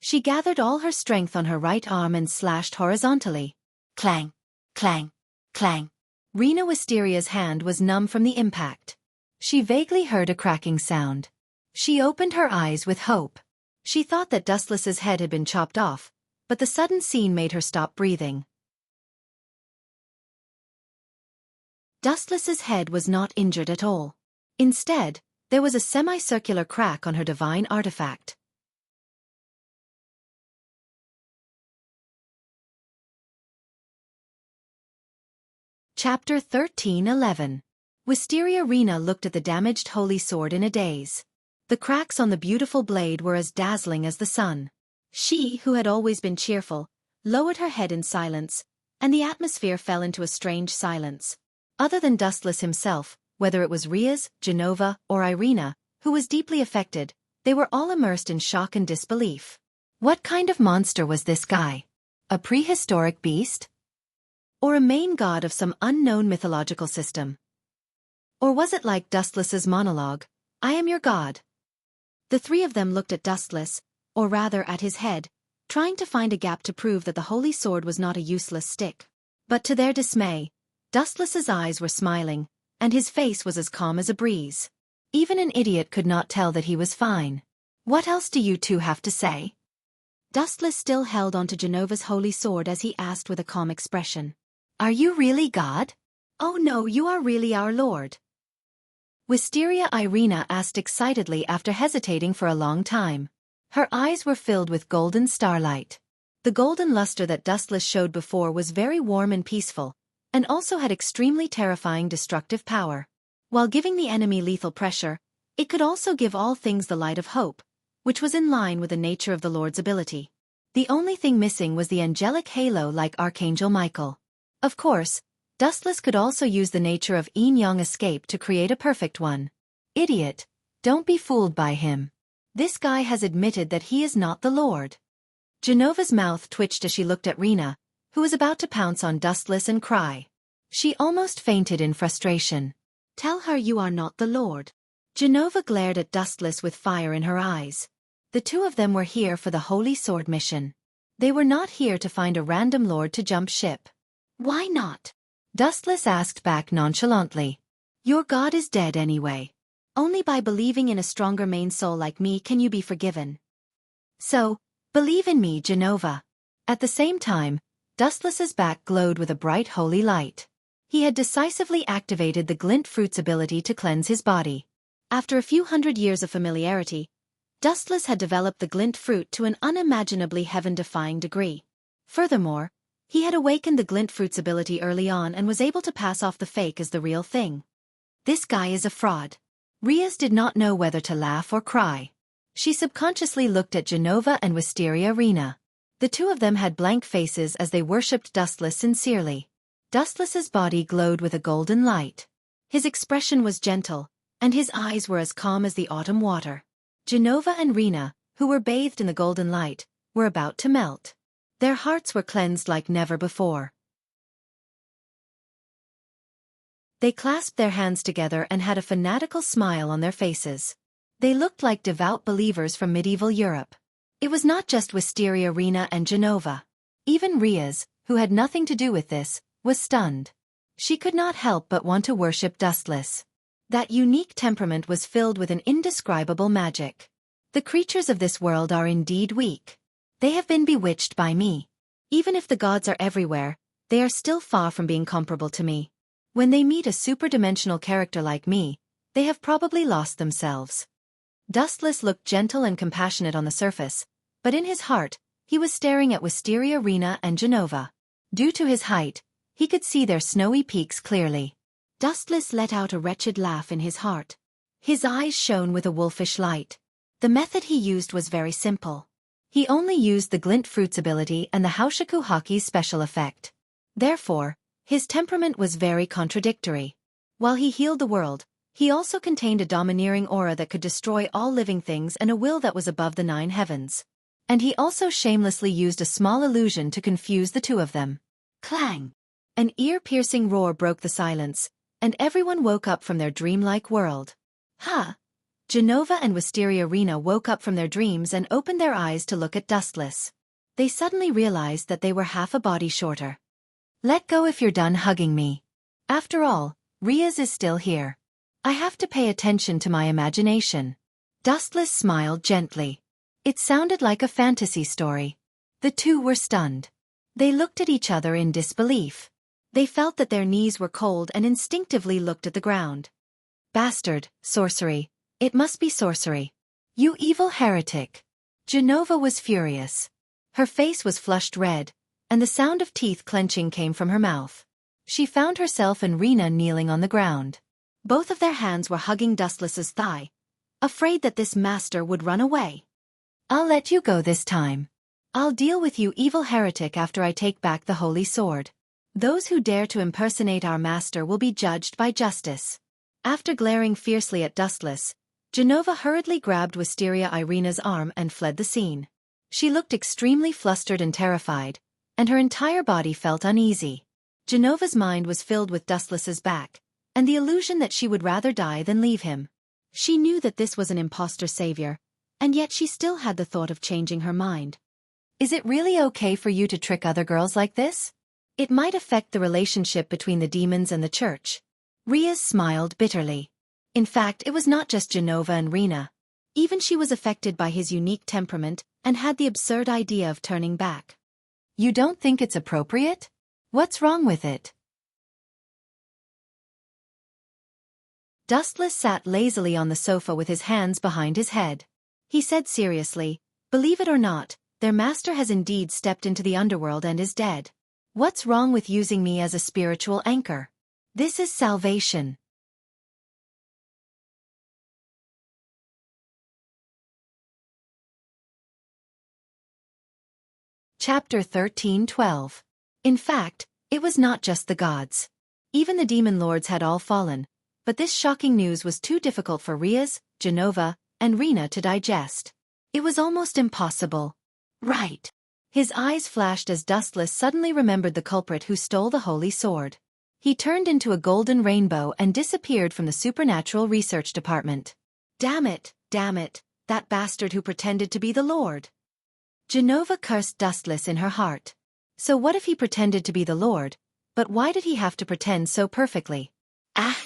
Speaker 2: She gathered all her strength on her right arm and slashed horizontally. Clang, clang, clang. Rena Wisteria's hand was numb from the impact. She vaguely heard a cracking sound. She opened her eyes with hope. She thought that Dustless's head had been chopped off, but the sudden scene made her stop breathing. Dustless's head was not injured at all. Instead, there was a semicircular crack on her divine artifact. Chapter 13:11. Wisteria Rena looked at the damaged holy sword in a daze. The cracks on the beautiful blade were as dazzling as the sun. She, who had always been cheerful, lowered her head in silence, and the atmosphere fell into a strange silence. Other than Dustless himself, whether it was Riaz, Genova, or Irina, who was deeply affected, they were all immersed in shock and disbelief. What kind of monster was this guy? A prehistoric beast? Or a main god of some unknown mythological system? Or was it like Dustless's monologue, "I am your god"? The three of them looked at Dustless, or rather at his head, trying to find a gap to prove that the holy sword was not a useless stick. But to their dismay, Dustless's eyes were smiling, and his face was as calm as a breeze. Even an idiot could not tell that he was fine. "What else do you two have to say?" Dustless still held onto Genova's holy sword as he asked with a calm expression. "Are you really God?" "Oh no, you are really our lord." Wisteria Irina asked excitedly after hesitating for a long time. Her eyes were filled with golden starlight. The golden luster that Dustless showed before was very warm and peaceful, and also had extremely terrifying destructive power. While giving the enemy lethal pressure, it could also give all things the light of hope, which was in line with the nature of the Lord's ability. The only thing missing was the angelic halo like Archangel Michael. Of course, Dustless could also use the nature of yin-yang escape to create a perfect one. Idiot, don't be fooled by him. This guy has admitted that he is not the Lord. Genova's mouth twitched as she looked at Rena, who was about to pounce on Dustless and cry. She almost fainted in frustration. "Tell her you are not the Lord." Genova glared at Dustless with fire in her eyes. The two of them were here for the Holy Sword mission. They were not here to find a random lord to jump ship. "Why not?" Dustless asked back nonchalantly. "Your god is dead anyway. Only by believing in a stronger main soul like me can you be forgiven. So, believe in me, Genova." At the same time, Dustless's back glowed with a bright holy light. He had decisively activated the glint fruit's ability to cleanse his body. After a few hundred years of familiarity, Dustless had developed the glint fruit to an unimaginably heaven-defying degree. Furthermore, he had awakened the glint fruit's ability early on and was able to pass off the fake as the real thing. This guy is a fraud. Riaz did not know whether to laugh or cry. She subconsciously looked at Genova and Wisteria Rena. The two of them had blank faces as they worshipped Dustless sincerely. Dustless's body glowed with a golden light. His expression was gentle, and his eyes were as calm as the autumn water. Genova and Rena, who were bathed in the golden light, were about to melt. Their hearts were cleansed like never before. They clasped their hands together and had a fanatical smile on their faces. They looked like devout believers from medieval Europe. It was not just Wisteria Rena and Genova. Even Riaz, who had nothing to do with this, was stunned. She could not help but want to worship Dustless. That unique temperament was filled with an indescribable magic. The creatures of this world are indeed weak. They have been bewitched by me. Even if the gods are everywhere, they are still far from being comparable to me. When they meet a superdimensional character like me, they have probably lost themselves. Dustless looked gentle and compassionate on the surface, but in his heart, he was staring at Wisteria Rena and Genova. Due to his height, he could see their snowy peaks clearly. Dustless let out a wretched laugh in his heart. His eyes shone with a wolfish light. The method he used was very simple. He only used the glint fruit's ability and the Haushaku Haki's special effect. Therefore, his temperament was very contradictory. While he healed the world, he also contained a domineering aura that could destroy all living things and a will that was above the 9 heavens. And he also shamelessly used a small illusion to confuse the two of them. Clang! An ear-piercing roar broke the silence, and everyone woke up from their dreamlike world. "Ha! Genova and Wisteria Rena woke up from their dreams and opened their eyes to look at Dustless. They suddenly realized that they were half a body shorter.
Speaker 1: Let go if you're done hugging me. After all, Riaz is still here. I have to pay attention to my imagination. Dustless smiled gently. It sounded like a fantasy story. The two were stunned. They looked at each other in disbelief. They felt that their knees were cold and instinctively looked at the ground. Bastard, sorcery. It must be sorcery. You evil heretic. Genova was furious. Her face was flushed red, and the sound of teeth clenching came from her mouth. She found herself and Rena kneeling on the ground.
Speaker 2: Both of their hands were hugging Dustless's thigh, afraid that this master would run away.
Speaker 1: I'll let you go this time. I'll deal with you evil heretic after I take back the holy sword.
Speaker 2: Those who dare to impersonate our master will be judged by justice. After glaring fiercely at Dustless, Genova hurriedly grabbed Wisteria Irena's arm and fled the scene. She looked extremely flustered and terrified, and her entire body felt uneasy. Genova's mind was filled with Dustless's back, and the illusion that she would rather die than leave him. She knew that this was an imposter savior, and yet she still had the thought of changing her mind.
Speaker 1: Is it really okay for you to trick other girls like this?
Speaker 2: It might affect the relationship between the demons and the church.
Speaker 1: Riaz smiled bitterly.
Speaker 2: In fact, it was not just Genova and Rena. Even she was affected by his unique temperament and had the absurd idea of turning back.
Speaker 1: You don't think it's appropriate? What's wrong with it?
Speaker 2: Dustless sat lazily on the sofa with his hands behind his head. He said seriously, "Believe it or not, their master has indeed stepped into the underworld and is dead. What's wrong with using me as a spiritual anchor? This is salvation."
Speaker 1: Chapter 13:12.
Speaker 2: In fact, it was not just the gods. Even the demon lords had all fallen, but this shocking news was too difficult for Riaz, Genova, and Rena to digest. It was almost impossible.
Speaker 1: Right.
Speaker 2: His eyes flashed as Dustless suddenly remembered the culprit who stole the holy sword. He turned into a golden rainbow and disappeared from the supernatural research department. Damn it, that bastard who pretended to be the Lord. Genova cursed Dustless in her heart. So what if he pretended to be the Lord, but why did he have to pretend so perfectly? Ah!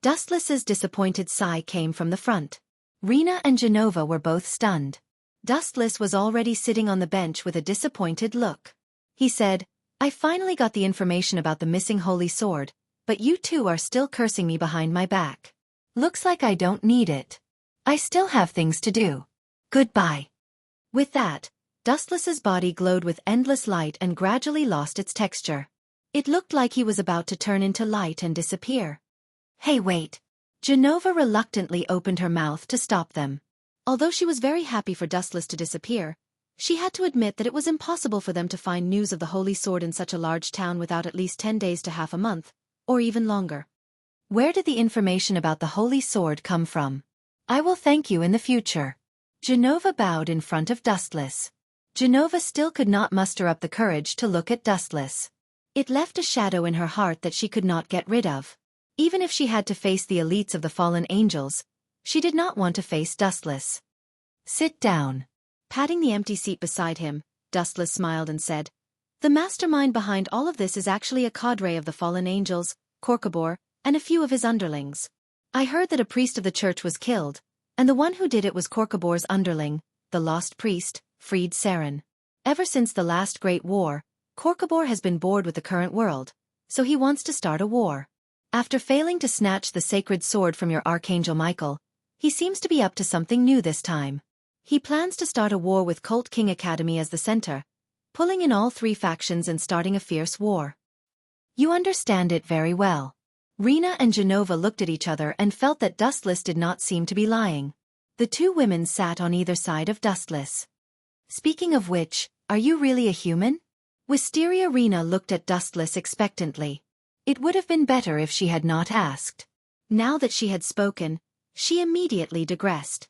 Speaker 2: Dustless's disappointed sigh came from the front. Rena and Genova were both stunned. Dustless was already sitting on the bench with a disappointed look. He said, "I finally got the information about the missing holy sword, but you two are still cursing me behind my back.
Speaker 1: Looks like I don't need it. I still have things to do. Goodbye."
Speaker 2: With that, Dustless's body glowed with endless light and gradually lost its texture. It looked like he was about to turn into light and disappear.
Speaker 1: Hey, wait.
Speaker 2: Genova reluctantly opened her mouth to stop them. Although she was very happy for Dustless to disappear, she had to admit that it was impossible for them to find news of the holy sword in such a large town without at least 10 days to half a month, or even longer.
Speaker 1: Where did the information about the holy sword come from? I will thank you in the future.
Speaker 2: Genova bowed in front of Dustless. Genova still could not muster up the courage to look at Dustless. It left a shadow in her heart that she could not get rid of. Even if she had to face the elites of the fallen angels, she did not want to face Dustless.
Speaker 1: Sit down.
Speaker 2: Patting the empty seat beside him, Dustless smiled and said, "The mastermind behind all of this is actually a cadre of the fallen angels, Korkabor, and a few of his underlings. I heard that a priest of the church was killed, and the one who did it was Korkabor's underling, the lost priest, Freed Saren. Ever since the last great war, Korkabor has been bored with the current world, so he wants to start a war. After failing to snatch the sacred sword from your Archangel Michael, he seems to be up to something new this time. He plans to start a war with Cult King Academy as the center, pulling in all three factions and starting a fierce war."
Speaker 1: You understand it very well.
Speaker 2: Rena and Genova looked at each other and felt that Dustless did not seem to be lying. The two women sat on either side of Dustless.
Speaker 1: Speaking of which, are you really a human?
Speaker 2: Wisteria Rena looked at Dustless expectantly. It would have been better if she had not asked. Now that she had spoken, she immediately digressed.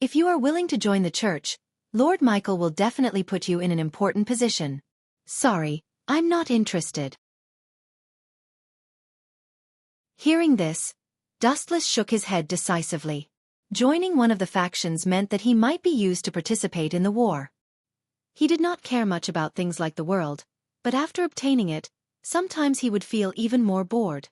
Speaker 2: "If you are willing to join the church, Lord Michael will definitely put you in an important position. Sorry, I'm not interested." Hearing this, Dustless shook his head decisively. Joining one of the factions meant that he might be used to participate in the war. He did not care much about things like the world, but after obtaining it, sometimes he would feel even more bored.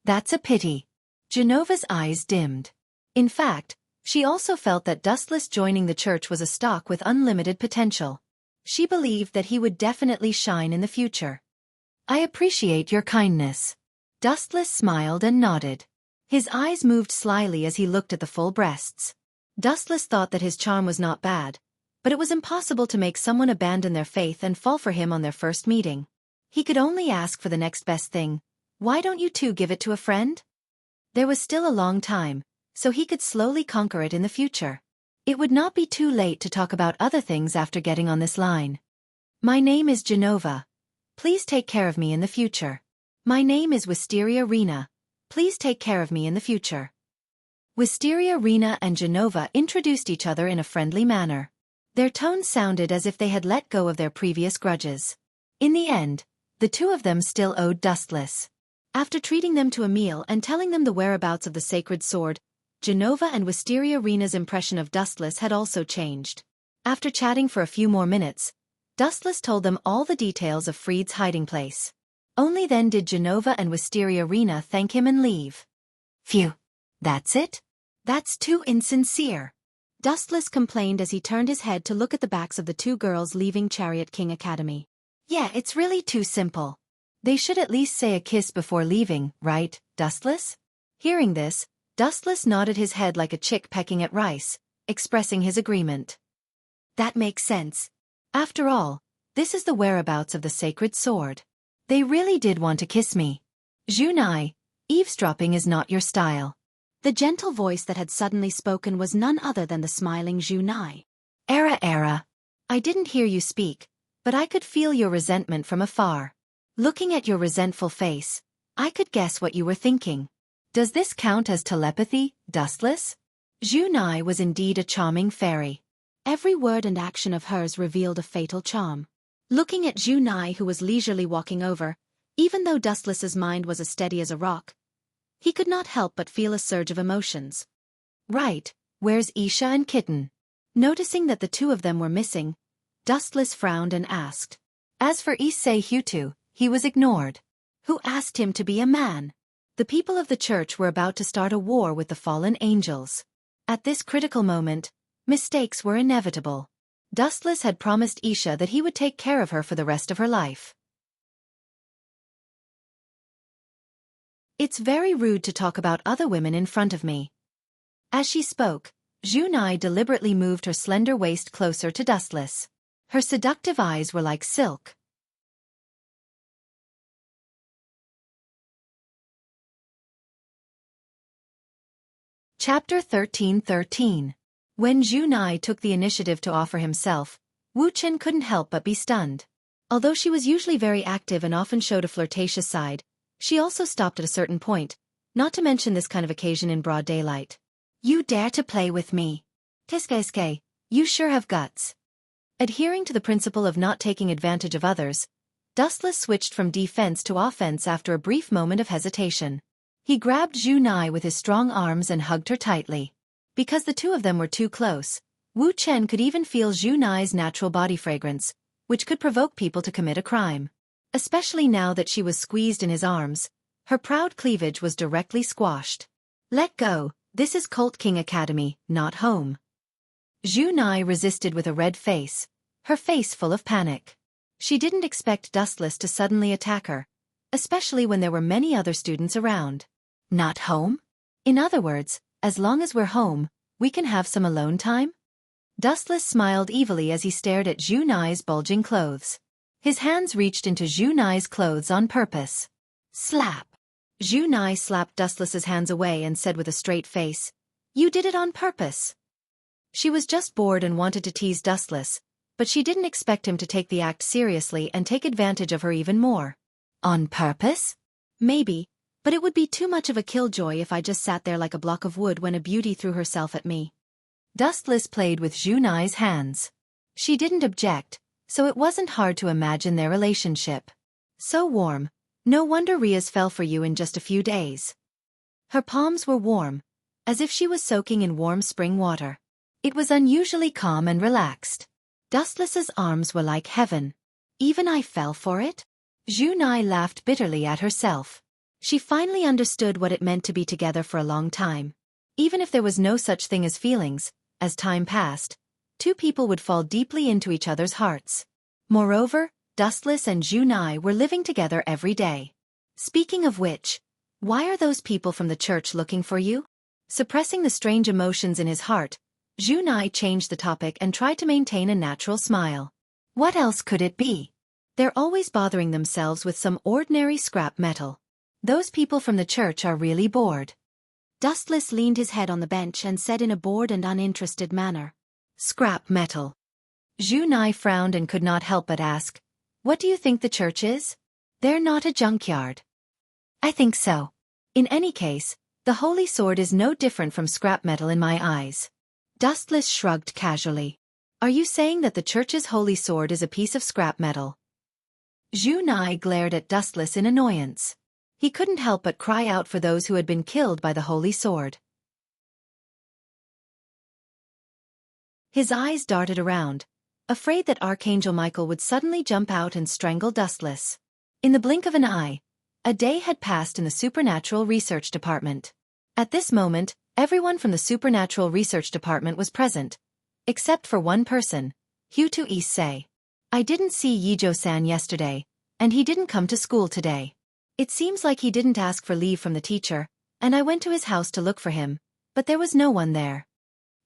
Speaker 1: That's a pity. Genova's eyes dimmed. In fact, she also felt that Dustless joining the church was a stock with unlimited potential. She believed that he would definitely shine in the future. I appreciate your kindness. Dustless smiled and nodded. His eyes moved slyly as he looked at the full breasts. Dustless thought that his charm was not bad, but it was impossible to make someone abandon their faith and fall for him on their first meeting. He could only ask for the next best thing. Why don't you two give it to a friend? There was still a long time, so he could slowly conquer it in the future. It would not be too late to talk about other things after getting on this line. My name is Genova. Please take care of me in the future. My name is Wisteria Rena. Please take care of me in the future. Wisteria Rena and Genova introduced each other in a friendly manner. Their tones sounded as if they had let go of their previous grudges. In the end, the two of them still owed Dustless. After treating them to a meal and telling them the whereabouts of the sacred sword, Genova and Wisteria Rena's impression of Dustless had also changed. After chatting for a few more minutes, Dustless told them all the details of Fried's hiding place. Only then did Genova and Wisteria Rena thank him and leave. Phew. That's it? That's too insincere.
Speaker 2: Dustless complained as he turned his head to look at the backs of the two girls leaving Chariot King Academy.
Speaker 1: Yeah, it's really too simple. They should at least say a kiss before leaving, right, Dustless? Hearing this, Dustless nodded his head like a chick pecking at rice, expressing his agreement. That makes sense. After all, this is the whereabouts of the sacred sword. They really did want to kiss me. Junai, eavesdropping is not your style.
Speaker 2: The gentle voice that had suddenly spoken was none other than the smiling Junai.
Speaker 1: Era. I didn't hear you speak, but I could feel your resentment from afar. Looking at your resentful face, I could guess what you were thinking. Does this count as telepathy, Dustless? Junai was indeed a charming fairy.
Speaker 2: Every word and action of hers revealed a fatal charm. Looking at Junai, who was leisurely walking over, even though Dustless's mind was as steady as a rock, he could not help but feel a surge of emotions.
Speaker 1: Right, where's Isha and Kitten? Noticing that the two of them were missing, Dustless frowned and asked. As for Issei Hutu, he was ignored. Who asked him to be a man? The people of the church were about to start a war with the fallen angels. At this critical moment, mistakes were inevitable. Dustless had promised Isha that he would take care of her for the rest of her life. It's very rude to talk about other women in front of me. As she spoke, Junai deliberately moved her slender waist closer to Dustless. Her seductive eyes were like silk. Chapter 13:13. When Junai took the initiative to offer himself, Wuchen couldn't help but be stunned. Although she was usually very active and often showed a flirtatious side, she also stopped at a certain point, not to mention this kind of occasion in broad daylight. You dare to play with me? Tiskeske, you sure have guts. Adhering to the principle of not taking advantage of others, Dustless switched from defense to offense after a brief moment of hesitation. He grabbed Junai with his strong arms and hugged her tightly. Because the two of them were too close, Wu Chen could even feel Junai's natural body fragrance, which could provoke people to commit a crime. Especially now that she was squeezed in his arms, her proud cleavage was directly squashed. Let go, this is Cult King Academy, not home. Junai resisted with a red face, her face full of panic. She didn't expect Dustless to suddenly attack her, especially when there were many other students around. Not home? In other words, as long as we're home, we can have some alone time? Dustless smiled evilly as he stared at Junai's bulging clothes. His hands reached into Junai's clothes on purpose. Slap! Junai slapped Dustless's hands away and said with a straight face, "You did it on purpose." She was just bored and wanted to tease Dustless, but she didn't expect him to take the act seriously and take advantage of her even more. On purpose? Maybe, but it would be too much of a killjoy if I just sat there like a block of wood when a beauty threw herself at me. Dustless played with Junai's hands. She didn't object, so it wasn't hard to imagine their relationship. So warm, no wonder Rias fell for you in just a few days.
Speaker 2: Her palms were warm, as if she was soaking in warm spring water. It was unusually calm and relaxed. Dustless's arms were like heaven. Even I fell for it? Zhu Nai laughed bitterly at herself. She finally understood what it meant to be together for a long time. Even if there was no such thing as feelings, as time passed, two people would fall deeply into each other's hearts. Moreover, Dustless and Zhu Nai were living together every day. Speaking of which, why are those people from the church looking for you? Suppressing the strange emotions in his heart, Zhu Nai changed the topic and tried to maintain a natural smile. What else could it be? They're always bothering themselves with some ordinary scrap metal. Those people from the church are really bored. Dustless leaned his head on the bench and said in a bored and uninterested manner, "Scrap metal." Zhu Nai frowned and could not help but ask, "What do you think the church is?" "They're not a junkyard." "I think so. In any case, the holy sword is no different from scrap metal in my eyes." Dustless shrugged casually. "Are you saying that the church's holy sword is a piece of scrap metal?" Zhu Nai glared at Dustless in annoyance. He couldn't help but cry out for those who had been killed by the holy sword. His eyes darted around, afraid that Archangel Michael would suddenly jump out and strangle Dustless. In the blink of an eye, a day had passed in the Supernatural Research Department. At this moment, everyone from the Supernatural Research Department was present, except for one person, Hutu Issei. "I didn't see Yijo-san yesterday, and he didn't come to school today. It seems like he didn't ask for leave from the teacher, and I went to his house to look for him, but there was no one there."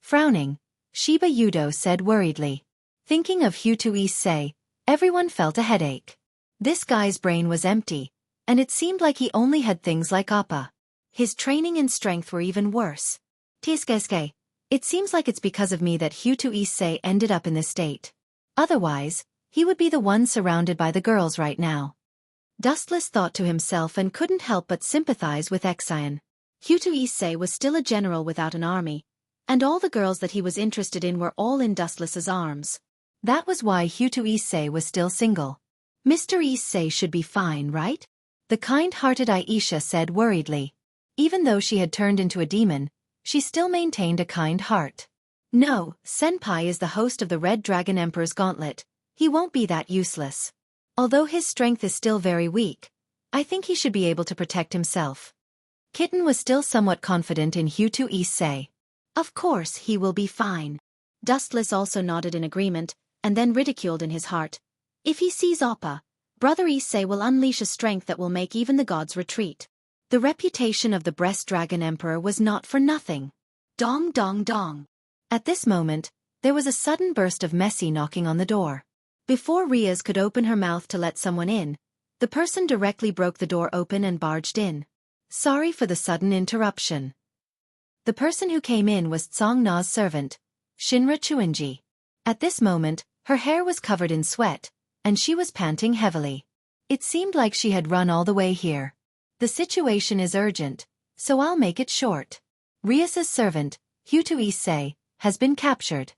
Speaker 2: Frowning, Shiba Yudo said worriedly. Thinking of Hutu Issei, everyone felt a headache. This guy's brain was empty, and it seemed like he only had things like Appa. His training and strength were even worse. Tiskeske, it seems like it's because of me that Hutu Issei ended up in this state. Otherwise, he would be the one surrounded by the girls right now. Dustless thought to himself and couldn't help but sympathize with Exion. Hutu Issei was still a general without an army, and all the girls that he was interested in were all in Dustless's arms. That was why Hutu Issei was still single. "Mr. Issei should be fine, right?" the kind-hearted Aisha said worriedly. Even though she had turned into a demon, she still maintained a kind heart. "No, Senpai is the host of the Red Dragon Emperor's Gauntlet. He won't be that useless. Although his strength is still very weak, I think he should be able to protect himself." Kitten was still somewhat confident in Hutu Issei. "Of course he will be fine." Dustless also nodded in agreement, and then ridiculed in his heart. "If he sees Appa, Brother Issei will unleash a strength that will make even the gods retreat." The reputation of the Breast Dragon Emperor was not for nothing. Dong dong dong. At this moment, there was a sudden burst of Messi knocking on the door. Before Riaz could open her mouth to let someone in, the person directly broke the door open and barged in. "Sorry for the sudden interruption." The person who came in was Tsong Na's servant, Shinra Chuanji. At this moment, her hair was covered in sweat, and she was panting heavily. It seemed like she had run all the way here. "The situation is urgent, so I'll make it short. Riaz's servant, Hutu Issei, has been captured."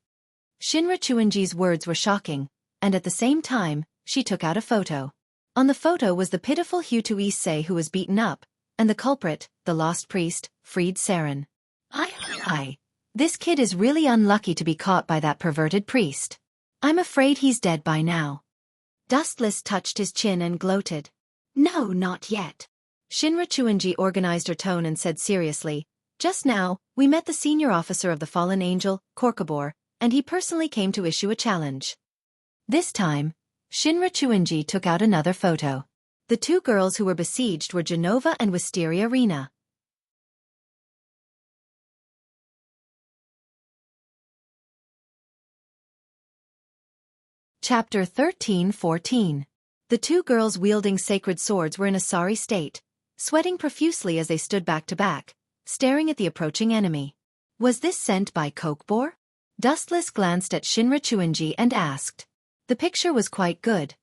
Speaker 2: Shinra Chuanji's words were shocking, and at the same time, she took out a photo. On the photo was the pitiful Hutu Issei who was beaten up, and the culprit, the lost priest, freed Saren. I. This kid is really unlucky to be caught by that perverted priest. I'm afraid he's dead by now. Dustless touched his chin and gloated. "No, not yet." Shinra Chuanji organized her tone and said seriously, "Just now, we met the senior officer of the fallen angel, Korkabor, and he personally came to issue a challenge." This time, Shinra Chuanji took out another photo. The two girls who were besieged were Genova and Wisteria Rena. Chapter 13-14. The two girls wielding sacred swords were in a sorry state, sweating profusely as they stood back to back, staring at the approaching enemy. Was this sent by Kokbor? Dustless glanced at Shinra Chuanji and asked. The picture was quite good.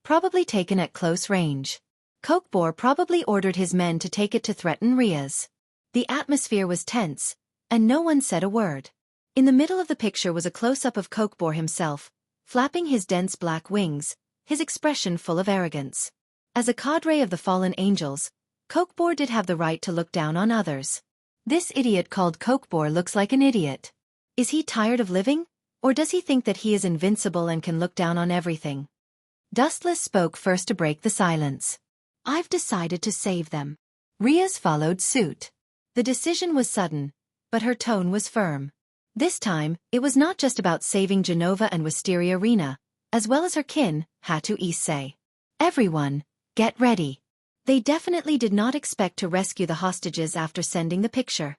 Speaker 2: Probably taken at close range. Kokbor probably ordered his men to take it to threaten Riaz. The atmosphere was tense, and no one said a word. In the middle of the picture was a close-up of Kokbor himself, flapping his dense black wings, his expression full of arrogance. As a cadre of the fallen angels,
Speaker 1: Kokbor did have the right to look down on others. This idiot called Kokbor looks like an idiot. Is he tired of living? Or does he think that he is invincible and can look down on everything? Dustless spoke first to break the silence.
Speaker 2: I've decided to save them.
Speaker 1: Riaz followed suit. The decision was sudden, but her tone was firm. This time, it was not just about saving Genova and Wisteria Rena, as well as her kin, Hatu Issei. Everyone, get ready. They definitely did not expect to rescue the hostages after sending the picture.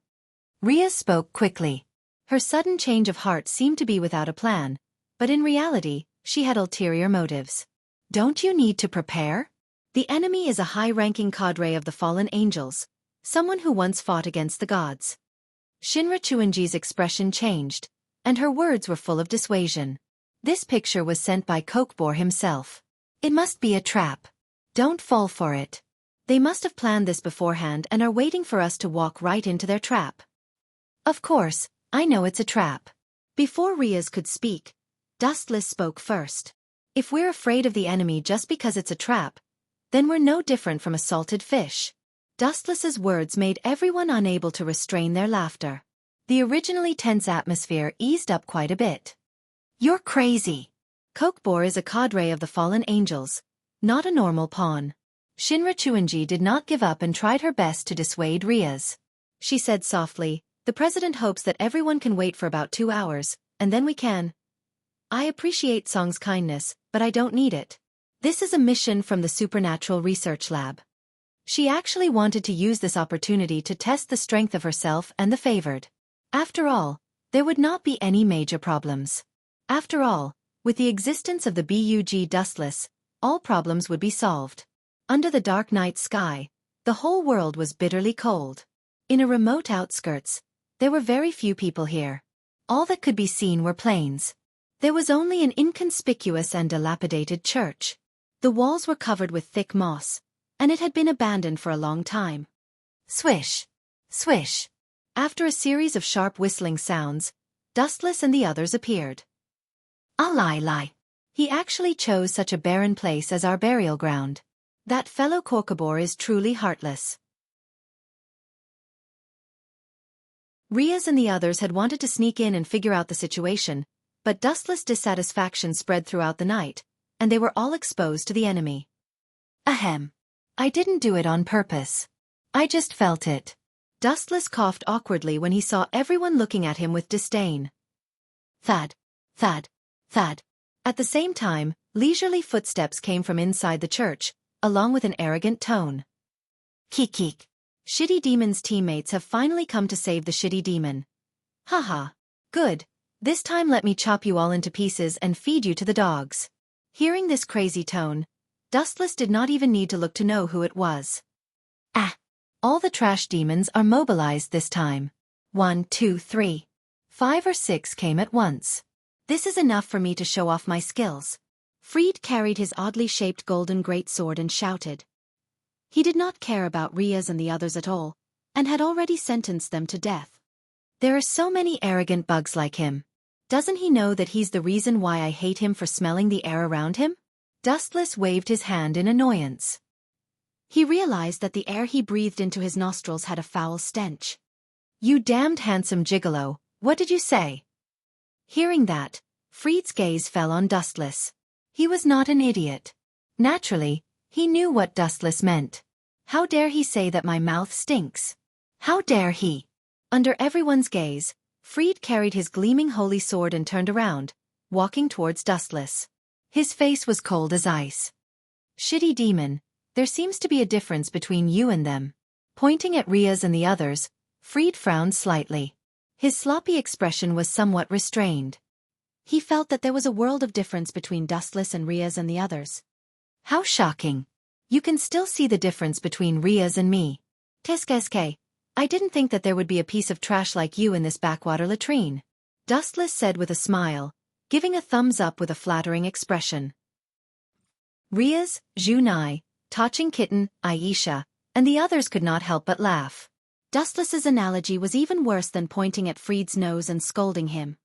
Speaker 1: Riaz spoke quickly. Her sudden change of heart seemed to be without a plan, but in reality, she had ulterior motives. Don't you need to prepare? The enemy is a high-ranking cadre of the fallen angels, someone who once fought against the gods. Shinra Chuanji's expression changed, and her words were full of dissuasion. This picture was sent by Kokbor himself. It must be a trap. Don't fall for it. They must have planned this beforehand and are waiting for us to walk right into their trap. Of course, I know it's a trap.
Speaker 2: Before Riaz could speak, Dustless spoke first.
Speaker 1: If we're afraid of the enemy just because it's a trap, then we're no different from a salted fish. Dustless's words made everyone unable to restrain their laughter. The originally tense atmosphere eased up quite a bit. You're crazy. Kokbor is a cadre of the fallen angels, not a normal pawn. Shinra Chuanji did not give up and tried her best to dissuade Riaz. She said softly, the president hopes that everyone can wait for about 2 hours, and then we can. I appreciate Song's kindness, but I don't need it. This is a mission from the Supernatural Research Lab. She actually wanted to use this opportunity to test the strength of herself and the favored. After all, there would not be any major problems. After all, with the existence of the Bug Dustless, all problems would be solved. Under the dark night sky, the whole world was bitterly cold. In a remote outskirts, there were very few people here. All that could be seen were plains. There was only an inconspicuous and dilapidated church. The walls were covered with thick moss, and it had been abandoned for a long time. Swish! Swish! After a series of sharp whistling sounds, Dustless and the others appeared. Lie. He actually chose such a barren place as our burial ground. That fellow Kokbor is truly heartless. Riaz and the others had wanted to sneak in and figure out the situation, but Dustless' dissatisfaction spread throughout the night, and they were all exposed to the enemy. Ahem. I didn't do it on purpose. I just felt it. Dustless coughed awkwardly when he saw everyone looking at him with disdain. Thud. At the same time, leisurely footsteps came from inside the church, along with an arrogant tone. Kik. Shitty Demon's teammates have finally come to save the shitty demon. Haha. Good. This time let me chop you all into pieces and feed you to the dogs. Hearing this crazy tone, Dustless did not even need to look to know who it was. All the trash demons are mobilized this time. 1, 2, 3. 5 or 6 came at once. This is enough for me to show off my skills. Fried carried his oddly shaped golden greatsword and shouted. He did not care about Riaz and the others at all, and had already sentenced them to death. There are so many arrogant bugs like him. Doesn't he know that he's the reason why I hate him for smelling the air around him? Dustless waved his hand in annoyance. He realized that the air he breathed into his nostrils had a foul stench. You damned handsome gigolo, what did you say? Hearing that, Fried's gaze fell on Dustless. He was not an idiot. Naturally, he knew what Dustless meant. How dare he say that my mouth stinks? How dare he? Under everyone's gaze, Fried carried his gleaming holy sword and turned around, walking towards Dustless. His face was cold as ice. Shitty demon, there seems to be a difference between you and them. Pointing at Riaz and the others, Fried frowned slightly. His sloppy expression was somewhat restrained. He felt that there was a world of difference between Dustless and Riaz and the others. How shocking. You can still see the difference between Riaz and me. Teskeske, I didn't think that there would be a piece of trash like you in this backwater latrine. Dustless said with a smile, giving a thumbs up with a flattering expression. Riaz, Junai, Touching Kitten, Aisha, and the others could not help but laugh. Dustless's analogy was even worse than pointing at Fried's nose and scolding him.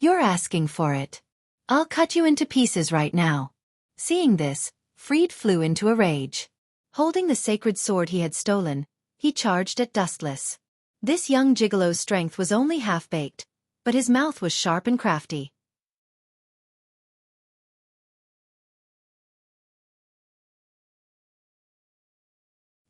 Speaker 1: You're asking for it. I'll cut you into pieces right now. Seeing this, Fried flew into a rage. Holding the sacred sword he had stolen, he charged at Dustless. This young gigolo's strength was only half-baked, but his mouth was sharp and crafty.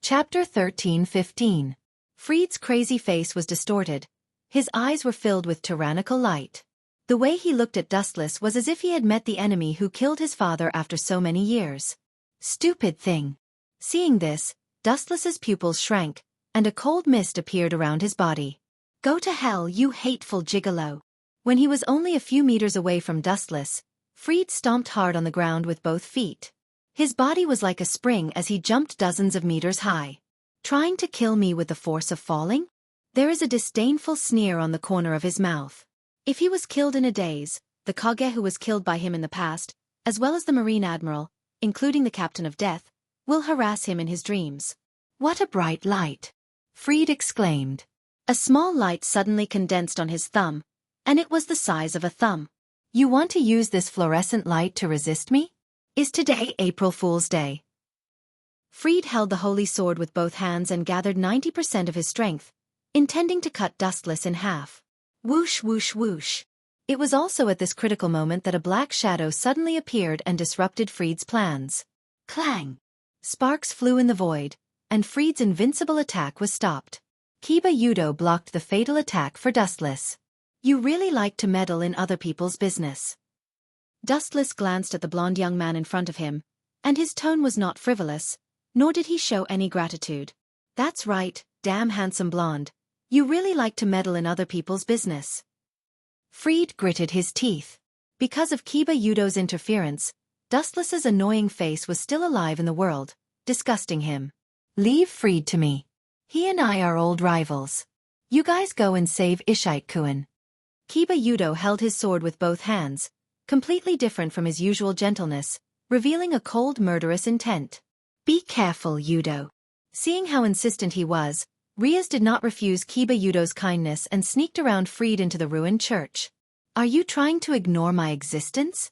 Speaker 1: Chapter 13-15. Freed's crazy face was distorted. His eyes were filled with tyrannical light. The way he looked at Dustless was as if he had met the enemy who killed his father after so many years. Stupid thing. Seeing this, Dustless's pupils shrank, and a cold mist appeared around his body. Go to hell, you hateful gigolo. When he was only a few meters away from Dustless, Freed stomped hard on the ground with both feet. His body was like a spring as he jumped dozens of meters high. Trying to kill me with the force of falling? There is a disdainful sneer on the corner of his mouth. If he was killed in a daze, the Kage who was killed by him in the past, as well as the Marine Admiral, including the Captain of Death, will harass him in his dreams. What a bright light! Freed exclaimed. A small light suddenly condensed on his thumb, and it was the size of a thumb. You want to use this fluorescent light to resist me? Is today April Fool's Day? Freed held the holy sword with both hands and gathered 90% of his strength, intending to cut Dustless in half. Whoosh whoosh whoosh. It was also at this critical moment that a black shadow suddenly appeared and disrupted Freed's plans. Clang! Sparks flew in the void, and Freed's invincible attack was stopped. Kiba Yudo blocked the fatal attack for Dustless. You really like to meddle in other people's business. Dustless glanced at the blonde young man in front of him, and his tone was not frivolous, nor did he show any gratitude. That's right, damn handsome blonde. You really like to meddle in other people's business. Freed gritted his teeth. Because of Kiba Yudo's interference, Dustless's annoying face was still alive in the world, disgusting him. Leave Freed to me. He and I are old rivals. You guys go and save Ishite-kun. Kiba Yudo held his sword with both hands, completely different from his usual gentleness, revealing a cold murderous intent. Be careful, Yudo. Seeing how insistent he was, Riaz did not refuse Kiba Yudo's kindness and sneaked around Freed into the ruined church. Are you trying to ignore my existence?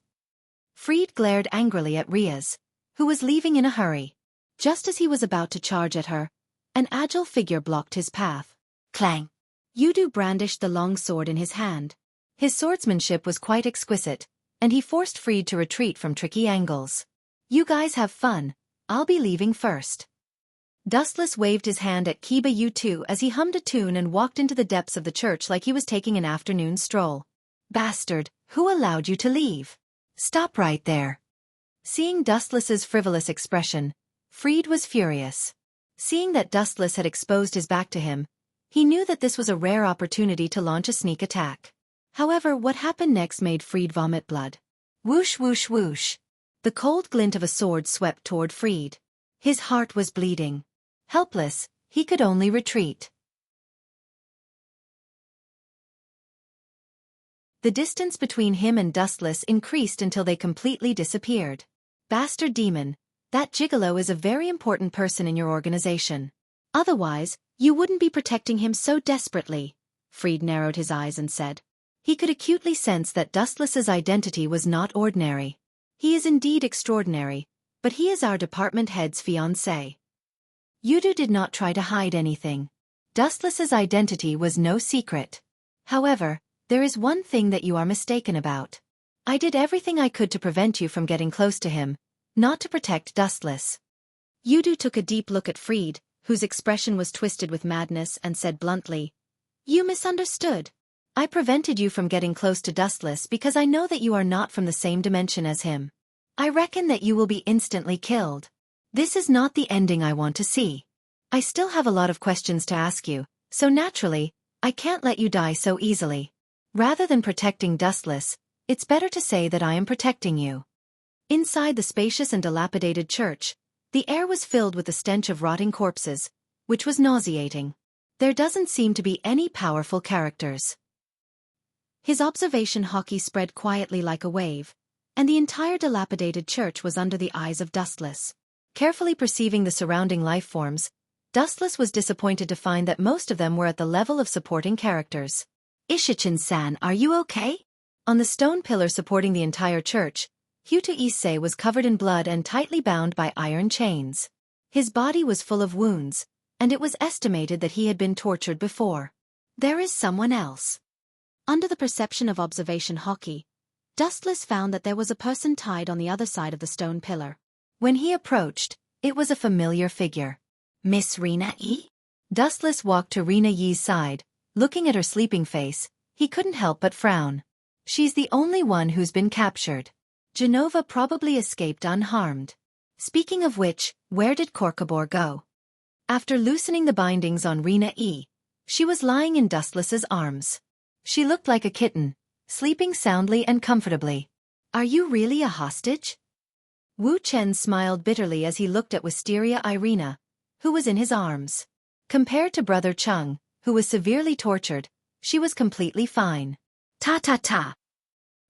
Speaker 1: Freed glared angrily at Riaz, who was leaving in a hurry. Just as he was about to charge at her, an agile figure blocked his path. Clang! Yudo brandished the long sword in his hand. His swordsmanship was quite exquisite, and he forced Freed to retreat from tricky angles. You guys have fun, I'll be leaving first. Dustless waved his hand at Kiba Yudo as he hummed a tune and walked into the depths of the church like he was taking an afternoon stroll. Bastard, who allowed you to leave? Stop right there. Seeing Dustless's frivolous expression, Freed was furious. Seeing that Dustless had exposed his back to him, he knew that this was a rare opportunity to launch a sneak attack. However, what happened next made Freed vomit blood. Whoosh whoosh whoosh. The cold glint of a sword swept toward Freed. His heart was bleeding. Helpless, he could only retreat. The distance between him and Dustless increased until they completely disappeared. Bastard demon, that gigolo is a very important person in your organization. Otherwise, you wouldn't be protecting him so desperately. Freed narrowed his eyes and said. He could acutely sense that Dustless's identity was not ordinary. He is indeed extraordinary, but he is our department head's fiancé. Yudo did not try to hide anything. Dustless's identity was no secret. However, there is one thing that you are mistaken about. I did everything I could to prevent you from getting close to him, not to protect Dustless. Yudo took a deep look at Freed, whose expression was twisted with madness, and said bluntly, You misunderstood. I prevented you from getting close to Dustless because I know that you are not from the same dimension as him. I reckon that you will be instantly killed. This is not the ending I want to see. I still have a lot of questions to ask you, so naturally, I can't let you die so easily. Rather than protecting Dustless, it's better to say that I am protecting you. Inside the spacious and dilapidated church, the air was filled with the stench of rotting corpses, which was nauseating. There doesn't seem to be any powerful characters. His observation hockey spread quietly like a wave, and the entire dilapidated church was under the eyes of Dustless. Carefully perceiving the surrounding life forms, Dustless was disappointed to find that most of them were at the level of supporting characters. Ishichin-san, are you okay? On the stone pillar supporting the entire church, Hyuta Issei was covered in blood and tightly bound by iron chains.
Speaker 2: His body was full of wounds, and it was estimated that he had been tortured before. There is someone else. Under the perception of observation hockey, Dustless found that there was a person tied on the other side of the stone pillar.
Speaker 1: When he approached, it was a familiar figure.
Speaker 2: Miss Rena Yi?
Speaker 1: Dustless walked to Rena Yi's side. Looking at her sleeping face, he couldn't help but frown. She's the only one who's been captured. Genova probably escaped unharmed. Speaking of which, where did Korkabor go? After loosening the bindings on Rena Yi, she was lying in Dustless's arms. She looked like a kitten, sleeping soundly and comfortably.
Speaker 2: Are you really a hostage?
Speaker 1: Wu Chen smiled bitterly as he looked at Wisteria Irina, who was in his arms. Compared to Brother Chung, who was severely tortured, she was completely fine.
Speaker 2: Ta-ta-ta.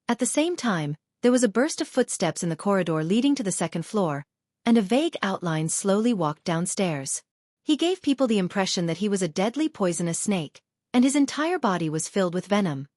Speaker 1: At the same time, there was a burst of footsteps in the corridor leading to the second floor, and a vague outline slowly walked downstairs. He gave people the impression that he was a deadly poisonous snake, and his entire body was filled with venom.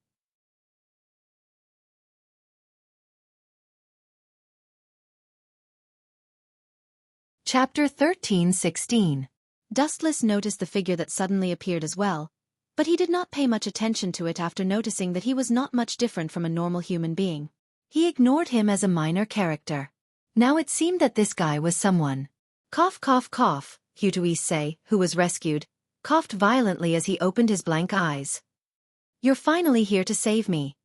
Speaker 1: Chapter 13:16.
Speaker 2: Dustless noticed the figure that suddenly appeared as well, but he did not pay much attention to it after noticing that he was not much different from a normal human being.
Speaker 1: He ignored him as a minor character. Now it seemed that this guy was someone. Cough cough cough, Hutu Issei, who was rescued, coughed violently as he opened his blank eyes. You're finally here to save me.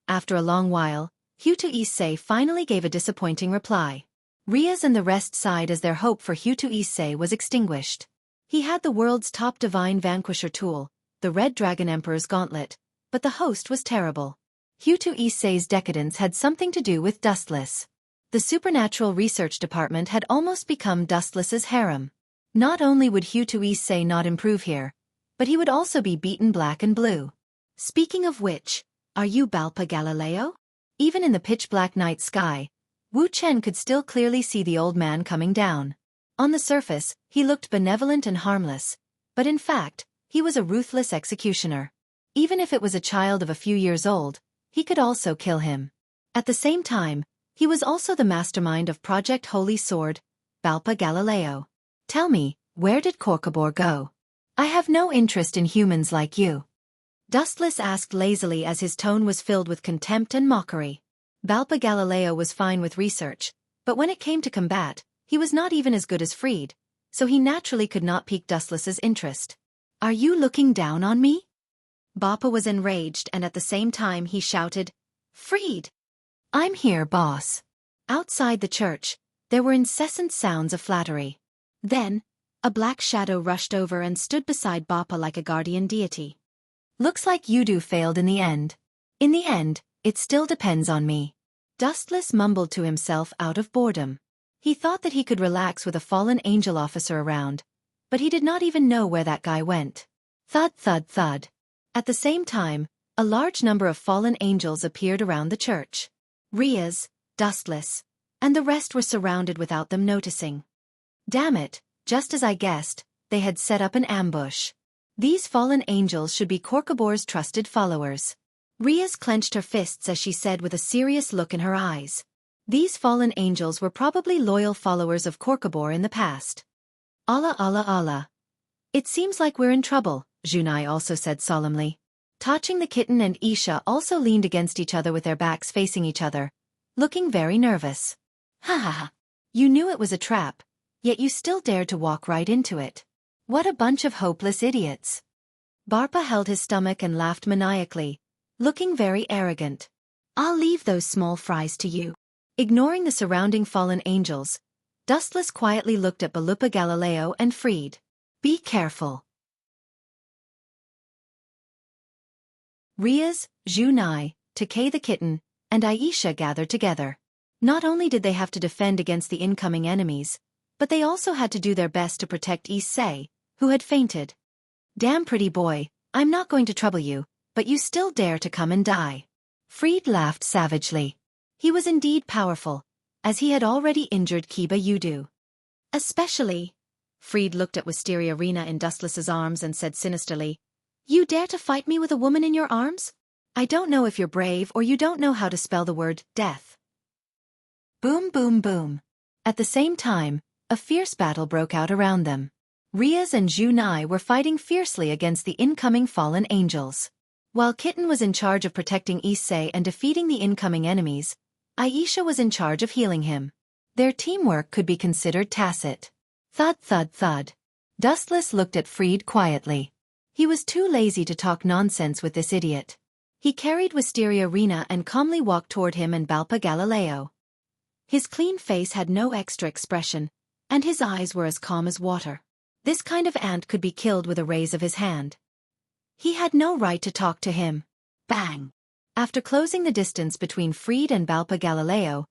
Speaker 1: After a long while, Hutu Issei finally gave a disappointing reply. Riaz and the rest sighed as their hope for Hutu Issei was extinguished. He had the world's top divine vanquisher tool, the Red Dragon Emperor's gauntlet, but the host was terrible. Hutu Issei's decadence had something to do with Dustless. The Supernatural Research Department had almost become Dustless's harem. Not only would Hutu Issei not improve here, but he would also be beaten black and blue.
Speaker 2: Speaking of which, are you Balpa Galileo?
Speaker 1: Even in the pitch-black night sky, Wu Chen could still clearly see the old man coming down. On the surface, he looked benevolent and harmless, but in fact, he was a ruthless executioner. Even if it was a child of a few years old, he could also kill him. At the same time, he was also the mastermind of Project Holy Sword, Balpa Galileo. Tell me, where did Korkabor go? I have no interest in humans like you. Dustless asked lazily as his tone was filled with contempt and mockery. Balpa Galileo was fine with research, but when it came to combat, he was not even as good as Freed, so he naturally could not pique Dustless's interest. Are you looking down on me?
Speaker 2: Balpa was enraged and at the same time he shouted, Freed!
Speaker 1: I'm here, boss. Outside the church, there were incessant sounds of flattery.
Speaker 2: Then, a black shadow rushed over and stood beside Balpa like a guardian deity.
Speaker 1: Looks like Yudu failed in the end. In the end, it still depends on me. Dustless mumbled to himself out of boredom. He thought that he could relax with a fallen angel officer around, but he did not even know where that guy went. Thud thud thud. At the same time, a large number of fallen angels appeared around the church. Riaz, Dustless, and the rest were surrounded without them noticing. Damn it, just as I guessed, they had set up an ambush. These fallen angels should be Korkabor's trusted followers. Riaz clenched her fists as she said with a serious look in her eyes. These fallen angels were probably loyal followers of Korkabor in the past. Allah Allah Allah. It seems like we're in trouble, Junai also said solemnly. Touching the kitten and Isha also leaned against each other with their backs facing each other, looking very nervous. Ha ha ha. You knew it was a trap, yet you still dared to walk right into it. What a bunch of hopeless idiots. Barpa held his stomach and laughed maniacally, looking very arrogant.
Speaker 2: I'll leave those small fries to you.
Speaker 1: Ignoring the surrounding fallen angels, Dustless quietly looked at Balupa Galileo and Freed. Be careful. Riaz, Junai, Takei the kitten, and Aisha gathered together. Not only did they have to defend against the incoming enemies, but they also had to do their best to protect Issei, who had fainted. Damn pretty boy, I'm not going to trouble you, but you still dare to come and die. Freed laughed savagely. He was indeed powerful, as he had already injured Kiba Yudu.
Speaker 2: Especially. Freed looked at Wisteria Rena in Dustless's arms and said sinisterly, You dare to fight me with a woman in your arms?
Speaker 1: I don't know if you're brave or you don't know how to spell the word death. Boom boom boom. At the same time, A fierce battle broke out around them. Riaz and Zhu Nai were fighting fiercely against the incoming fallen angels. While Kitten was in charge of protecting Issei and defeating the incoming enemies, Aisha was in charge of healing him. Their teamwork could be considered tacit. Thud thud thud. Dustless looked at Fried quietly. He was too lazy to talk nonsense with this idiot. He carried Wisteria Rena and calmly walked toward him and Balpa Galileo. His clean face had no extra expression, and his eyes were as calm as water. This kind of ant could be killed with a raise of his hand. He had no right to talk to him. Bang! After closing the distance between Fried and Balpa Galileo,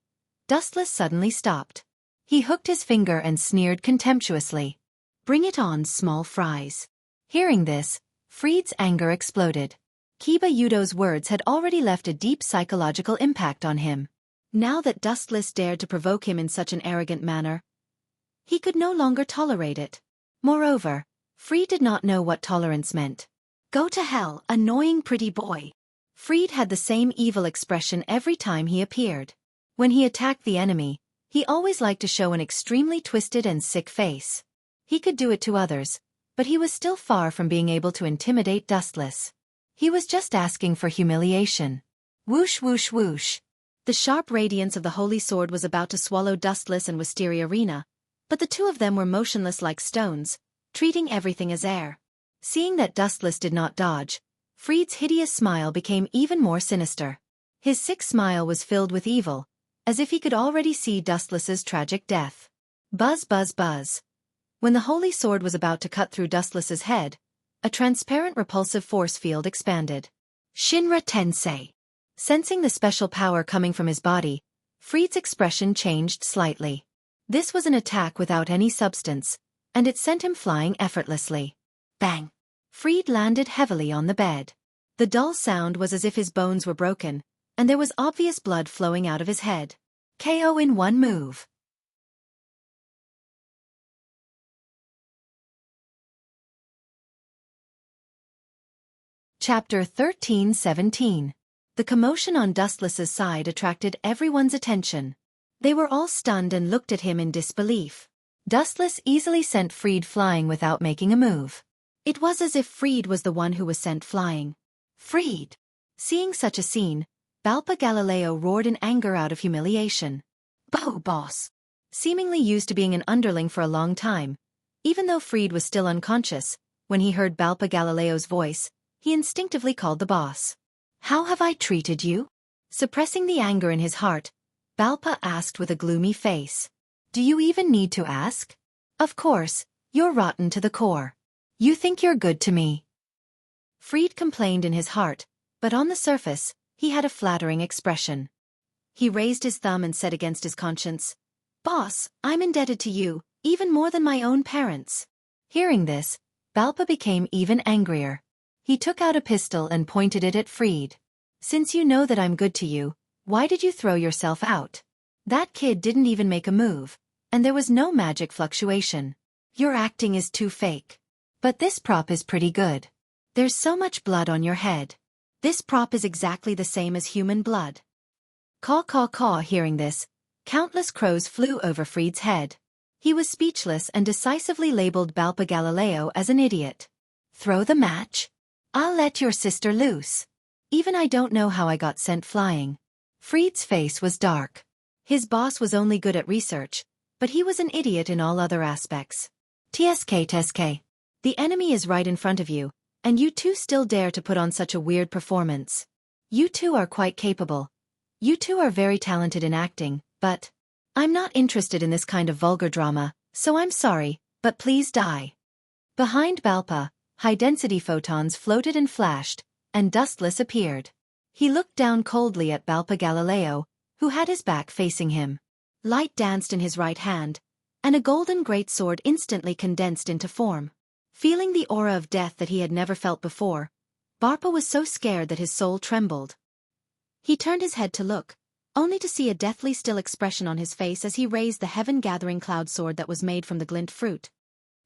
Speaker 1: Dustless suddenly stopped. He hooked his finger and sneered contemptuously. Bring it on, small fries. Hearing this, Fried's anger exploded. Kiba Yudo's words had already left a deep psychological impact on him. Now that Dustless dared to provoke him in such an arrogant manner, he could no longer tolerate it. Moreover, Fried did not know what tolerance meant. Go to hell, annoying pretty boy. Fried had the same evil expression every time he appeared. When he attacked the enemy, he always liked to show an extremely twisted and sick face. He could do it to others, but he was still far from being able to intimidate Dustless. He was just asking for humiliation. Whoosh whoosh whoosh. The sharp radiance of the holy sword was about to swallow Dustless and Wisteria Rena, but the two of them were motionless like stones, treating everything as air. Seeing that Dustless did not dodge, Fried's hideous smile became even more sinister. His sick smile was filled with evil, as if he could already see Dustless's tragic death. Buzz buzz buzz. When the holy sword was about to cut through Dustless's head, a transparent repulsive force field expanded. Shinra Tensei. Sensing the special power coming from his body, Fried's expression changed slightly. This was an attack without any substance, and it sent him flying effortlessly. Bang! Fried landed heavily on the bed. The dull sound was as if his bones were broken, and there was obvious blood flowing out of his head. KO in one move. Chapter 13-17. The commotion on Dustless's side attracted everyone's attention. They were all stunned and looked at him in disbelief. Dustless easily sent Fried flying without making a move. It was as if Fried was the one who was sent flying. Fried! Seeing such a scene, Balpa Galileo roared in anger out of humiliation. Bo boss! Seemingly used to being an underling for a long time, even though Fried was still unconscious, when he heard Balpa Galileo's voice, he instinctively called the boss. How have I treated you? Suppressing the anger in his heart, Balpa asked with a gloomy face. Do you even need to ask? Of course, you're rotten to the core. You think you're good to me. Fried complained in his heart, but on the surface, he had a flattering expression. He raised his thumb and said against his conscience, Boss, I'm indebted to you, even more than my own parents. Hearing this, Balpa became even angrier. He took out a pistol and pointed it at Fried. Since you know that I'm good to you, why did you throw yourself out? That kid didn't even make a move, and there was no magic fluctuation. Your acting is too fake. But this prop is pretty good. There's so much blood on your head. This prop is exactly the same as human blood. Caw caw caw. Hearing this, countless crows flew over Fried's head. He was speechless and decisively labeled Balpa Galileo as an idiot. Throw the match? I'll let your sister loose. Even I don't know how I got sent flying. Fried's face was dark. His boss was only good at research, but he was an idiot in all other aspects. TSK. The enemy is right in front of you, and you two still dare to put on such a weird performance. You two are quite capable. You two are very talented in acting, but I'm not interested in this kind of vulgar drama, so I'm sorry, but please die. Behind Balpa, high-density photons floated and flashed, and Dustless appeared. He looked down coldly at Balpa Galileo, who had his back facing him. Light danced in his right hand, and a golden greatsword instantly condensed into form. Feeling the aura of death that he had never felt before, Balpa was so scared that his soul trembled. He turned his head to look, only to see a deathly still expression on his face as he raised the heaven-gathering cloud sword that was made from the glint fruit.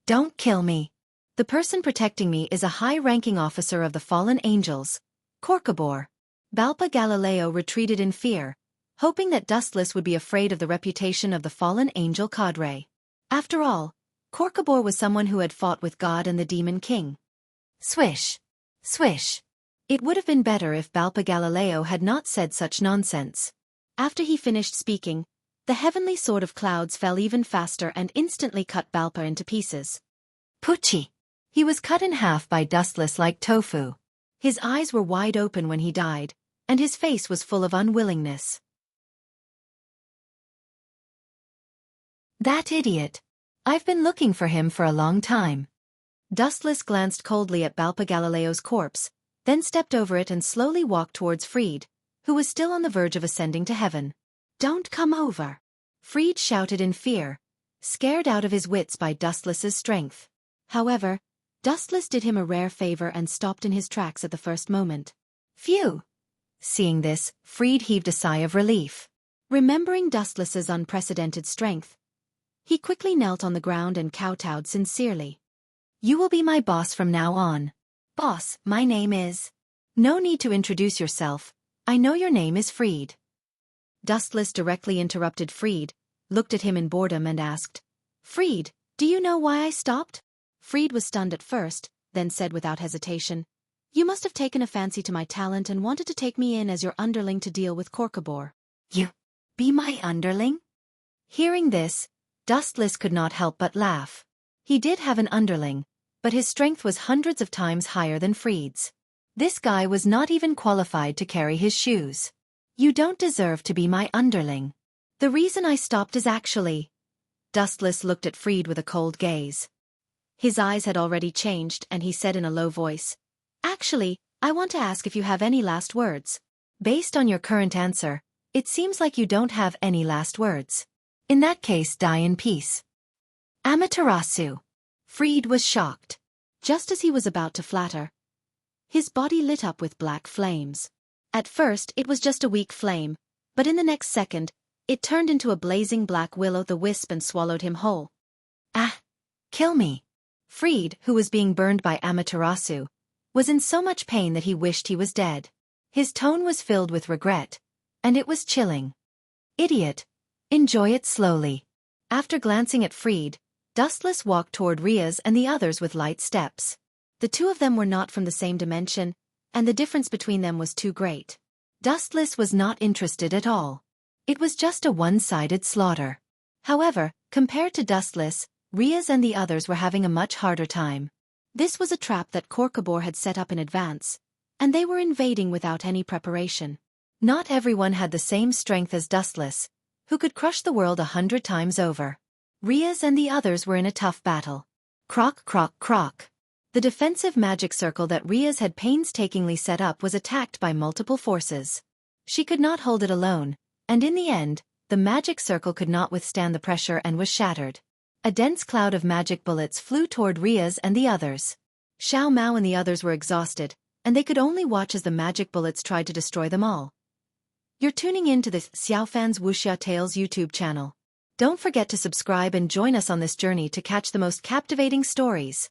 Speaker 1: Don't kill me. The person protecting me is a high-ranking officer of the fallen angels, Corcobor. Balpa Galileo retreated in fear, hoping that Dustless would be afraid of the reputation of the fallen angel cadre.
Speaker 2: After all, Korkabor was someone who had fought with God and the Demon King.
Speaker 1: Swish! Swish! It would have been better if Balpa Galileo had not said such nonsense.
Speaker 2: After he finished speaking, the heavenly sword of clouds fell even faster and instantly cut Balpa into pieces.
Speaker 1: Pucci! He was cut in half by Dustless like tofu.
Speaker 2: His eyes were wide open when he died, and his face was full of unwillingness.
Speaker 1: That idiot! I've been looking for him for a long time.
Speaker 2: Dustless glanced coldly at Balpa Galileo's corpse, then stepped over it and slowly walked towards Freed, who was still on the verge of ascending to heaven.
Speaker 1: Don't come over!
Speaker 2: Freed shouted in fear, scared out of his wits by Dustless's strength. However, Dustless did him a rare favor and stopped in his tracks at the first moment.
Speaker 1: Phew! Seeing this, Freed heaved a sigh of relief.
Speaker 2: Remembering Dustless's unprecedented strength, he quickly knelt on the ground and kowtowed sincerely.
Speaker 1: You will be my boss from now on. Boss, my name is... No need to introduce yourself. I know your name is Freed.
Speaker 2: Dustless directly interrupted Freed, looked at him in boredom and asked, Freed, do you know why I stopped? Freed was stunned at first, then said without hesitation, You must have taken a fancy to my talent and wanted to take me in as your underling to deal with Korkabor.
Speaker 1: You be my underling?
Speaker 2: Hearing this, Dustless could not help but laugh. He did have an underling, but his strength was hundreds of times higher than Freed's.
Speaker 1: This guy was not even qualified to carry his shoes. You don't deserve to be my underling.
Speaker 2: The reason I stopped is actually... Dustless looked at Freed with a cold gaze. His eyes had already changed and he said in a low voice, Actually, I want to ask if you have any last words.
Speaker 1: Based on your current answer, it seems like you don't have any last words. In that case, die in peace. Amaterasu.
Speaker 2: Freed was shocked. Just as he was about to flatter, his body lit up with black flames. At first it was just a weak flame, but in the next second, it turned into a blazing black will-o'-the-wisp and swallowed him whole.
Speaker 1: Ah! Kill me!
Speaker 2: Freed, who was being burned by Amaterasu, was in so much pain that he wished he was dead.
Speaker 1: His tone was filled with regret, and it was chilling. Idiot! Enjoy it slowly.
Speaker 2: After glancing at Freed, Dustless walked toward Riaz and the others with light steps. The two of them were not from the same dimension, and the difference between them was too great.
Speaker 1: Dustless was not interested at all. It was just a one-sided slaughter.
Speaker 2: However, compared to Dustless, Riaz and the others were having a much harder time. This was a trap that Korkabor had set up in advance, and they were invading without any preparation.
Speaker 1: Not everyone had the same strength as Dustless, who could crush the world 100 times over.
Speaker 2: Riaz and the others were in a tough battle.
Speaker 1: Croc, croc, croc.
Speaker 2: The defensive magic circle that Riaz had painstakingly set up was attacked by multiple forces. She could not hold it alone, and in the end, the magic circle could not withstand the pressure and was shattered. A dense cloud of magic bullets flew toward Riaz and the others. Xiao Mao and the others were exhausted, and they could only watch as the magic bullets tried to destroy them all. You're tuning in to the Xiaofan's Wuxia Tales YouTube channel. Don't forget to subscribe and join us on this journey to catch the most captivating stories.